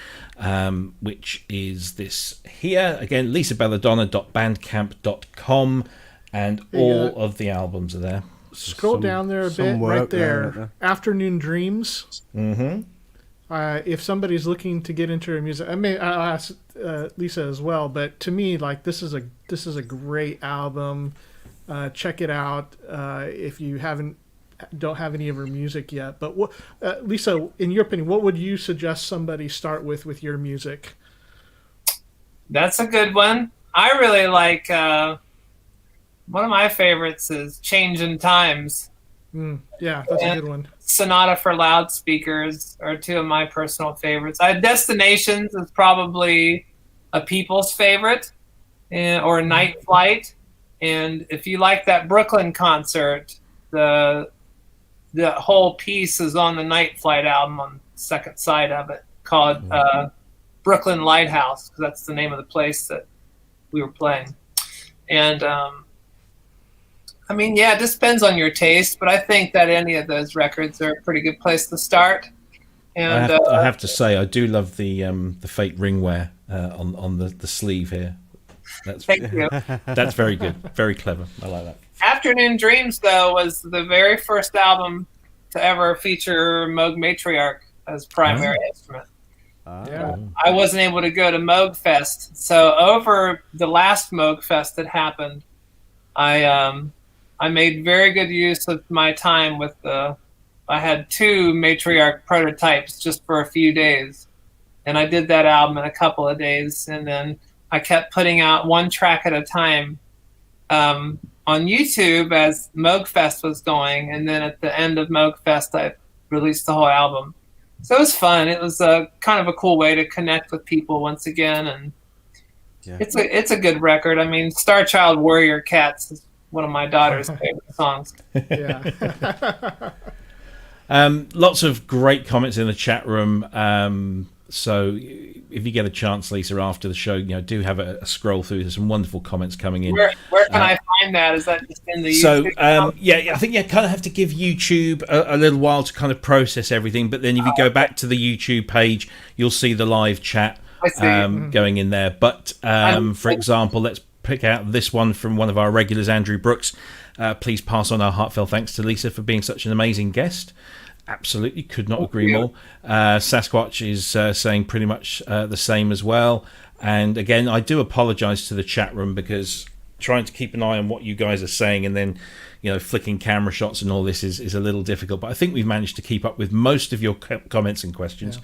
which is this here again, lisabelladonna.bandcamp.com. And all of the albums are there. Scroll down there a bit, right there. Afternoon Dreams. Mm-hmm. If somebody's looking to get into her music, I'll ask Lisa as well. But to me, like this is a great album. Check it out if you don't have any of her music yet. But what, Lisa, in your opinion, what would you suggest somebody start with your music? That's a good one. I really like. One of my favorites is Changing Times. Yeah, that's a good one. Sonata for Loudspeakers are two of my personal favorites. Destinations is probably a people's favorite, or Night Flight. And if you like that Brooklyn concert, the whole piece is on the Night Flight album on the second side of it, called Brooklyn Lighthouse, because that's the name of the place that we were playing. And I mean, yeah, it just depends on your taste, but I think that any of those records are a pretty good place to start. And I have to say, I do love the fake ringwear on the sleeve here. Thank you. That's very good, very clever. I like that. Afternoon Dreams, though, was the very first album to ever feature Moog Matriarch as primary instrument. Yeah. I wasn't able to go to Moog Fest, so over the last Moog Fest that happened, I made very good use of my time with I had 2 Matriarch prototypes just for a few days. And I did that album in a couple of days. And then I kept putting out one track at a time on YouTube as Moog Fest was going. And then at the end of Moog Fest, I released the whole album. So it was fun. It was kind of a cool way to connect with people once again. And it's a good record. I mean, Star Child Warrior Cats is one of my daughter's favorite songs. Yeah. Lots of great comments in the chat room. So if you get a chance, Lisa, after the show, do have a scroll through. There's some wonderful comments coming in. Where can I find that? Is that just in the YouTube? So I think you kind of have to give YouTube a little while to kind of process everything. But then if you go back to the YouTube page, you'll see the live chat going in there. But for example, let's pick out this one from one of our regulars, Andrew Brooks. Please pass on our heartfelt thanks to Lisa for being such an amazing guest. Absolutely, could not agree more. Sasquatch is saying pretty much the same as well. And again, I do apologize to the chat room, because trying to keep an eye on what you guys are saying and then flicking camera shots and all this is a little difficult. But I think we've managed to keep up with most of your comments and questions.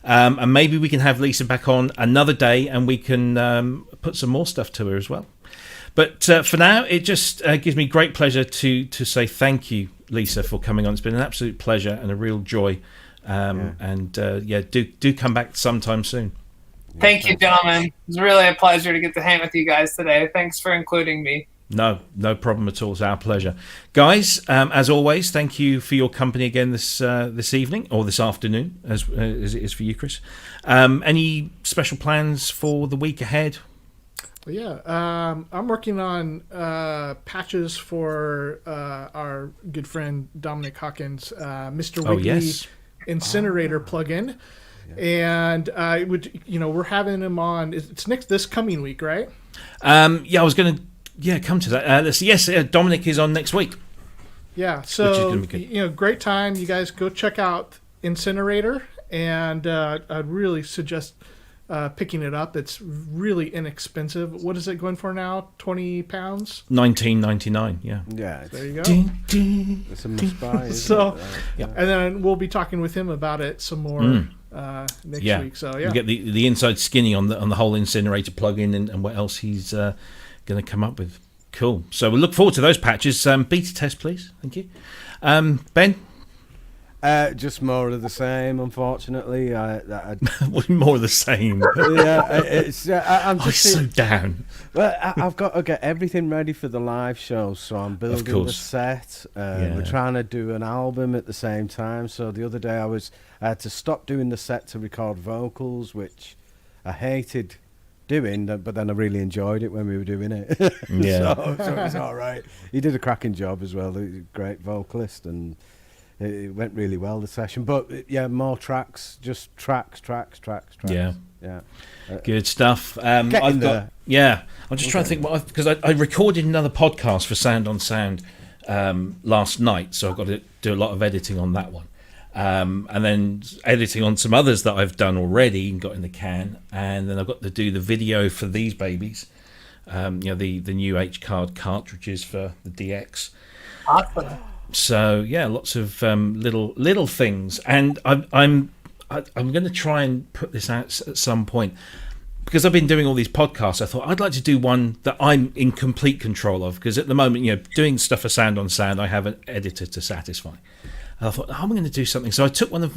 And maybe we can have Lisa back on another day, and we can put some more stuff to her as well. But for now, it just gives me great pleasure to say thank you, Lisa, for coming on. It's been an absolute pleasure and a real joy. And do come back sometime soon. Thank you, gentlemen. It was really a pleasure to get to hang with you guys today. Thanks for including me. No problem at all. It's our pleasure. Guys, as always, thank you for your company again this evening, or this afternoon, as it is for you, Cryss. Any special plans for the week ahead? Well, yeah, I'm working on patches for our good friend Dominic Hawkins, Mr. Wiggly Incinerator plugin. And we're having him on. It's this coming week, right? I was going to come to that. Dominic is on next week. Yeah, so great time. You guys go check out Incinerator, and I'd really suggest picking it up. It's really inexpensive. What is it going for now? £20? $19.99. Yeah. There you go. It's a must buy. And then we'll be talking with him about it some more next week. So yeah, you get the inside skinny on the whole incinerator plug-in and what else he's going to come up with. Cool. So we'll look forward to those patches. Beta test, please. Thank you. Ben? Just more of the same, unfortunately. More of the same. I'm just so down. Well, I've got to get everything ready for the live show, so I'm building the set. We're trying to do an album at the same time. So the other day I had to stop doing the set to record vocals, which I hated doing, but then I really enjoyed it when we were doing it. Yeah. so it was all right. He did a cracking job as well. He's a great vocalist, and it went really well, the session. But yeah, more tracks, just tracks. Yeah. Good stuff. I'm just trying to think because I recorded another podcast for Sound on Sound last night, so I've got to do a lot of editing on that one. And then editing on some others that I've done already and got in the can, and then I've got to do the video for these babies, the new H-card cartridges for the DX. Awesome. So yeah, lots of little things, and I'm going to try and put this out at some point, because I've been doing all these podcasts. I thought I'd like to do one that I'm in complete control of, because at the moment, doing stuff for Sound on Sound, I have an editor to satisfy. And I thought, I'm going to do something. So I took one of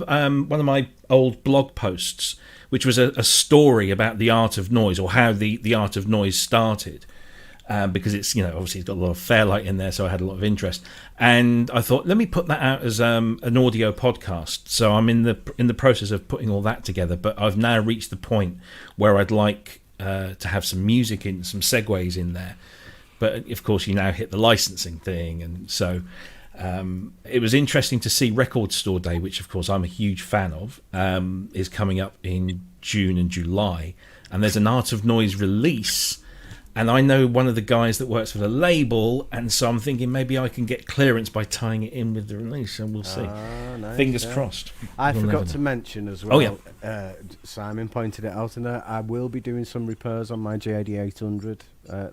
my old blog posts, which was a story about the art of noise, or how the art of noise started, because it's obviously it's got a lot of Fairlight in there, so I had a lot of interest. And I thought, let me put that out as an audio podcast. So I'm in the process of putting all that together. But I've now reached the point where I'd like to have some music in, some segues in there. But of course, you now hit the licensing thing, and so. It was interesting to see Record Store Day, which of course I'm a huge fan of, is coming up in June and July, and there's an Art of Noise release, and I know one of the guys that works for the label, and so I'm thinking maybe I can get clearance by tying it in with the release, and we'll see. Nice, fingers crossed. I forgot to mention as well, Simon pointed it out, and I will be doing some repairs on my JD800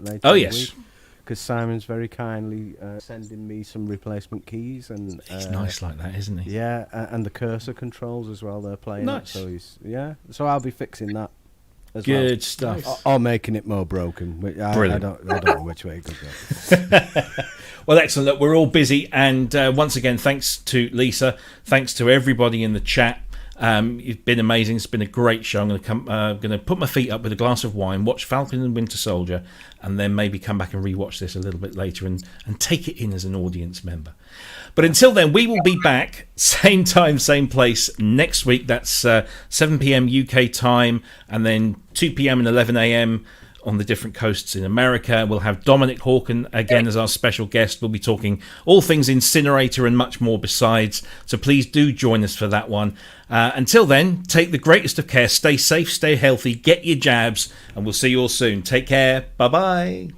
later in the week. Because Simon's very kindly sending me some replacement keys, and he's nice like that, isn't he? Yeah, and the cursor controls as well. They're playing. Nice. It, so I'll be fixing that as well. Good stuff. Or making it more broken. Brilliant. I don't know which way it could go. Well, excellent. Look, we're all busy, and once again, thanks to Lisa. Thanks to everybody in the chat. You've been amazing. It's been a great show. I'm going to put my feet up with a glass of wine, watch Falcon and Winter Soldier, and then maybe come back and rewatch this a little bit later and take it in as an audience member. But until then, we will be back same time, same place next week. That's 7 p.m. UK time, and then 2 p.m. and 11 a.m. on the different coasts in America. We'll have Dominic Hawken again as our special guest. We'll be talking all things Incinerator and much more besides. So please do join us for that one. Until then, take the greatest of care. Stay safe, stay healthy, get your jabs, and we'll see you all soon. Take care. Bye-bye.